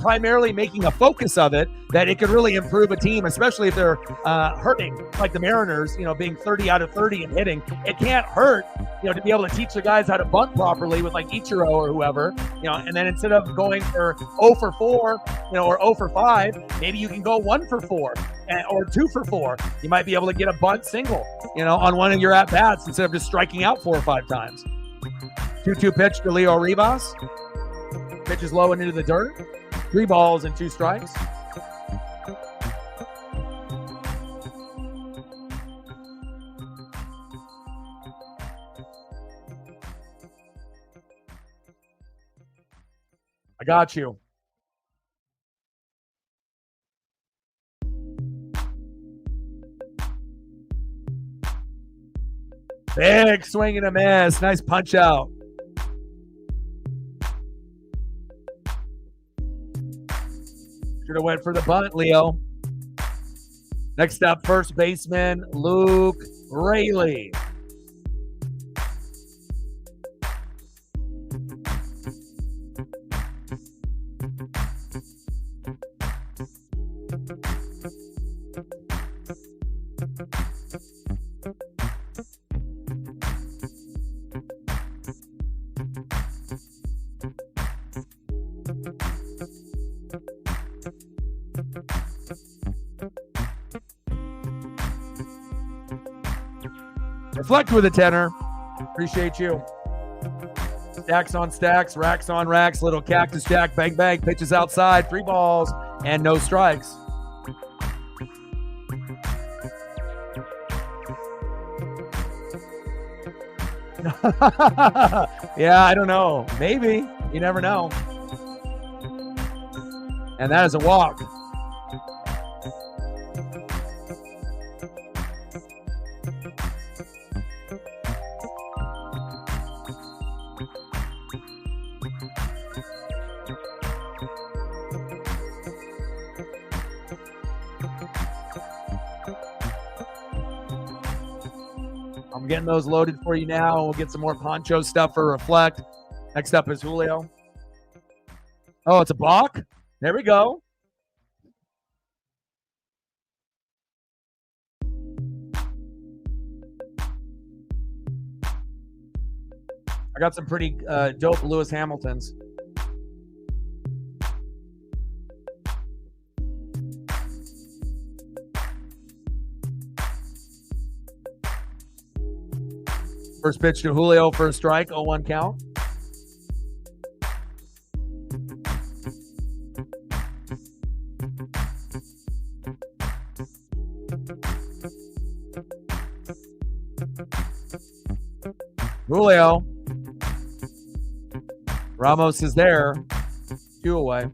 primarily making a focus of it, that it could really improve a team, especially if they're hurting, like the Mariners, being 30 out of 30 and hitting. It can't hurt, to be able to teach the guys how to bunt properly with like Ichiro or whoever, and then instead of going for 0 for 4, or 0 for 5, maybe you can go 1 for 4 or 2 for 4. You might be able to get a bunt single, on one of your at-bats instead of just striking out 4 or 5 times. 2-2 pitch to Leo Rivas. Pitch is low and into the dirt. 3 balls and 2 strikes. I got you. Big swing and a miss. Nice punch out. Should have went for the bunt, Leo. Next up, first baseman Luke Raley. Reflect with a tenor. Appreciate you. Stacks on stacks, racks on racks, little cactus jack, bang, bang, pitches outside, 3 balls, and no strikes. Yeah, I don't know. Maybe. You never know. And that is a walk. I'm getting those loaded for you now. We'll get some more poncho stuff for Reflect. Next up is Julio. Oh, it's a balk? There we go. I got some pretty dope Lewis Hamiltons. First pitch to Julio for a strike, 0-1 count. Julio. Ramos is there. 2 away.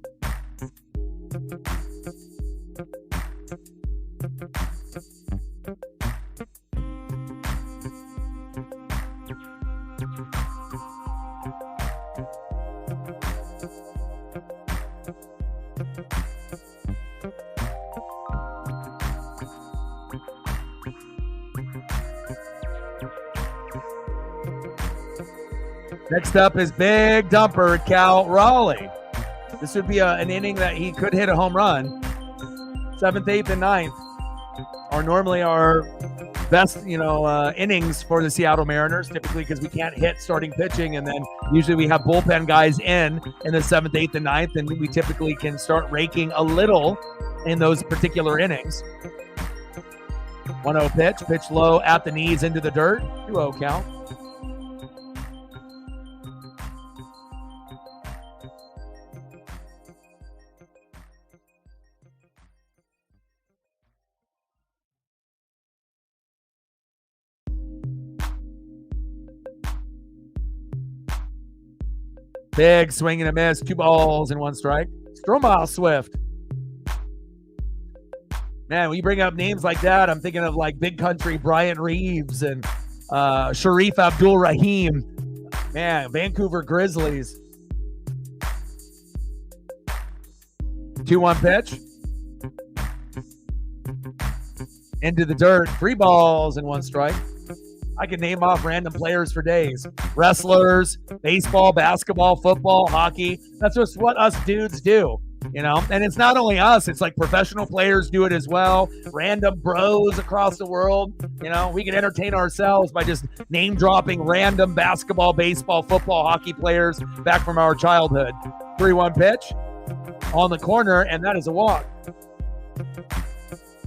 Next up is big dumper, Cal Raleigh. This would be an inning that he could hit a home run. 7th, 8th, and 9th are normally our best, innings for the Seattle Mariners, typically because we can't hit starting pitching, and then usually we have bullpen guys in the 7th, 8th, and 9th, and we typically can start raking a little in those particular innings. 1-0 pitch low at the knees into the dirt, 2-0 count. Big swing and a miss. 2 balls and 1 strike. Stromile Swift. Man, when you bring up names like that, I'm thinking of like Big Country Brian Reeves and Sharif Abdul-Rahim. Man, Vancouver Grizzlies. 2-1 pitch. Into the dirt. 3 balls and 1 strike. I could name off random players for days. Wrestlers, baseball, basketball, football, hockey. That's just what us dudes do, you know? And it's not only us. It's like professional players do it as well. Random bros across the world. You know, we can entertain ourselves by just name-dropping random basketball, baseball, football, hockey players back from our childhood. 3-1 pitch on the corner, and that is a walk.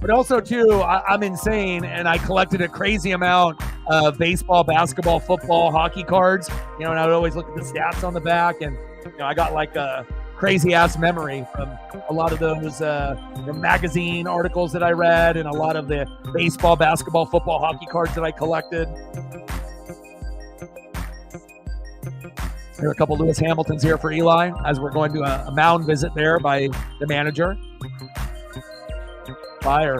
But also, too, I'm insane, and I collected a crazy amount of baseball, basketball, football, hockey cards. You know, and I would always look at the stats on the back, and you know, I got like a crazy-ass memory from a lot of those the magazine articles that I read, and a lot of the baseball, basketball, football, hockey cards that I collected. There are a couple Lewis Hamiltons here for Eli as we're going to a mound visit there by the manager. Fire.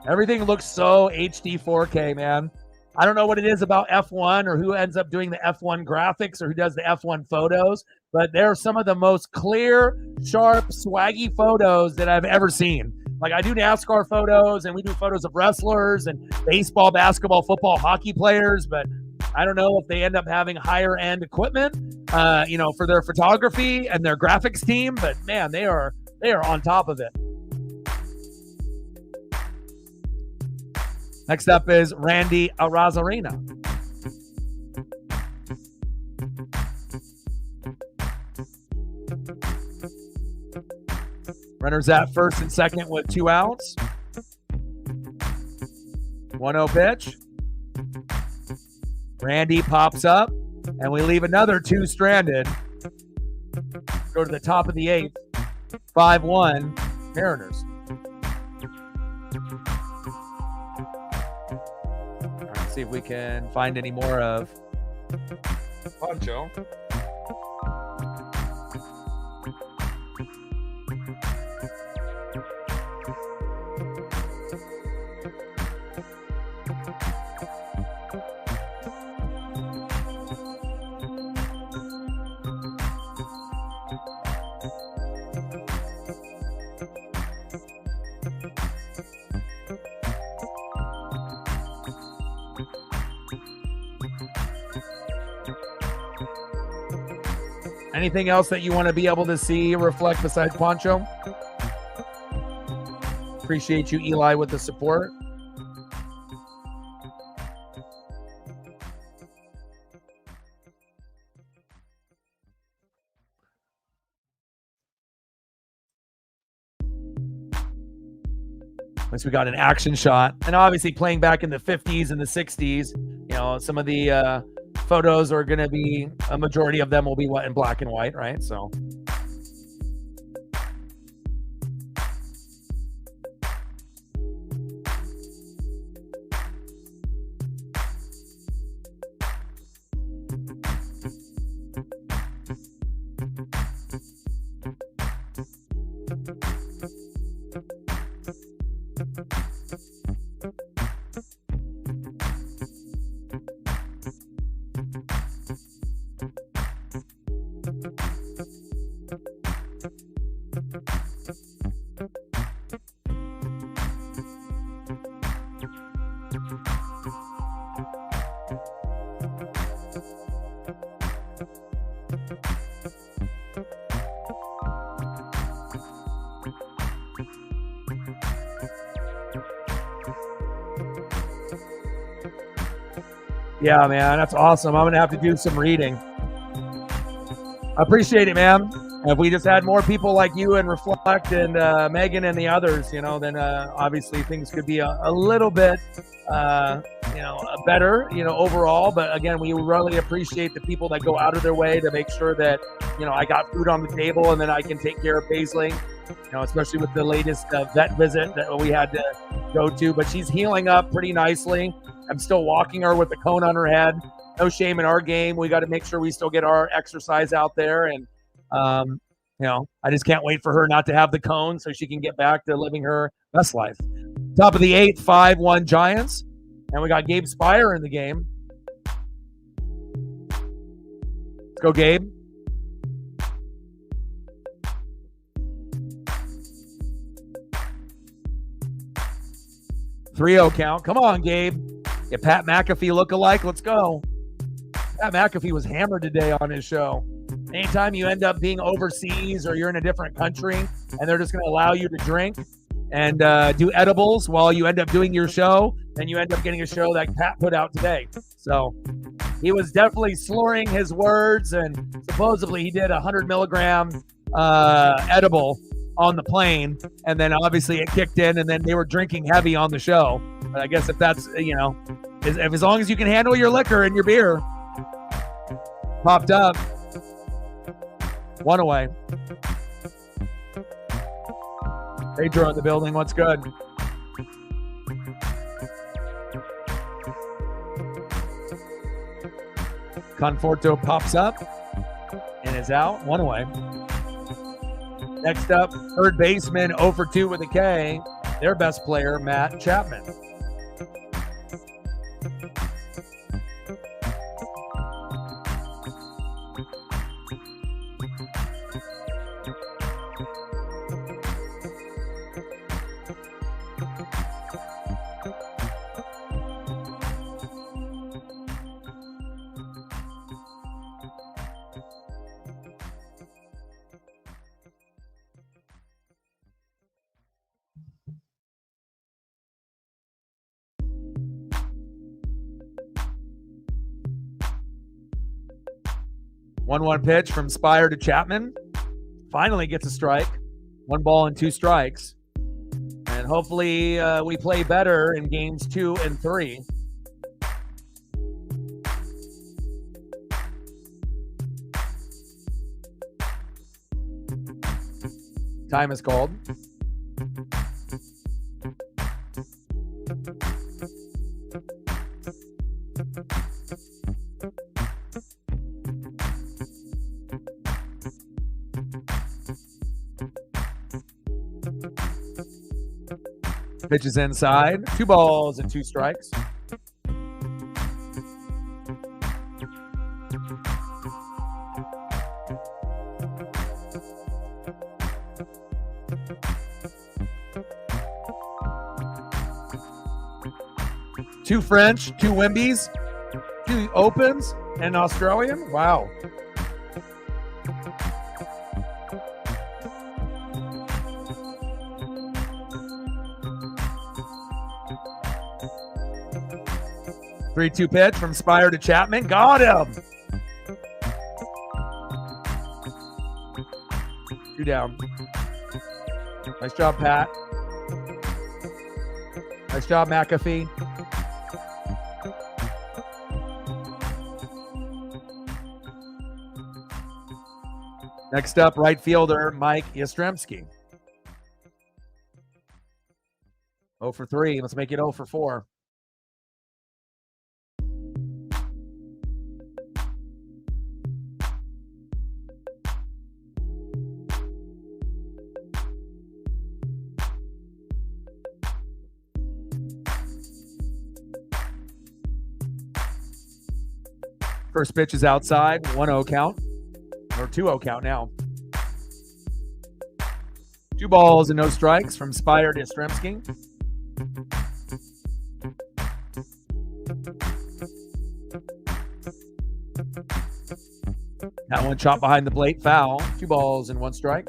Everything looks so HD 4K, man. I don't know what it is about F1 or who ends up doing the F1 graphics or who does the F1 photos, but they're some of the most clear, sharp, swaggy photos that I've ever seen. Like, I do NASCAR photos, and we do photos of wrestlers and baseball, basketball, football, hockey players, but I don't know if they end up having higher end equipment, you know, for their photography and their graphics team, but man, they are on top of it. Next up is Randy Arozarena. Runners at first and second with 2 outs. 1-0 pitch. Randy pops up, and we leave another 2 stranded. Go to the top of the 8th. 5-1 Mariners. All right, see if we can find any more of Poncho. Anything else that you want to be able to see reflect besides Poncho? Appreciate you, Eli, with the support. Once we got an action shot, and obviously playing back in the 50s and the 60s, you know, some of the photos are going to be, a majority of them will be in black and white, right? So yeah, man, that's awesome. I'm going to have to do some reading. I appreciate it, man. If we just had more people like you and Reflect and Megan and the others, you know, then obviously things could be a little bit, you know, better, you know, overall. But again, we really appreciate the people that go out of their way to make sure that, you know, I got food on the table and then I can take care of Paisley, you know, especially with the latest vet visit that we had to go to. But she's healing up pretty nicely. I'm still walking her with the cone on her head. No shame in our game. We got to make sure we still get our exercise out there. And, I just can't wait for her not to have the cone so she can get back to living her best life. Top of the 8th, 5-1 Giants. And we got Gabe Spire in the game. Let's go, Gabe. 3-0 count. Come on, Gabe. Get Pat McAfee look-alike. Let's go. Pat McAfee was hammered today on his show. Anytime you end up being overseas or you're in a different country and they're just going to allow you to drink and do edibles while you end up doing your show, then you end up getting a show that Pat put out today. So he was definitely slurring his words, and supposedly he did a 100-milligram edible on the plane, and then obviously it kicked in, and then they were drinking heavy on the show. But I guess if that's, as long as you can handle your liquor and your beer. Popped up. 1 away. Pedro in the building. What's good? Conforto pops up and is out. 1 away. Next up, third baseman 0 for 2 with a K. Their best player, Matt Chapman. One pitch from Spire to Chapman. Finally gets a strike. 1 ball and 2 strikes. And hopefully we play better in games 2 and 3. Time is called. Pitches inside. 2 balls and 2 strikes. Two French, 2 Wimbies, 2 Opens, and an Australian. Wow. Three-two pitch from Spire to Chapman. Got him. 2 down. Nice job, Pat. Nice job, McAfee. Next up, right fielder Mike Yastrzemski. 0 for 3. Let's make it 0 for 4. First pitch is outside, 1-0 count, or 2-0 count now. 2 balls and no strikes from Spire to Yastrzemski. That one chopped behind the plate, foul. 2 balls and 1 strike.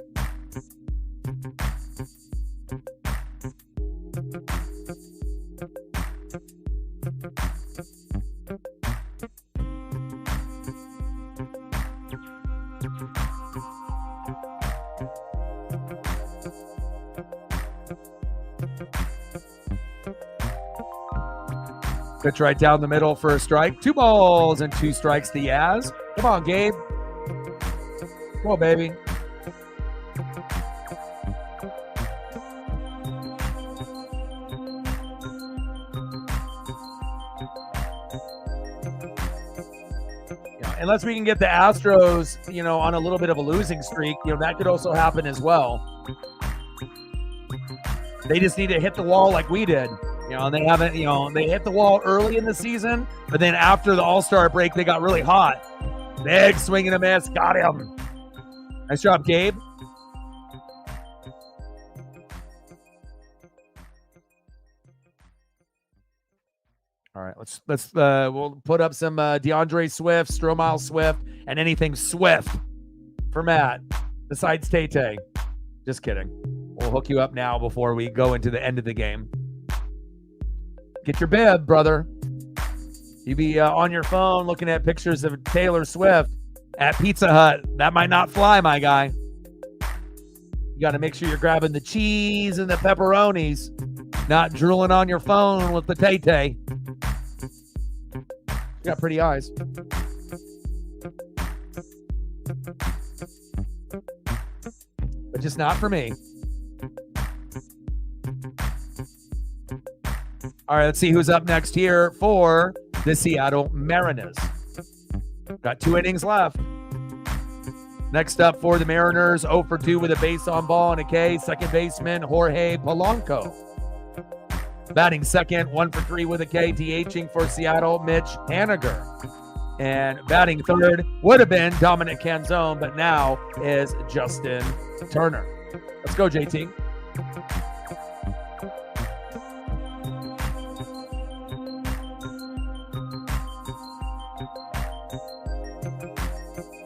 Pitch right down the middle for a strike. 2 balls and 2 strikes to Yaz. Come on, Gabe. Come on, baby. unless we can get the Astros, on a little bit of a losing streak, that could also happen as well. They just need to hit the wall like we did. And they haven't, they hit the wall early in the season, but then after the All-Star break, they got really hot. Big swing and a miss. Got him. Nice job, Gabe. All right, we'll put up some DeAndre Swift, Stromile Swift, and anything Swift for Matt besides Tay-Tay. Just kidding. We'll hook you up now before we go into the end of the game. Get your bib, brother. You be on your phone looking at pictures of Taylor Swift at Pizza Hut. That might not fly, my guy. You got to make sure you're grabbing the cheese and the pepperonis, not drooling on your phone with the Tay-Tay. You got pretty eyes. But just not for me. All right, let's see who's up next here for the Seattle Mariners. Got 2 innings left. Next up for the Mariners, 0 for 2 with a base on ball and a K, second baseman Jorge Polanco. Batting second, 1 for 3 with a K, DHing for Seattle, Mitch Haniger. And batting third would have been Dominic Canzone, but now is Justin Turner. Let's go, JT.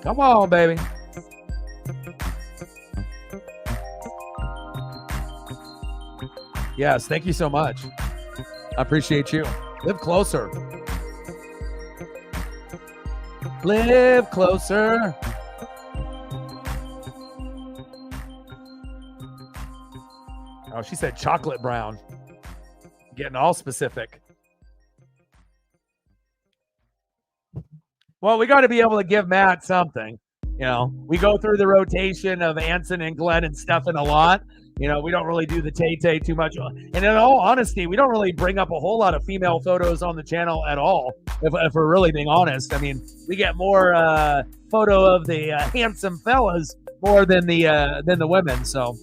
Come on, baby. Yes, thank you so much. I appreciate you. Live closer. Live closer. Oh, she said chocolate brown. Getting all specific. Well, we got to be able to give Matt something. We go through the rotation of Anson and Glenn and Stefan a lot. We don't really do the Tay-Tay too much. And in all honesty, we don't really bring up a whole lot of female photos on the channel at all, if we're really being honest. I mean, we get more photo of the handsome fellas more than the women, so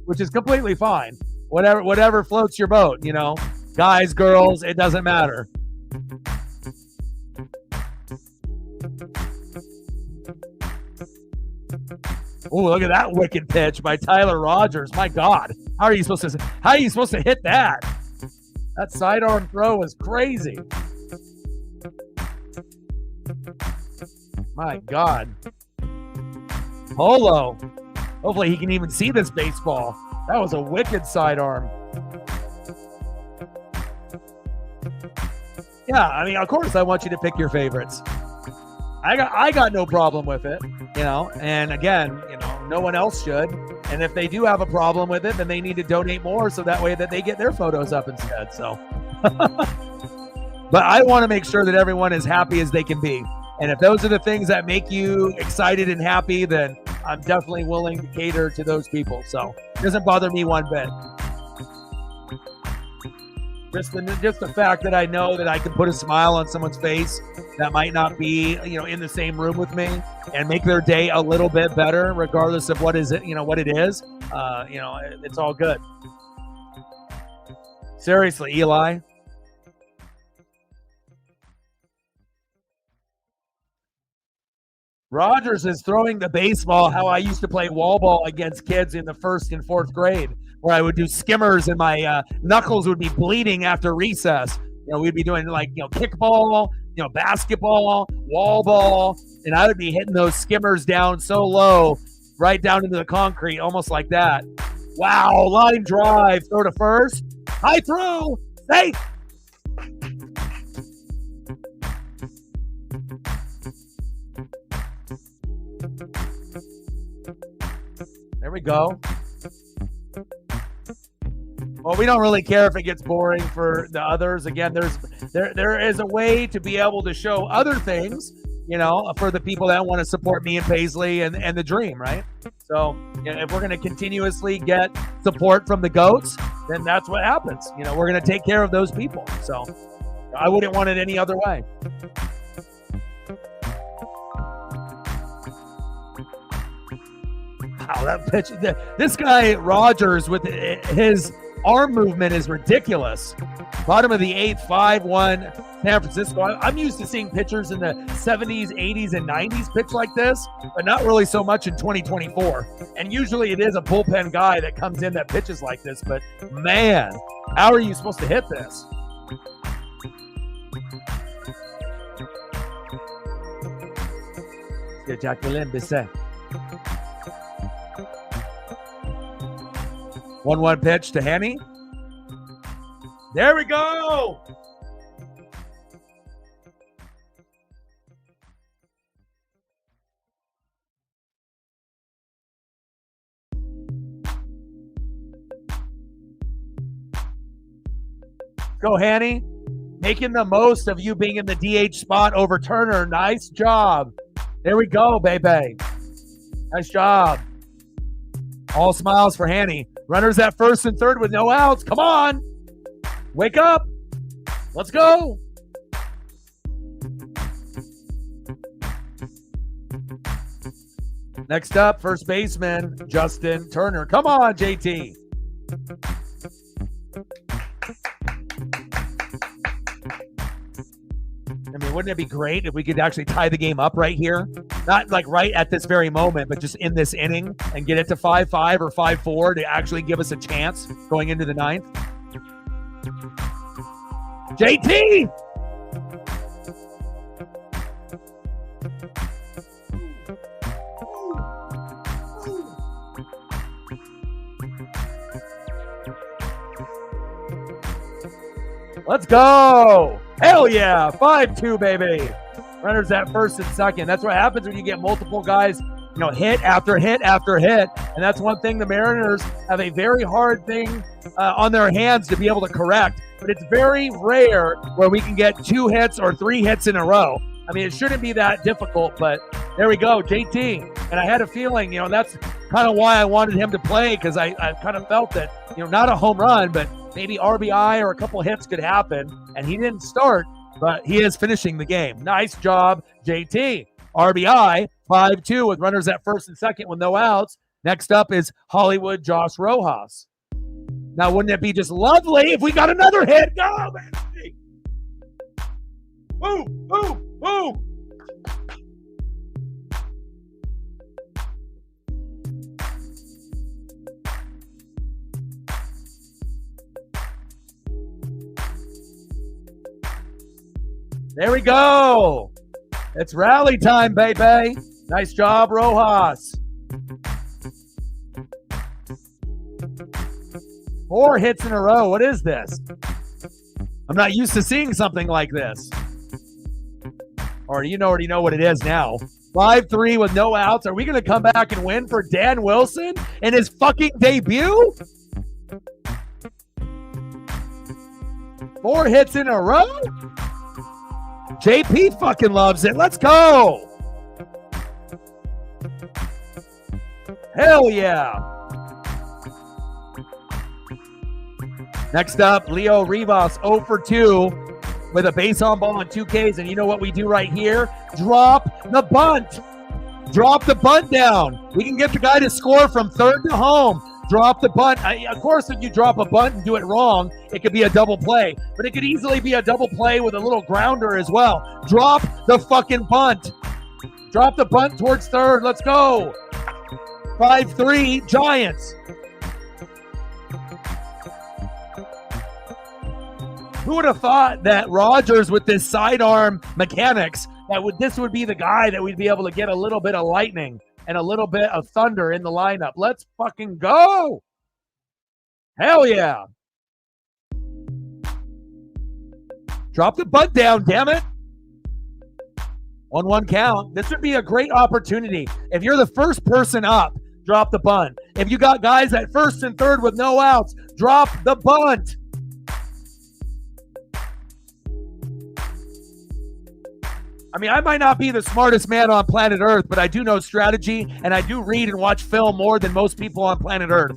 which is completely fine. Whatever floats your boat, guys, girls, it doesn't matter. Oh, look at that wicked pitch by Tyler Rogers. My God. How are you supposed to hit that? That sidearm throw is crazy. My God. Polo. Hopefully he can even see this baseball. That was a wicked sidearm. Yeah, I mean, of course I want you to pick your favorites. I got no problem with it, and again, no one else should. And if they do have a problem with it, then they need to donate more so that way that they get their photos up instead. So, but I want to make sure that everyone is happy as they can be. And if those are the things that make you excited and happy, then I'm definitely willing to cater to those people. So it doesn't bother me one bit. Just the fact that I know that I can put a smile on someone's face that might not be, in the same room with me and make their day a little bit better, regardless of what it is. It's all good. Seriously, Eli. Rogers is throwing the baseball how I used to play wall ball against kids in the 1st and 4th grade, where I would do skimmers and my knuckles would be bleeding after recess. We'd be doing kickball, basketball, wall ball, and I would be hitting those skimmers down so low, right down into the concrete, almost like that. Wow, line drive, throw to first, high throw, safe. There we go. Well, we don't really care if it gets boring for the others. Again, there is a way to be able to show other things, for the people that want to support me and Paisley and the dream, right? So if we're going to continuously get support from the GOATs, then that's what happens. We're going to take care of those people. So I wouldn't want it any other way. Wow, that pitch. This guy, Rogers, with his arm movement is ridiculous. Bottom of the eighth, 5-1 San Francisco. I'm used to seeing pitchers in the 70s, 80s, and 90s pitch like this, but not really so much in 2024. And usually it is a bullpen guy that comes in that pitches like this, but man, how are you supposed to hit this? Good, Jacqueline Bisset. 1-1 pitch to Henny. There we go. Go, Hanny. Making the most of you being in the DH spot over Turner. Nice job. There we go, baby. Nice job. All smiles for Hanny. Runners at first and third with no outs. Come on. Wake up. Let's go. Next up, first baseman, Justin Turner. Come on, JT. I mean, wouldn't it be great if we could actually tie the game up right here? Not like right at this very moment, but just in this inning and get it to 5-5 or 5-4 to actually give us a chance going into the ninth. JT! Let's go! Hell yeah! 5-2, baby. Runners at first and second. That's what happens when you get multiple guys, hit after hit after hit. And that's one thing the Mariners have a very hard thing on their hands to be able to correct. But it's very rare where we can get 2 hits or 3 hits in a row. I mean, it shouldn't be that difficult, but there we go, JT. And I had a feeling, that's kind of why I wanted him to play, because I kind of felt that, not a home run, but maybe RBI or a couple hits could happen. And he didn't start, but he is finishing the game. Nice job, JT. RBI, 5-2 with runners at first and second with no outs. Next up is Hollywood Josh Rojas. Now, wouldn't it be just lovely if we got another hit? Go, baby! Woo, woo, woo! There we go. It's rally time, baby. Nice job, Rojas. 4 hits in a row. What is this? I'm not used to seeing something like this. Or you already know what it is now. 5-3 with no outs. Are we going to come back and win for Dan Wilson in his fucking debut? 4 hits in a row? JP fucking loves it. Let's go. Hell yeah. Next up, Leo Rivas, 0 for 2 with a base on ball and 2 Ks. And you know what we do right here? Drop the bunt. Drop the bunt down. We can get the guy to score from third to home. Drop the bunt. Of course, if you drop a bunt and do it wrong, it could be a double play. But it could easily be a double play with a little grounder as well. Drop the fucking bunt. Drop the bunt towards third. Let's go. 5-3 Giants. Who would have thought that Rogers, with this sidearm mechanics, this would be the guy that we'd be able to get a little bit of lightning and a little bit of thunder in the lineup. Let's fucking go. Hell yeah. Drop the bunt down, damn it. 1-1 count. This would be a great opportunity. If you're the first person up, drop the bunt. If you got guys at first and third with no outs, drop the bunt. I mean, I might not be the smartest man on planet Earth, but I do know strategy, and I do read and watch film more than most people on planet Earth.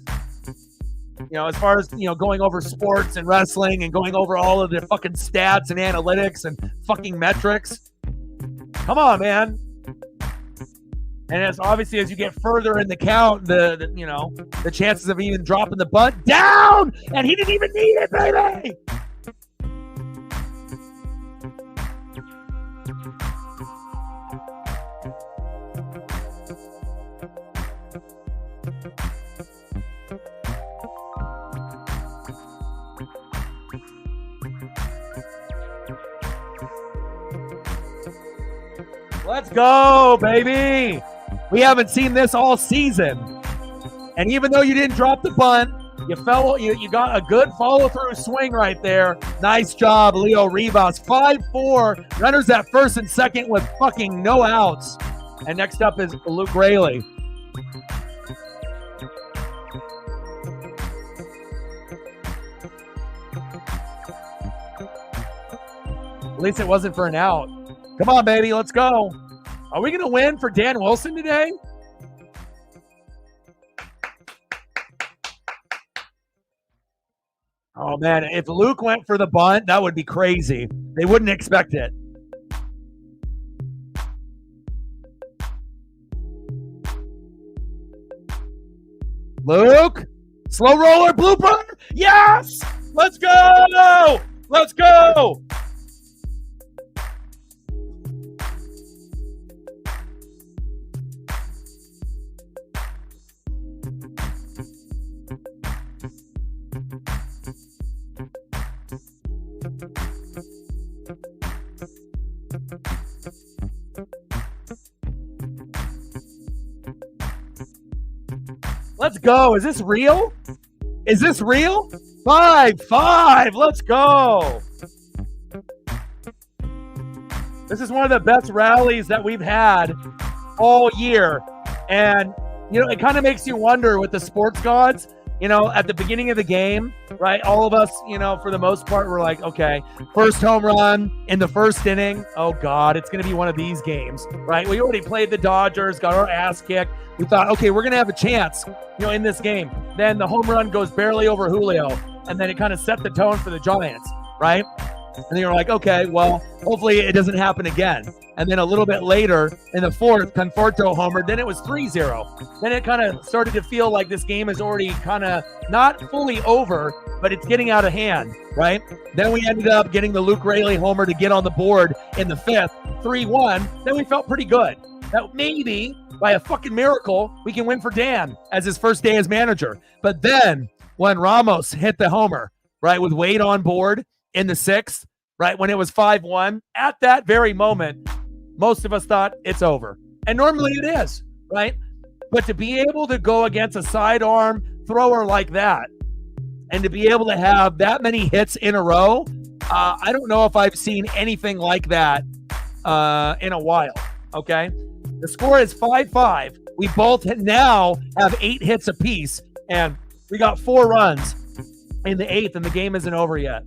As far as, going over sports and wrestling and going over all of the fucking stats and analytics and fucking metrics. Come on, man. And as obviously as you get further in the count, the chances of even dropping the bunt down, and he didn't even need it, baby. Let's go, baby. We haven't seen this all season. And even though you didn't drop the bunt, you got a good follow-through swing right there. Nice job, Leo Rivas. 5-4. Runners at first and second with fucking no outs. And next up is Luke Raley. At least it wasn't for an out. Come on, baby. Let's go. Are we going to win for Dan Wilson today? Oh, man. If Luke went for the bunt, that would be crazy. They wouldn't expect it. Luke. Slow roller blooper. Yes. Let's go. Let's go. Let's go. Is this real? Is this real? 5-5. Let's go. This is one of the best rallies that we've had all year. And, it kind of makes you wonder with the sports gods, at the beginning of the game, right? All of us, for the most part, we're like, okay, first home run in the first inning. Oh, God, it's going to be one of these games, right? We already played the Dodgers, got our ass kicked. We thought, okay, we're going to have a chance, in this game. Then the home run goes barely over Julio, and then it kind of set the tone for the Giants, right? And then you're like, okay, well, hopefully it doesn't happen again. And then a little bit later in the fourth, Conforto homered. Then it was 3-0. Then it kind of started to feel like this game is already kind of not fully over, but it's getting out of hand, right? Then we ended up getting the Luke Raley homer to get on the board in the fifth, 3-1. Then we felt pretty good. That maybe by a fucking miracle, we can win for Dan as his first day as manager. But then when Ramos hit the homer, right, with Wade on board in the sixth, right, when it was 5-1, at that very moment, most of us thought it's over. And normally it is, right? But to be able to go against a sidearm thrower like that and to be able to have that many hits in a row, I don't know if I've seen anything like that in a while, okay? The score is 5-5. We both now have 8 hits apiece, and we got 4 runs in the 8th, and the game isn't over yet.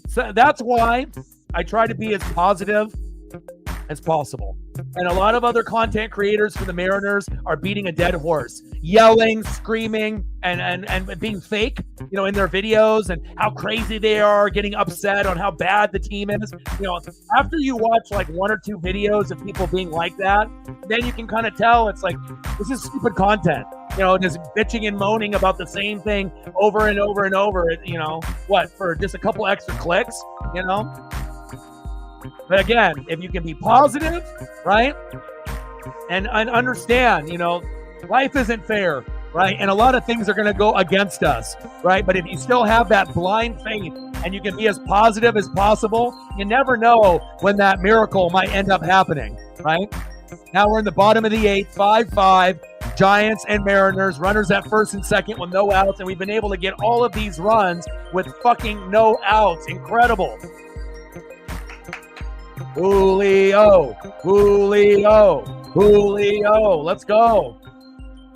So that's why I try to be as positive as possible. And a lot of other content creators for the Mariners are beating a dead horse, yelling, screaming, and being fake, in their videos and how crazy they are, getting upset on how bad the team is. After you watch like 1 or 2 videos of people being like that, then you can kind of tell it's like, this is stupid content. Just bitching and moaning about the same thing over and over and over, for just a couple extra clicks, But again, if you can be positive, right, and understand, life isn't fair, right, and a lot of things are going to go against us, right, but if you still have that blind faith and you can be as positive as possible, you never know when that miracle might end up happening, right? Now we're in the bottom of the 8th, 5-5, Giants and Mariners, runners at first and second with no outs, and we've been able to get all of these runs with fucking no outs. Incredible. Julio, let's go.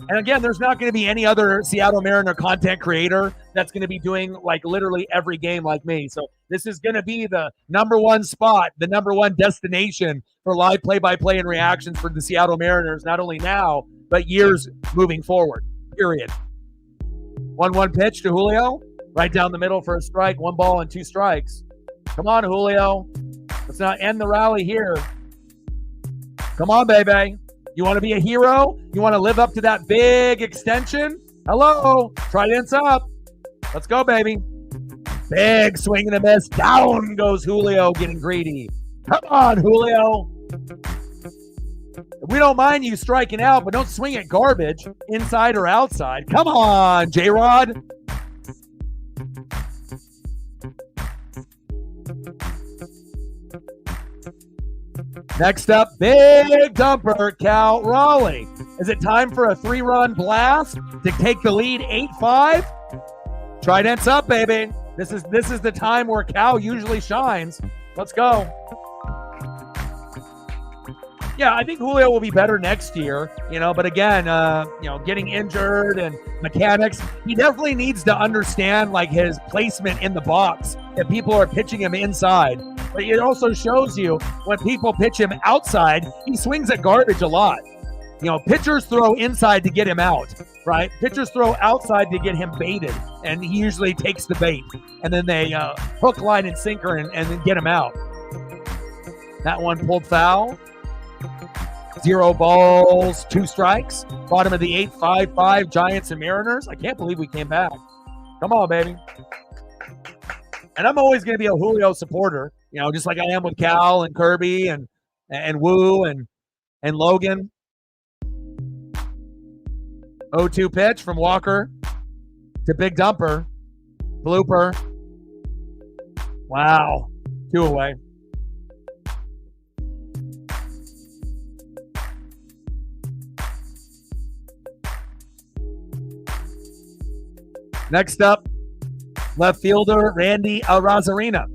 And again, there's not going to be any other Seattle Mariner content creator that's going to be doing like literally every game like me. So this is going to be the number one spot, the number one destination for live play-by-play and reactions for the Seattle Mariners, not only now, but years moving forward, period. 1-1 pitch to Julio, right down the middle for a strike, 1 ball and 2 strikes. Come on, Julio. Let's not end the rally here. Come on, baby. You want to be a hero? You want to live up to that big extension? Hello, Trident's up. Let's go, baby. Big swing and a miss. Down goes Julio, getting greedy. Come on, Julio. We don't mind you striking out, but don't swing at garbage, inside or outside. Come on, J-Rod. Next up, big dumper, Cal Raleigh. Is it time for a 3-run blast to take the lead 8-5? Trident's up, baby. This is the time where Cal usually shines. Let's go. Yeah, I think Julio will be better next year, but again, getting injured and mechanics, he definitely needs to understand like his placement in the box if people are pitching him inside. But it also shows you when people pitch him outside, he swings at garbage a lot. Pitchers throw inside to get him out, right? Pitchers throw outside to get him baited, and he usually takes the bait. And then they hook, line, and sinker and then get him out. That one pulled foul. 0 balls, 2 strikes. Bottom of the 8th, 5-5, Giants and Mariners. I can't believe we came back. Come on, baby. And I'm always going to be a Julio supporter, just like I am with Cal and Kirby and Woo and Logan. 0-2 pitch from Walker to big dumper. Blooper. Wow. 2 away. Next up, left fielder Randy Arozarena.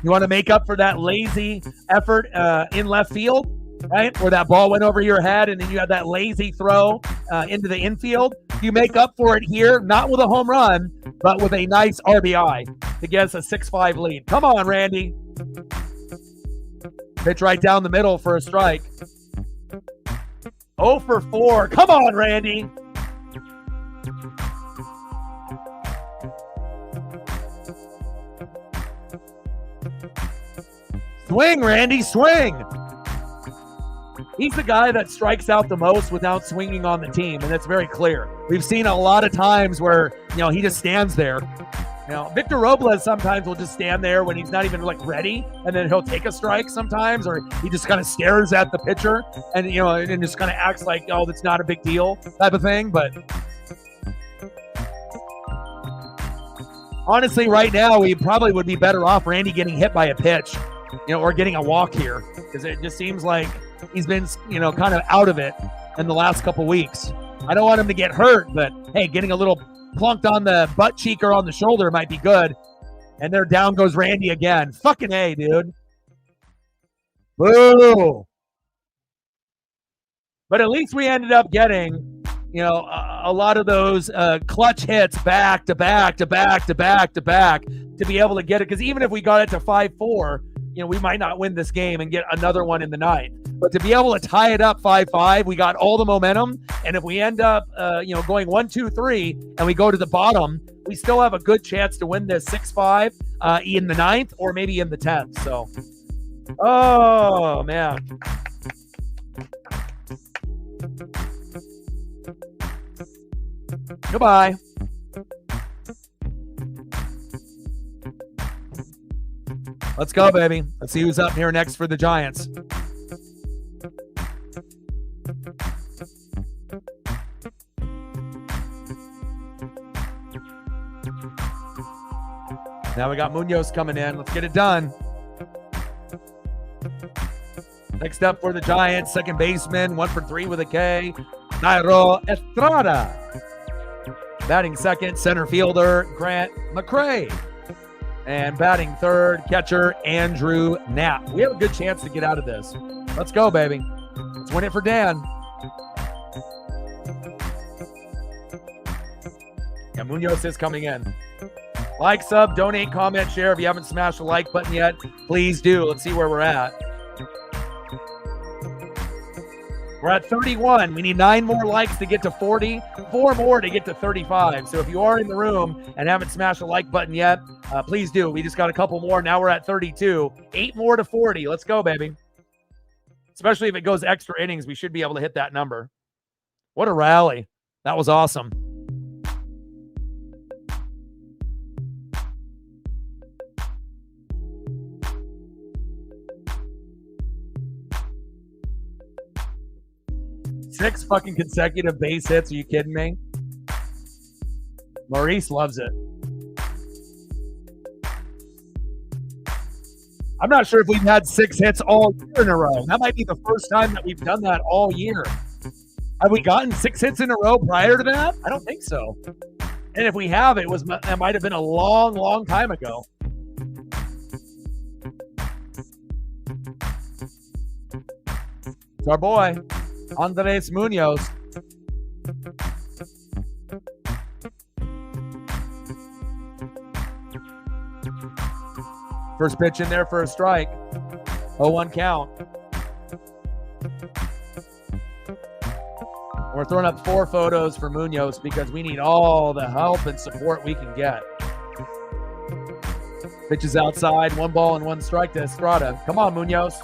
You want to make up for that lazy effort in left field, right? Where that ball went over your head and then you had that lazy throw into the infield. You make up for it here, not with a home run, but with a nice RBI to get us a 6-5 lead. Come on, Randy. Pitch right down the middle for a strike. 0 for 4. Come on, Randy. Swing, Randy, swing. He's the guy that strikes out the most without swinging on the team, and that's very clear. We've seen a lot of times where, he just stands there. Victor Robles sometimes will just stand there when he's not even ready, and then he'll take a strike sometimes, or he just kind of stares at the pitcher and, and just kind of acts like, oh, that's not a big deal type of thing. But honestly, right now, we probably would be better off Randy getting hit by a pitch, or getting a walk here, because it just seems like he's been, kind of out of it in the last couple weeks. I don't want him to get hurt, but hey, getting a little plunked on the butt cheek or on the shoulder might be good. And there down goes Randy again. Fucking A, dude. Boo. But at least we ended up getting, a lot of those clutch hits back to back to back to back to back to be able to get it. Because even if we got it to 5-4, we might not win this game and get another one in the 9th. But to be able to tie it up 5-5, we got all the momentum. And if we end up, going 1-2-3 and we go to the bottom, we still have a good chance to win this 6-5 in the 9th or maybe in the 10th. So, oh, man. Goodbye. Let's go, baby. Let's see who's up here next for the Giants. Now we got Munoz coming in. Let's get it done. Next up for the Giants, second baseman, 1 for 3 with a K, Nairo Estrada. Batting second, center fielder, Grant McCray. And batting third, catcher, Andrew Knapp. We have a good chance to get out of this. Let's go, baby. Let's win it for Dan. Yeah, Munoz is coming in. Like, sub, donate, comment, share. If you haven't smashed the like button yet, please do. Let's see where we're at. We're at 31. We need 9 more likes to get to 40, 4 more to get to 35. So if you are in the room and haven't smashed the like button yet, please do. We just got a couple more. Now we're at 32. 8 more to 40. Let's go, baby. Especially if it goes extra innings, we should be able to hit that number. What a rally. That was awesome. Six fucking consecutive base hits. Are you kidding me? Maurice loves it. I'm not sure if we've had 6 hits all year in a row. That might be the first time that we've done that all year. Have we gotten 6 hits in a row prior to that? I don't think so. And if we have, that might have been a long, long time ago. It's our boy, Andres Munoz. First pitch in there for a strike. 0-1 count. We're throwing up 4 photos for Munoz because we need all the help and support we can get. Pitches outside, 1 ball and 1 strike to Estrada. Come on, Munoz.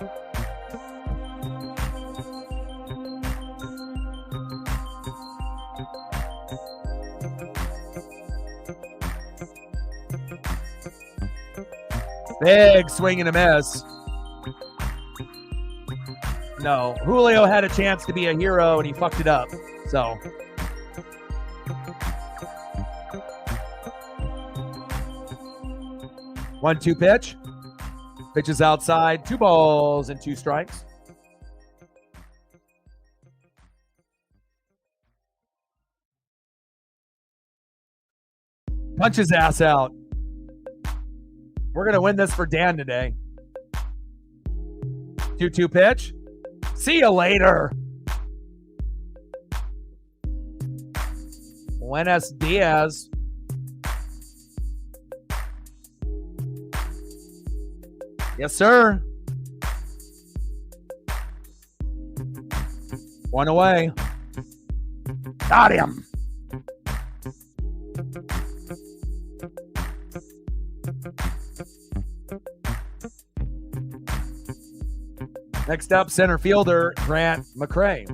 Big swing and a miss. No, Julio had a chance to be a hero and he fucked it up. So. One-two pitch. Pitches outside. 2 balls and 2 strikes. Punch his ass out. We're going to win this for Dan today. 2-2 pitch. See you later. Buenos Diaz. Yes, sir. 1 away. Got him. Next up, center fielder Grant McCray.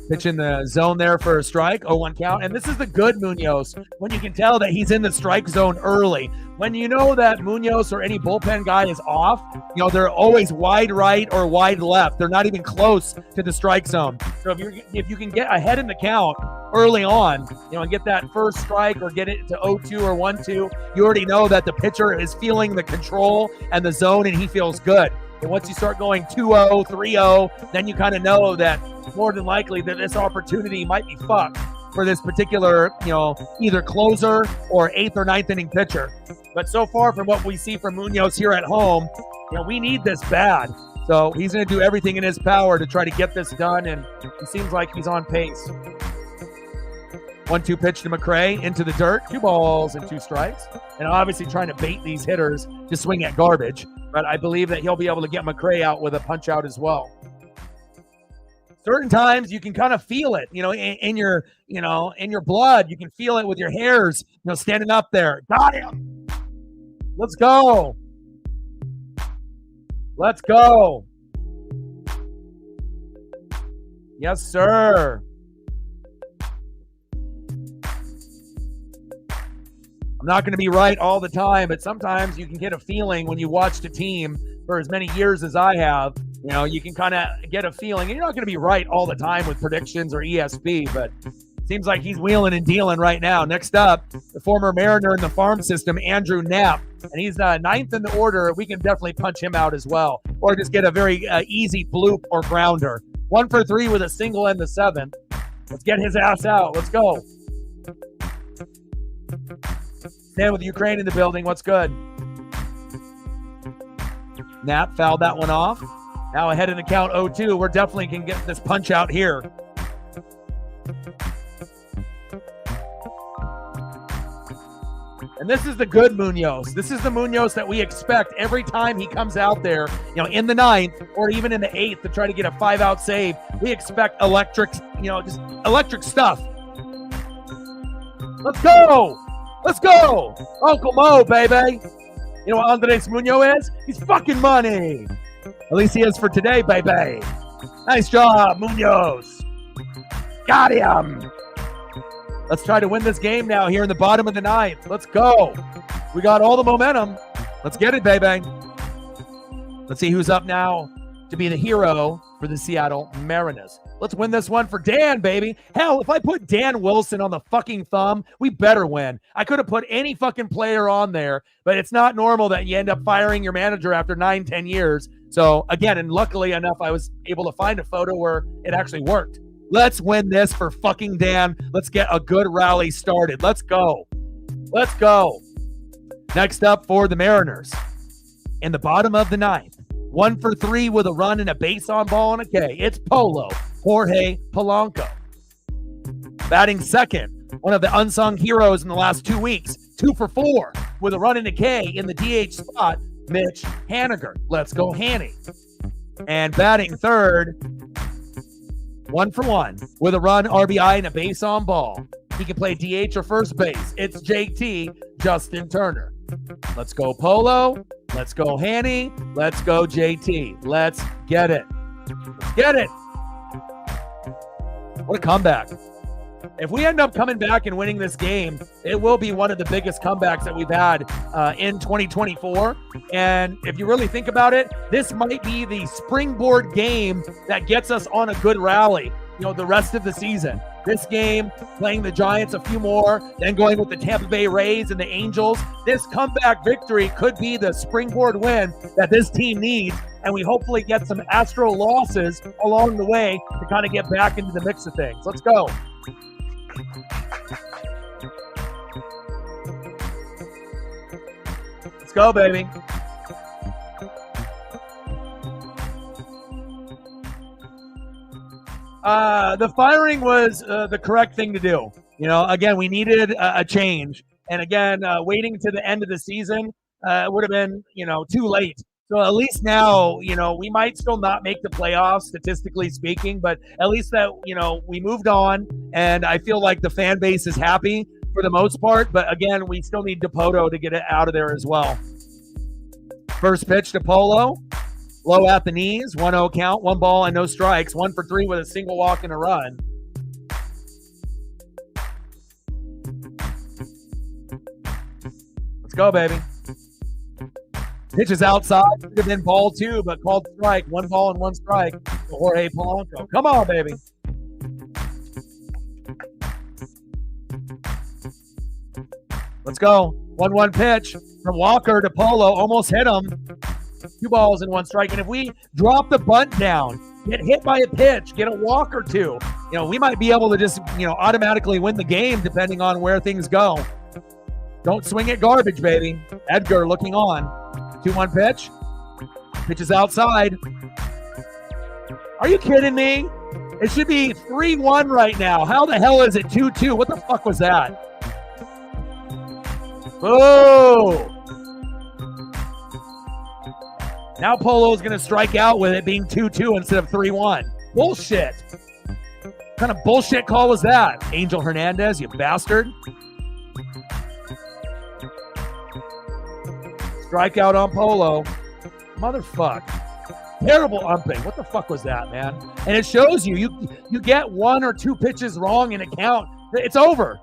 Pitch in the zone there for a strike, 0-1 count. And this is the good Munoz, when you can tell that he's in the strike zone early. When you know that Munoz or any bullpen guy is off, they're always wide right or wide left. They're not even close to the strike zone. So if you can get ahead in the count early on, and get that first strike or get it to 0-2 or 1-2, you already know that the pitcher is feeling the control and the zone and he feels good. And once you start going 2-0, 3-0, then you kind of know that more than likely that this opportunity might be fucked for this particular, either closer or 8th or 9th inning pitcher. But so far from what we see from Munoz here at home, we need this bad. So he's going to do everything in his power to try to get this done, and he seems like he's on pace. 1-2 pitch to McCray into the dirt, 2 balls and 2 strikes. And obviously trying to bait these hitters to swing at garbage. But I believe that he'll be able to get McCray out with a punch out as well. Certain times you can kind of feel it, in your blood. You can feel it with your hairs, standing up there. Got him. Let's go. Let's go. Yes, sir. I'm not going to be right all the time, but sometimes you can get a feeling when you watch the team for as many years as I have. You can kind of get a feeling, and you're not going to be right all the time with predictions or ESP, but it seems like he's wheeling and dealing right now. Next up, the former Mariner in the farm system, Andrew Knapp, and he's 9th in the order. We can definitely punch him out as well, or just get a very easy bloop or grounder. 1 for 3 with a single in the 7th. Let's get his ass out. Let's go. Stand with Ukraine in the building. What's good? Knapp fouled that one off. Now ahead in the count 0-2. We're definitely can get this punch out here. And this is the good Munoz. This is the Munoz that we expect every time he comes out there, in the 9th or even in the 8th to try to get a 5-out save. We expect electric, just electric stuff. Let's go. Let's go. Uncle Mo, baby. You know what Andres Munoz is? He's fucking money. At least he is for today, baby. Nice job, Munoz. Got him. Let's try to win this game now here in the bottom of the ninth. Let's go. We got all the momentum. Let's get it, baby. Let's see who's up now to be the hero for the Seattle Mariners. Let's win this one for Dan, baby. Hell, if I put Dan Wilson on the fucking thumb, we better win. I could have put any fucking player on there, but it's not normal that you end up firing your manager after 9-10 years. So, again, and luckily enough, I was able to find a photo where it actually worked. Let's win this for fucking Dan. Let's get a good rally started. Let's go. Let's go. Next up for the Mariners. In the bottom of the ninth. 1 for 3 with a run and a base on ball and a K. It's Polo, Jorge Polanco. Batting second, one of the unsung heroes in the last 2 weeks. 2 for 4 with a run and a K in the DH spot, Mitch Haniger. Let's go, Hanny. And batting third, 1 for 1 with a run, RBI, and a base on ball. He can play DH or first base. It's JT, Justin Turner. Let's go, Polo. Let's go, Hanny. Let's go, JT. Let's get it. Let's get it. What a comeback. If we end up coming back and winning this game, it will be one of the biggest comebacks that we've had in 2024. And if you really think about it, this might be the springboard game that gets us on a good rally, the rest of the season. This game, playing the Giants a few more, then going with the Tampa Bay Rays and the Angels. This comeback victory could be the springboard win that this team needs, and we hopefully get some Astro losses along the way to kind of get back into the mix of things. Let's go. Let's go, baby. The firing was the correct thing to do. Again, we needed a change. And again, waiting to the end of the season would have been, too late. So at least now, we might still not make the playoffs, statistically speaking, but at least that, we moved on. And I feel like the fan base is happy for the most part. But again, we still need Dipoto to get it out of there as well. First pitch to Polo. Low at the knees, 1-0 count, 1 ball and no strikes, 1 for 3 with a single walk and a run. Let's go, baby. Pitch is outside, could have been ball 2, but called strike. 1 ball and 1 strike for Jorge Polanco. Come on, baby. Let's go. 1-1 pitch from Walker to Polo, almost hit him. 2 balls and 1 strike. And if we drop the bunt down, get hit by a pitch, get a walk or 2, we might be able to just, automatically win the game depending on where things go. Don't swing at garbage, baby. Edgar looking on. 2-1 pitch. Pitch is outside. Are you kidding me? It should be 3-1 right now. How the hell is it 2-2? What the fuck was that? Boo! Now Polo's going to strike out with it being 2-2 instead of 3-1. Bullshit. What kind of bullshit call was that? Angel Hernandez, you bastard. Strikeout on Polo. Motherfuck. Terrible umping. What the fuck was that, man? And it shows you get 1 or 2 pitches wrong in a count. It's over.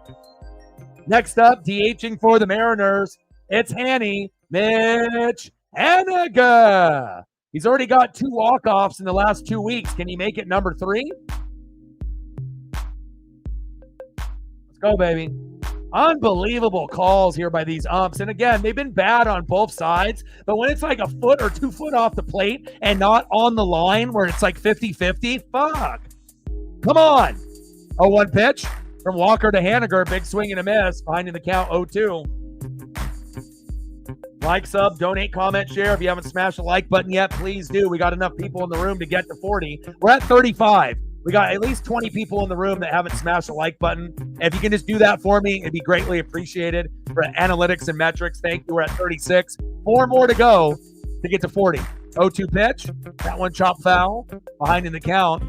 Next up, DHing for the Mariners. It's Hanny. Mitch Haniger. He's already got 2 walk-offs in the last 2 weeks. Can he make it number 3? Let's go, baby. Unbelievable calls here by these umps. And again, they've been bad on both sides. But when it's like a foot or 2 foot off the plate and not on the line where it's like 50-50, fuck. Come on. 0-1 pitch from Walker to Haniger. Big swing and a miss. Finding the count 0-2. Like, sub, donate, comment, share. If you haven't smashed the like button yet, please do. We got enough people in the room to get to 40. We're at 35. We got at least 20 people in the room that haven't smashed the like button. If you can just do that for me, it'd be greatly appreciated. For analytics and metrics, thank you. We're at 36. 4 more to go to get to 40. 0-2 pitch. That one chopped foul. Behind in the count.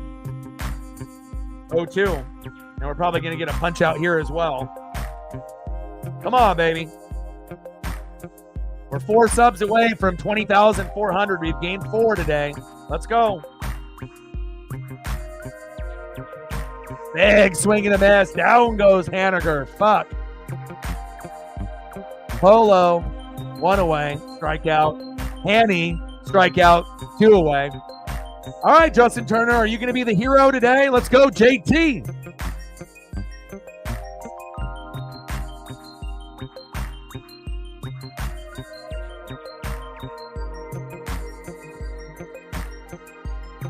0-2. And we're probably going to get a punch out here as well. Come on, baby. We're 4 subs away from 20,400. We've gained 4 today. Let's go. Big swing and a miss. Down goes Haniger. Fuck. Polo, 1 away. Strikeout. Hanny, strikeout, 2 away. All right, Justin Turner, are you going to be the hero today? Let's go, JT.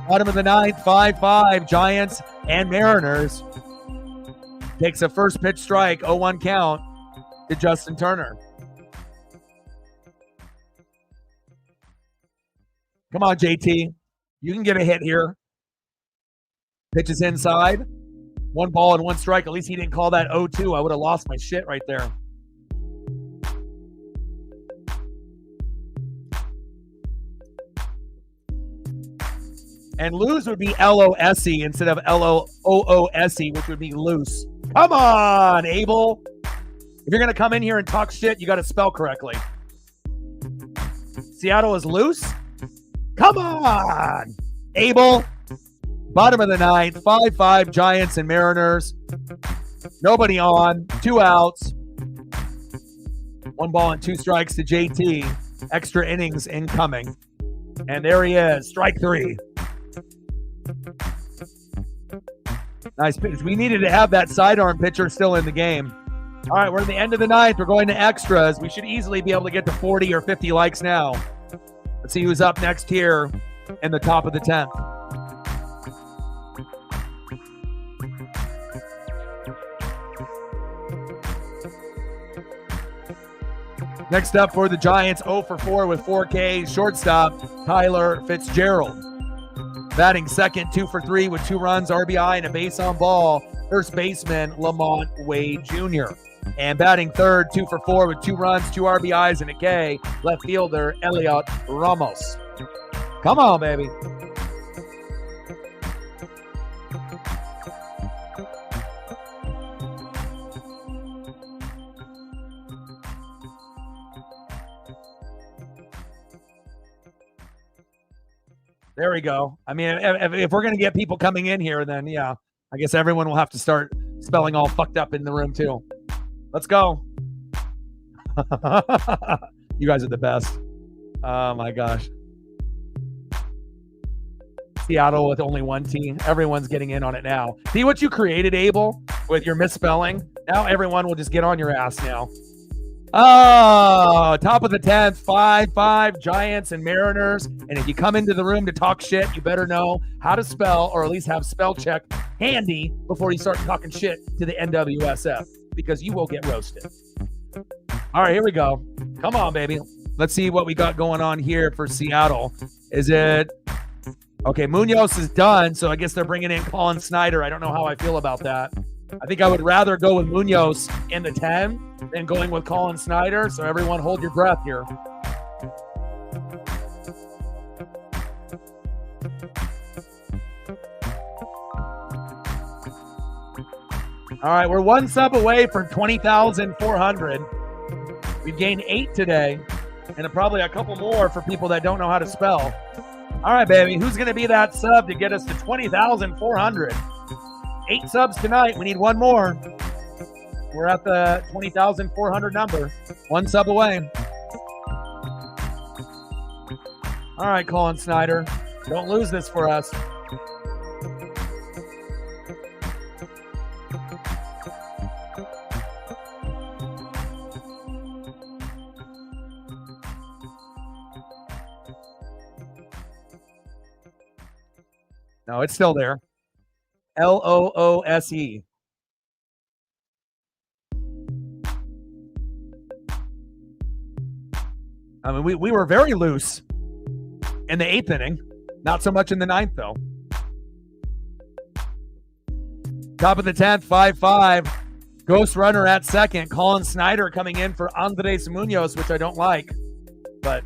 Bottom of the 9th, 5-5, Giants and Mariners. Takes a first pitch strike, 0-1 count to Justin Turner. Come on, JT. You can get a hit here. Pitches inside. 1 ball and 1 strike. At least he didn't call that 0-2. I would have lost my shit right there. And lose would be L-O-S-E instead of L-O-O-O-S-E, which would be loose. Come on, Abel. If you're going to come in here and talk shit, you got to spell correctly. Seattle is loose? Come on, Abel. Bottom of the 9th, 5-5, Giants and Mariners. Nobody on, 2 outs. 1 ball and 2 strikes to JT. Extra innings incoming. And there he is, strike 3. Nice pitch. We needed to have that sidearm pitcher still in the game. All right, we're at the end of the 9th. We're going to extras. We should easily be able to get to 40 or 50 likes now. Let's see who's up next here in the top of the 10th. Next up for the Giants, 0 for 4 with 4 Ks, shortstop Tyler Fitzgerald. Batting second, 2 for 3 with 2 runs, RBI, and a base on ball, first baseman Lamont Wade Jr. And batting third, 2 for 4 with 2 runs, 2 RBIs, and a K, left fielder Elliot Ramos. Come on, baby. There we go. I mean, if we're going to get people coming in here, then yeah, I guess everyone will have to start spelling all fucked up in the room too. Let's go. You guys are the best. Oh my gosh. Seattle with only 1 team. Everyone's getting in on it now. See what you created, Abel, with your misspelling? Now everyone will just get on your ass now. Oh, top of the 10th, 5-5, Giants and Mariners. And if you come into the room to talk shit, you better know how to spell, or at least have spell check handy before you start talking shit to the NWSF, because you will get roasted. All right, here we go. Come on, baby. Let's see what we got going on here for Seattle. Is it... Okay, Munoz is done, so I guess they're bringing in Colin Snyder. I don't know how I feel about that. I think I would rather go with Munoz in the 10 than going with Colin Snyder, so everyone hold your breath here. All right, we're 1 sub away from 20,400. We've gained 8 today, and probably a couple more for people that don't know how to spell. All right, baby, who's going to be that sub to get us to 20,400? 8 subs tonight. We need 1 more. We're at the 20,400 number. 1 sub away. All right, Colin Snyder. Don't lose this for us. No, it's still there. L-O-O-S-E. I mean, we were very loose in the 8th inning. Not so much in the 9th, though. Top of the 10th, 5-5. Ghost runner at second. Colin Snyder coming in for Andres Munoz, which I don't like. But...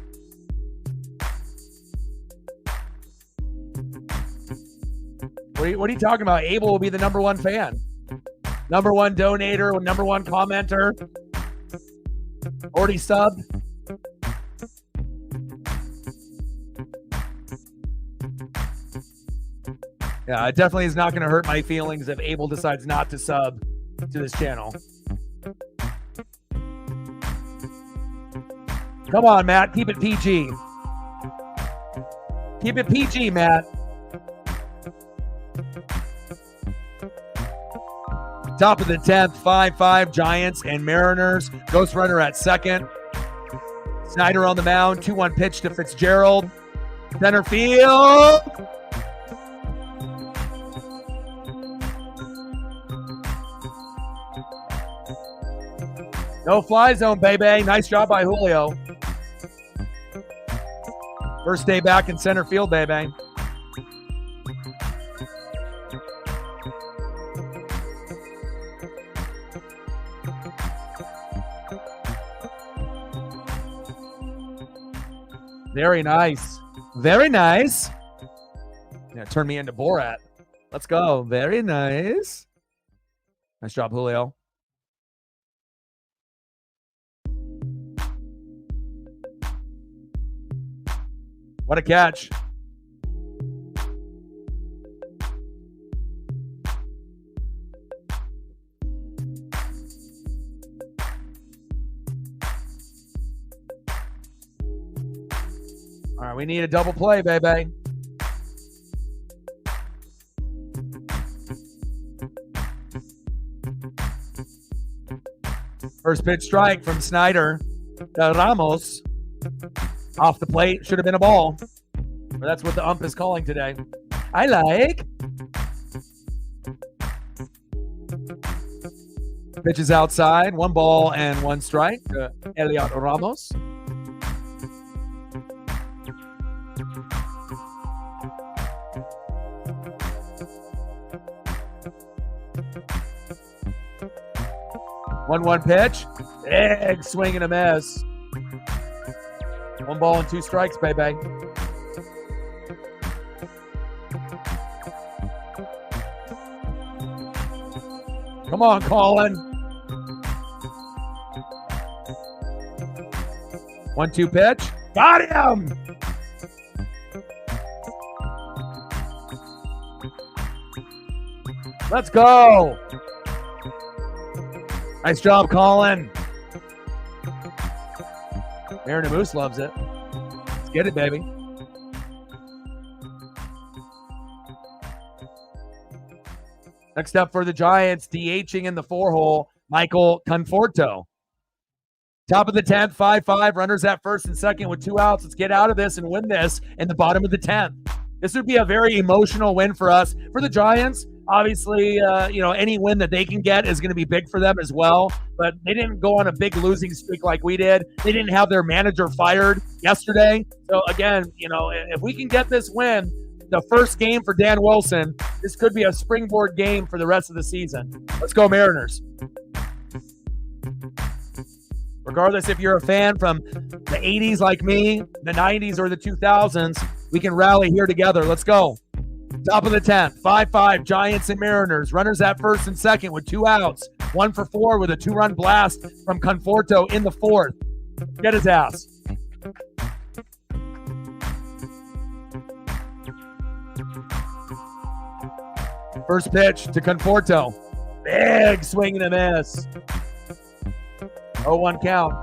What are you talking about? Abel will be the #1 fan. #1 donator, #1 commenter. Already subbed. Yeah, it definitely is not going to hurt my feelings if Abel decides not to sub to this channel. Come on, Matt. Keep it PG. Keep it PG, Matt. Top of the 10th, 5-5, Giants and Mariners. Ghost runner at second. Snyder on the mound, 2-1 pitch to Fitzgerald. Center field. No fly zone, baby. Nice job by Julio. First day back in center field, baby. Very nice. Very nice. Yeah, turn me into Borat. Let's go. Very nice. Nice job, Julio. What a catch. All right, we need a double play, baby. First pitch strike from Snyder to Ramos. Off the plate, should have been a ball. But that's what the ump is calling today. I like. Pitches outside, 1 ball and 1 strike to Eliot Ramos. One pitch. Big swing and a miss. 1 ball and 2 strikes, baby. Come on, Colin. 1-2 pitch. Got him! Let's go. Nice job, Colin. Mariner Moose loves it. Let's get it, baby. Next up for the Giants, DHing in the 4-hole, Michael Conforto. Top of the 10th, 5-5, runners at first and second with 2 outs. Let's get out of this and win this in the bottom of the 10th. This would be a very emotional win for us. For the Giants, obviously, any win that they can get is going to be big for them as well. But they didn't go on a big losing streak like we did. They didn't have their manager fired yesterday. So, again, if we can get this win, the first game for Dan Wilson, this could be a springboard game for the rest of the season. Let's go, Mariners. Regardless if you're a fan from the 80s like me, the 90s, or the 2000s, we can rally here together. Let's go. Top of the 10th, 5-5, Giants and Mariners. Runners at first and second with 2 outs. 1 for 4 with a 2-run blast from Conforto in the 4th. Get his ass. First pitch to Conforto. Big swing and a miss. 0-1 count.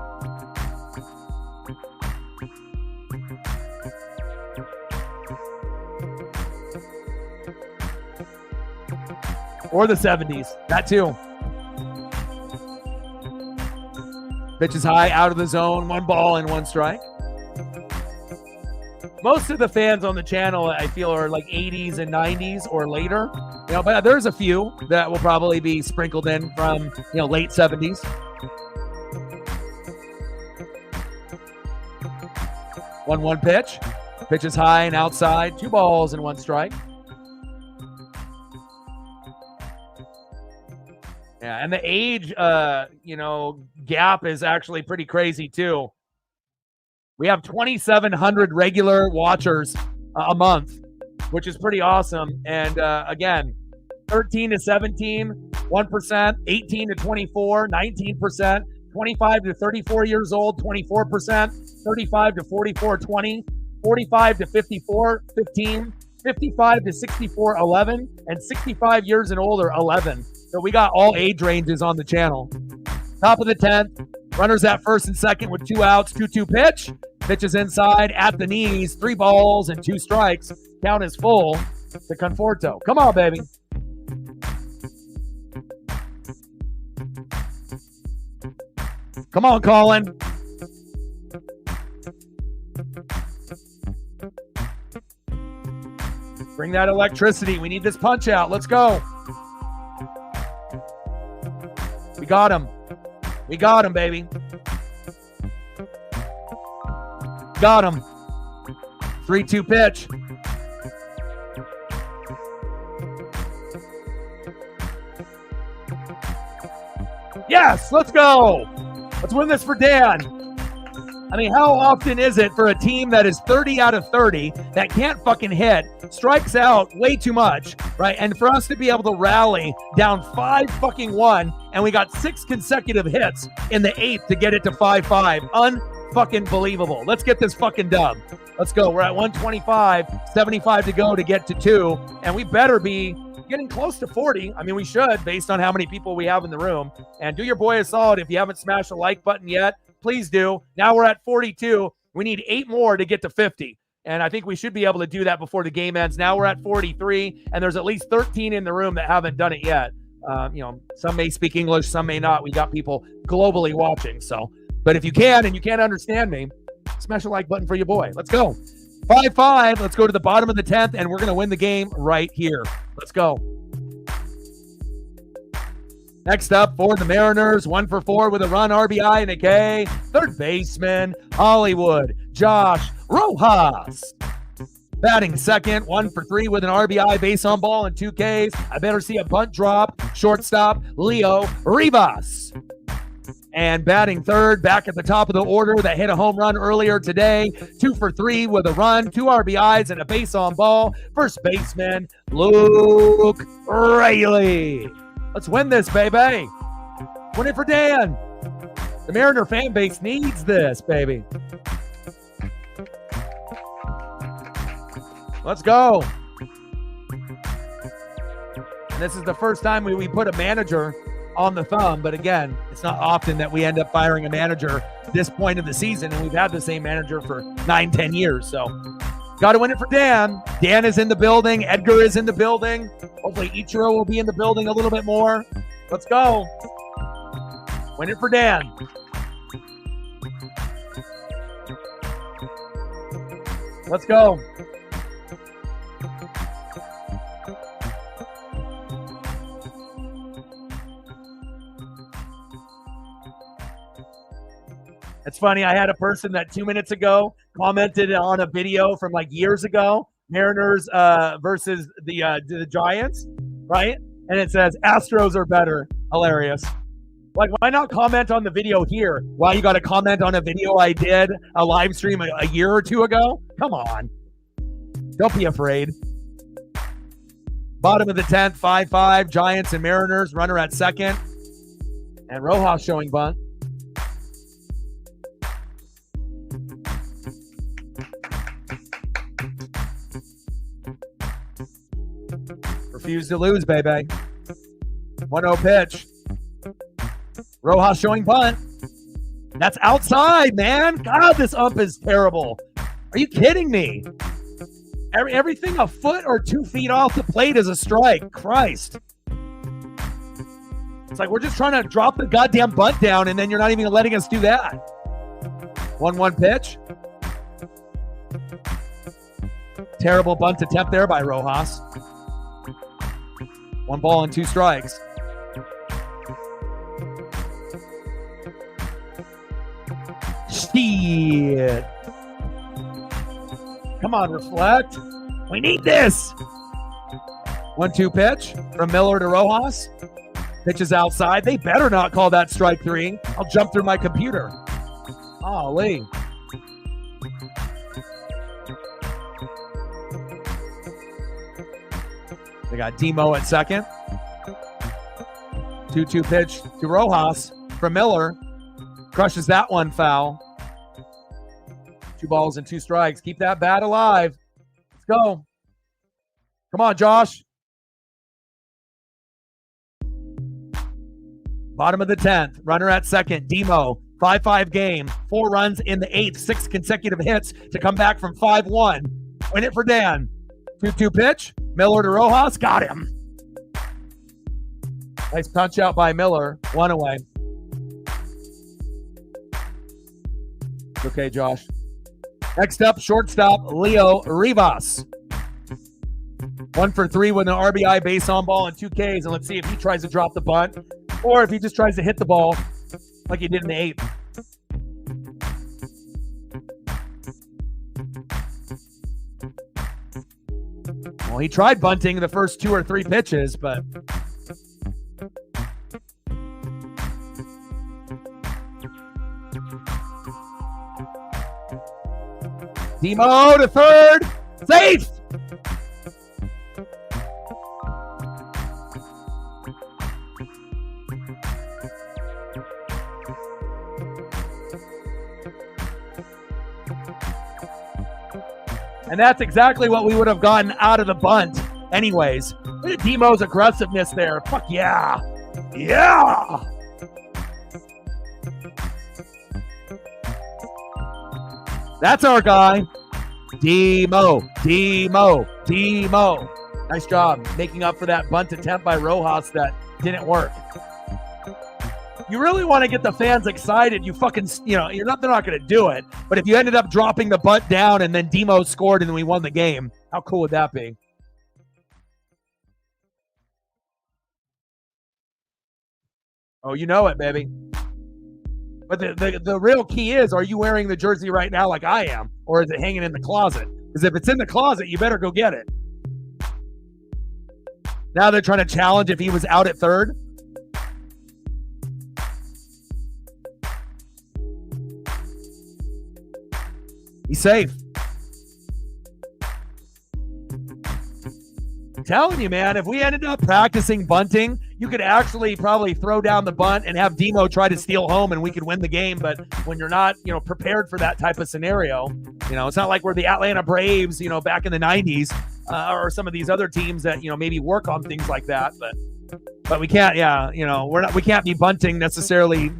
Or the 70s. That too. Pitch is high, out of the zone. 1 ball and 1 strike. Most of the fans on the channel, I feel, are like 80s and 90s or later. But there's a few that will probably be sprinkled in from, late 70s. 1-1 pitch. Pitch is high and outside. 2 balls and 1 strike. Yeah, and the age, gap is actually pretty crazy too. We have 2,700 regular watchers a month, which is pretty awesome. And again, 13 to 17, 1%, 18 to 24, 19%, 25 to 34 years old, 24%, 35 to 44, 20, 45 to 54, 15, 55 to 64, 11, and 65 years and older, 11. So we got all age ranges on the channel. Top of the 10th, runners at first and second with 2 outs, 2-2 pitch. Pitch is inside at the knees, 3 balls and 2 strikes. Count is full to Conforto. Come on, baby. Come on, Colin. Bring that electricity. We need this punch out. Let's go. We got him. We got him, baby. Got him. 3-2 pitch. Yes, let's go. Let's win this for Dan. I mean, how often is it for a team that is 30 out of 30 that can't fucking hit, strikes out way too much, right? And for us to be able to rally down 5-1, and we got 6 consecutive hits in the 8th to get it to 5-5. Unfucking believable. Let's get this fucking dub. Let's go. We're at 125, 75 to go to get to 2, and we better be getting close to 40. I mean, we should, based on how many people we have in the room. And do your boy a solid. If you haven't smashed the like button yet, please do. Now we're at 42. We need 8 more to get to 50. And I think we should be able to do that before the game ends. Now we're at 43, and there's at least 13 in the room that haven't done it yet. Some may speak English, some may not. We got people globally watching. So, but if you can and you can't understand me, smash the like button for your boy. Let's go. 5-5. Let's go to the bottom of the 10th, and we're going to win the game right here. Let's go. Next up for the Mariners, 1 for 4 with a run, RBI, and a K. Third baseman, Hollywood, Josh Rojas. Batting second, 1 for 3 with an RBI, base on ball, and 2 Ks. I better see a bunt drop. Shortstop, Leo Rivas. And batting third, back at the top of the order, that hit a home run earlier today. 2 for 3 with a run, 2 RBIs, and a base on ball. First baseman, Luke Raley. Let's win this, baby. Win it for Dan. The Mariner fan base needs this, baby. Let's go. And this is the first time we put a manager on the thumb, but again, it's not often that we end up firing a manager this point of the season, and we've had the same manager for 9-10 years, so got to win it for Dan. Dan is in the building. Edgar is in the building. Hopefully Ichiro will be in the building a little bit more. Let's go. Win it for Dan. Let's go. It's funny, I had a person that 2 minutes ago commented on a video from like years ago, Mariners versus the Giants, right? And it says, Astros are better. Hilarious. Like, why not comment on the video here? Why you got to comment on a video I did, a live stream a year or 2 ago? Come on. Don't be afraid. Bottom of the 10th, 5-5, Giants and Mariners, runner at second. And Rojas showing bunt. Refuse to lose, baby. 1-0 pitch. Rojas showing bunt. That's outside, man. God, this ump is terrible. Are you kidding me? Everything a foot or 2 feet off the plate is a strike. Christ. It's like we're just trying to drop the goddamn bunt down, and then you're not even letting us do that. 1-1 pitch. Terrible bunt attempt there by Rojas. 1 ball and 2 strikes. Shit. Come on, reflect. We need this. 1-2 pitch from Miller to Rojas. Pitch is outside. They better not call that strike 3. I'll jump through my computer. Golly. They got Demo at second. 2-2 pitch to Rojas from Miller. Crushes that one foul. 2 balls and 2 strikes. Keep that bat alive. Let's go. Come on, Josh. Bottom of the 10th. Runner at second. Demo. 5-5 game. 4 runs in the 8th. 6 consecutive hits to come back from 5-1. Win it for Dan. 2-2 pitch. Miller to Rojas. Got him. Nice punch out by Miller. 1 away. Okay, Josh. Next up, shortstop, Leo Rivas. 1 for 3 with an RBI, base on ball, and 2 Ks. And let's see if he tries to drop the bunt or if he just tries to hit the ball like he did in the 8th. Well, he tried bunting the first 2 or 3 pitches, but Demo to third. Safe. And that's exactly what we would have gotten out of the bunt anyways. Look at Demo's aggressiveness there. Fuck yeah. Yeah. That's our guy. Demo. Nice job making up for that bunt attempt by Rojas that didn't work. You really want to get the fans excited. You fucking, they're not going to do it. But if you ended up dropping the bunt down and then Demo scored and then we won the game, how cool would that be? Oh, you know it, baby. But the real key is, are you wearing the jersey right now like I am? Or is it hanging in the closet? Because if it's in the closet, you better go get it. Now they're trying to challenge if he was out at third. He's safe. I'm telling you, man, if we ended up practicing bunting, you could actually probably throw down the bunt and have Demo try to steal home and we could win the game. But when you're not, prepared for that type of scenario, it's not like we're the Atlanta Braves, back in the 90s or some of these other teams that, maybe work on things like that. But we can't, we can't be bunting necessarily,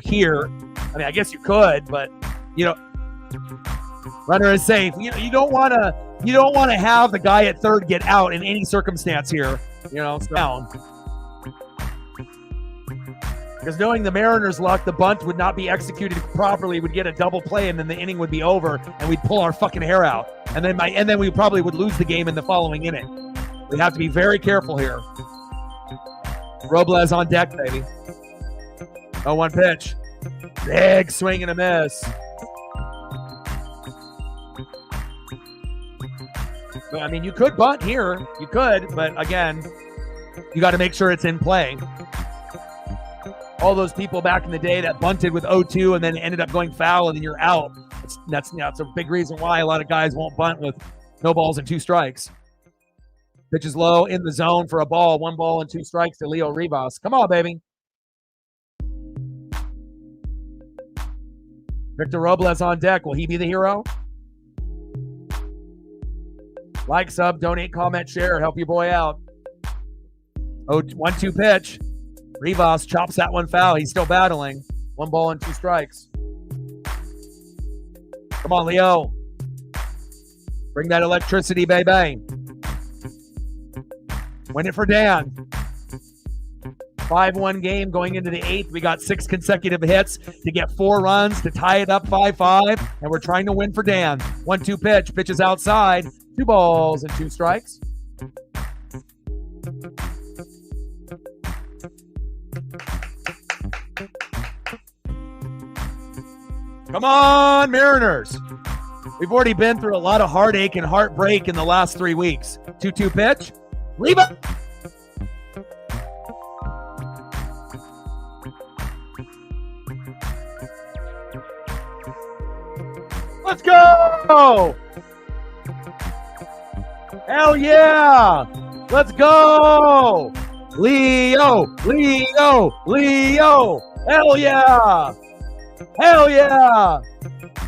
here. I mean, I guess you could, but, runner is safe. You don't want to have the guy at third get out in any circumstance here. It's down. Because knowing the Mariners' luck, the bunt would not be executed properly, would get a double play, and then the inning would be over, and we'd pull our fucking hair out. And then we probably would lose the game in the following inning. We have to be very careful here. Robles on deck, baby. 0-1 pitch. Big swing and a miss. I mean, you could bunt here. You could, but again, you got to make sure it's in play. All those people back in the day that bunted with 0-2 and then ended up going foul and then you're out. That's a big reason why a lot of guys won't bunt with no balls and 2 strikes. Pitch is low in the zone for a ball. 1 ball and 2 strikes to Leo Rivas. Come on, baby. Victor Robles on deck. Will he be the hero? Like, sub, donate, comment, share. Help your boy out. 1-2 pitch. Rivas chops that one foul. He's still battling. 1 ball and 2 strikes. Come on, Leo. Bring that electricity, baby. Win it for Dan. 5-1 game going into the 8th. We got 6 consecutive hits to get 4 runs to tie it up 5-5. And we're trying to win for Dan. 1-2 pitch. Pitch is outside. 2 balls and 2 strikes. Come on, Mariners. We've already been through a lot of heartache and heartbreak in the last 3 weeks. 2-2 pitch. Reba. Let's go. Hell yeah. Let's go. Leo. Hell yeah. Hell yeah.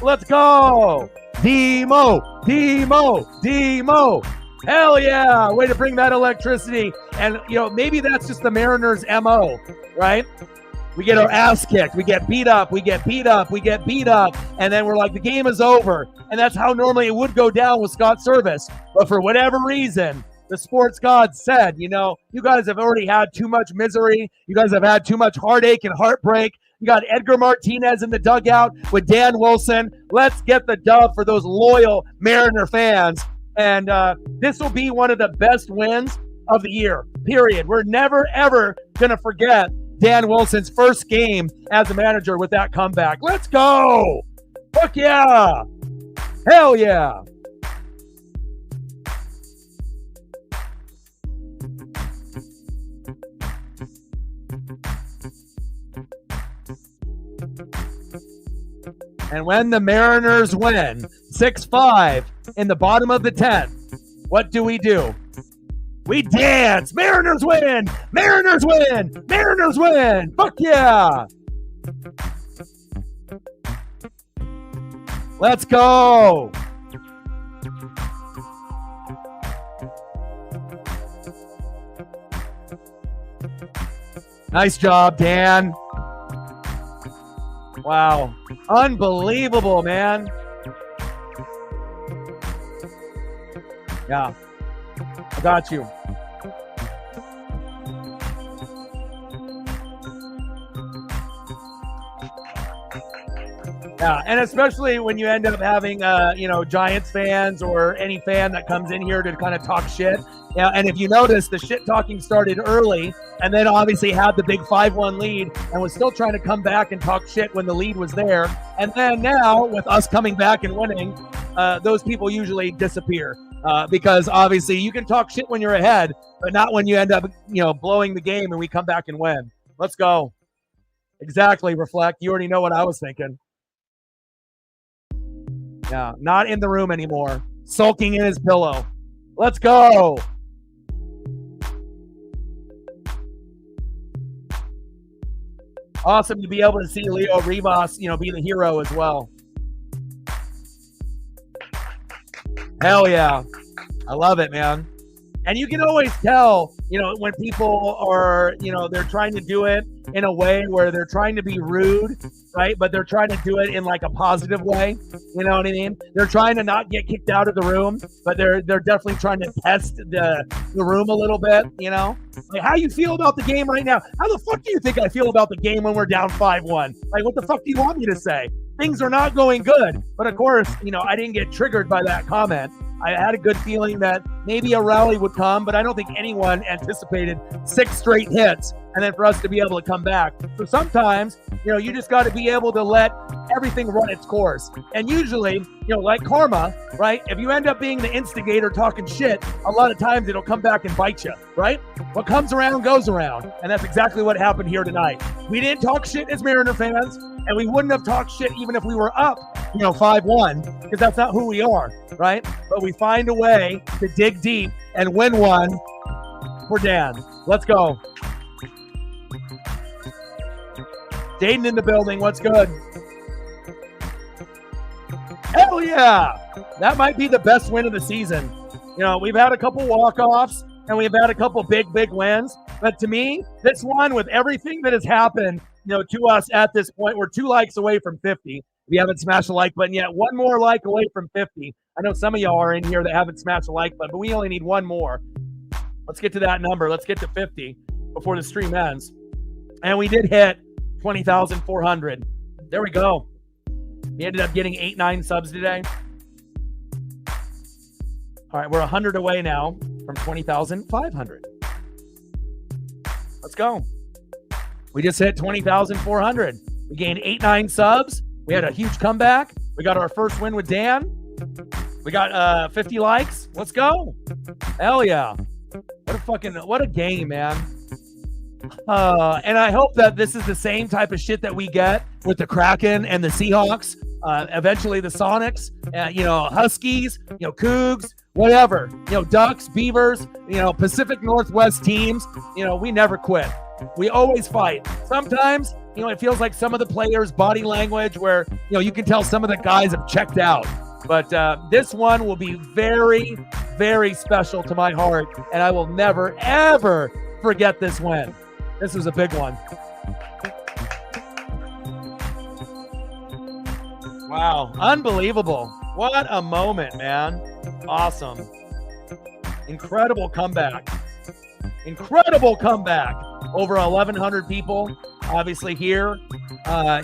Let's go. Demo. Hell yeah. Way to bring that electricity. And, maybe that's just the Mariners' MO, right? We get our ass kicked. We get beat up. We get beat up. We get beat up. And then we're like, the game is over. And that's how normally it would go down with Scott Service. But for whatever reason, the sports gods said, you guys have already had too much misery. You guys have had too much heartache and heartbreak. You got Edgar Martinez in the dugout with Dan Wilson. Let's get the dub for those loyal Mariner fans. And this will be one of the best wins of the year, period. We're never, ever going to forget Dan Wilson's first game as a manager with that comeback. Let's go. Fuck yeah. Hell yeah. And when the Mariners win 6-5 in the bottom of the 10th, what do? We dance. Mariners win. Mariners win. Mariners win. Fuck yeah. Let's go. Nice job, Dan. Wow. Unbelievable, man. Yeah. I got you. Yeah, and especially when you end up having, Giants fans or any fan that comes in here to kind of talk shit. Yeah, and if you notice, the shit talking started early and then obviously had the big 5-1 lead and was still trying to come back and talk shit when the lead was there. And then now, with us coming back and winning, those people usually disappear because obviously you can talk shit when you're ahead, but not when you end up, blowing the game and we come back and win. Let's go. Exactly, Reflect. You already know what I was thinking. Yeah, not in the room anymore. Sulking in his pillow. Let's go. Awesome to be able to see Leo Rivas, be the hero as well. Hell yeah. I love it, man. And you can always tell, when people are, they're trying to do it in a way where they're trying to be rude, right? But they're trying to do it in like a positive way. You know what I mean? They're trying to not get kicked out of the room, but they're definitely trying to test the room a little bit, Like, how you feel about the game right now? How the fuck do you think I feel about the game when we're down 5-1? Like, what the fuck do you want me to say? Things are not going good. But of course, I didn't get triggered by that comment. I had a good feeling that maybe a rally would come, but I don't think anyone anticipated 6 straight hits and then for us to be able to come back. So sometimes, you just got to be able to let everything run its course. And usually, like karma, right? If you end up being the instigator talking shit, a lot of times it'll come back and bite you, right? What comes around goes around. And that's exactly what happened here tonight. We didn't talk shit as Mariner fans, and we wouldn't have talked shit even if we were up, 5-1, because that's not who we are, right? But we find a way to dig deep and win one for Dan. Let's go. Jaden in the building. What's good? Hell yeah. That might be the best win of the season. We've had a couple walk-offs and we've had a couple big wins. But to me, this one, with everything that has happened, to us at this point, we're 2 likes away from 50. We haven't smashed the like button yet. 1 more like away from 50. I know some of y'all are in here that haven't smashed the like button, but we only need 1 more. Let's get to that number. Let's get to 50 before the stream ends. And we did hit 20,400. There we go. We ended up getting 8-9 subs today. All right, we're 100 away now from 20,500. Let's go. We just hit 20,400. We gained 8-9 subs. We had a huge comeback. We got our first win with Dan. We got 50 likes. Let's go. Hell yeah. What a game, man. And I hope that this is the same type of shit that we get with the Kraken and the Seahawks, eventually the Sonics, Huskies, Cougs, whatever, Ducks, Beavers, Pacific Northwest teams. We never quit. We always fight. Sometimes, it feels like some of the players' body language where, you can tell some of the guys have checked out. But this one will be very, very special to my heart, and I will never, ever forget this win. This was a big one. Wow, unbelievable. What a moment, man. Awesome. Incredible comeback. Incredible comeback. Over 1,100 people, obviously here,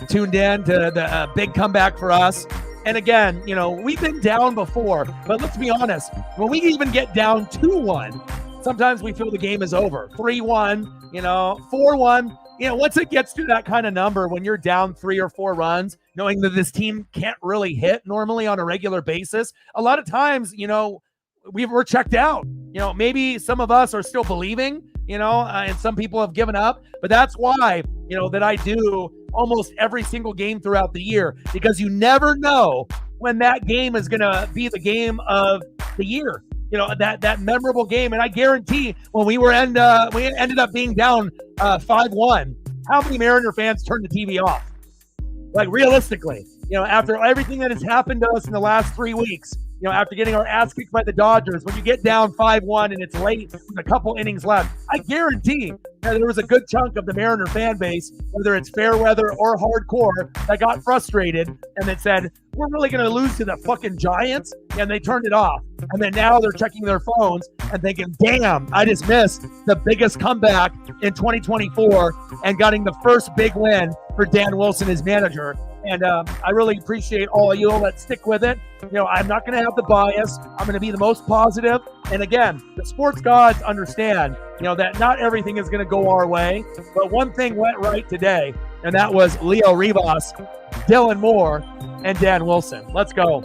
tuned in to the big comeback for us. And again, you know, we've been down before, but let's be honest, when we even get down 2-1, sometimes we feel the game is over. 3-1, you know, 4-1. You know, once it gets to that kind of number, when you're down 3 or 4 runs, knowing that this team can't really hit normally on a regular basis, a lot of times, you know, we're checked out. You know, maybe some of us are still believing, you know, and some people have given up, but that's why, you know, that I do almost every single game throughout the year, because you never know when that game is going to be the game of the year. You know, that memorable game. And I guarantee when we ended up being down 5-1, how many Mariner fans turned the TV off? Like, realistically, you know, after everything that has happened to us in the last 3 weeks, you know, after getting our ass kicked by the Dodgers, when you get down 5-1 and it's late with a couple innings left, I guarantee that there was a good chunk of the Mariner fan base, whether it's fair weather or hardcore, that got frustrated and that said, we're really going to lose to the fucking Giants, and they turned it off. And then now they're checking their phones and thinking, damn, I just missed the biggest comeback in 2024 and getting the first big win for Dan Wilson as manager. And I really appreciate all of you that stick with it. You know, I'm not going to have the bias. I'm going to be the most positive. And again, the sports gods understand, you know, that not everything is going to go our way. But one thing went right today, and that was Leo Rivas, Dylan Moore, and Dan Wilson. Let's go.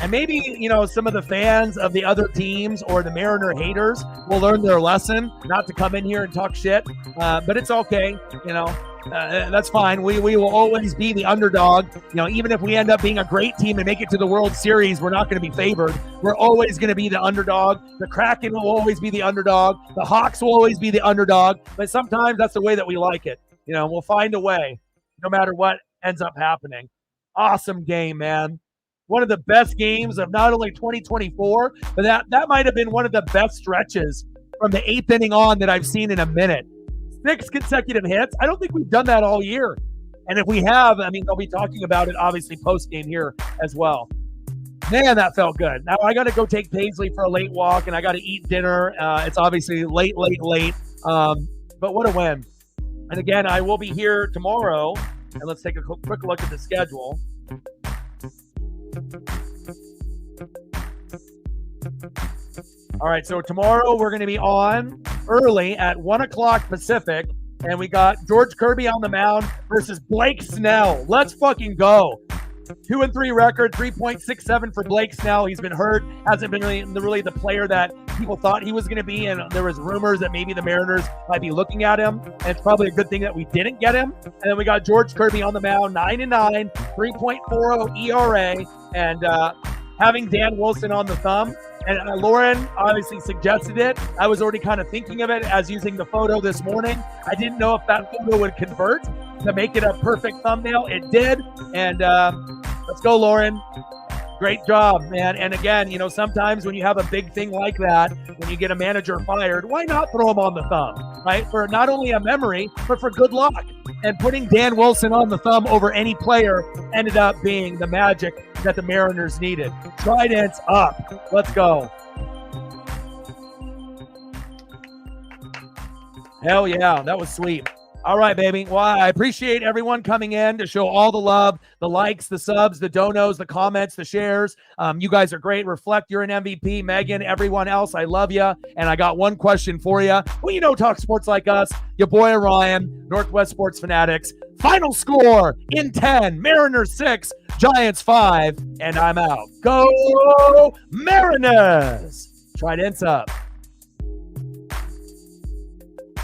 And maybe, you know, some of the fans of the other teams or the Mariner haters will learn their lesson not to come in here and talk shit. But it's okay. You know, that's fine. We will always be the underdog. You know, even if we end up being a great team and make it to the World Series, we're not going to be favored. We're always going to be the underdog. The Kraken will always be the underdog. The Hawks will always be the underdog. But sometimes that's the way that we like it. You know, we'll find a way no matter what ends up happening. Awesome game, man. One of the best games of not only 2024, but that might have been one of the best stretches from the 8th inning on that I've seen in a minute. 6 consecutive hits. I don't think we've done that all year. And if we have, I mean, they'll be talking about it obviously post-game here as well. Man, that felt good. Now I got to go take Paisley for a late walk, and I got to eat dinner. It's obviously late. But what a win. And again, I will be here tomorrow. And let's take a quick look at the schedule. All right, so tomorrow we're going to be on early at 1 o'clock Pacific, and we got George Kirby on the mound versus Blake Snell. Let's fucking go. 2-3 record, 3.67 for Blake Snell. He's been hurt, hasn't been really the player that people thought he was going to be, and there was rumors that maybe the Mariners might be looking at him, and it's probably a good thing that we didn't get him. And then we got George Kirby on the mound, 9-9, 3.40 ERA, and having Dan Wilson on the thumb. And Lauren obviously suggested it. I was already kind of thinking of it as using the photo this morning. I didn't know if that photo would convert to make it a perfect thumbnail. It did. And let's go, Lauren. Great job, man. And again, you know, sometimes when you have a big thing like that, when you get a manager fired, why not throw him on the thumb, right? For not only a memory, but for good luck. And putting Dan Wilson on the thumb over any player ended up being the magic that the Mariners needed. Trident's up. Let's go. Hell yeah, that was sweet. All right, baby. Well, I appreciate everyone coming in to show all the love, the likes, the subs, the donos, the comments, the shares. You guys are great. Reflect, you're an MVP. Megan, everyone else, I love you. And I got one question for you. Well, you know, talk sports like us. Your boy Orion, Northwest Sports Fanatics. Final score in 10, Mariners 6, Giants 5, and I'm out. Go Mariners! Trident's up.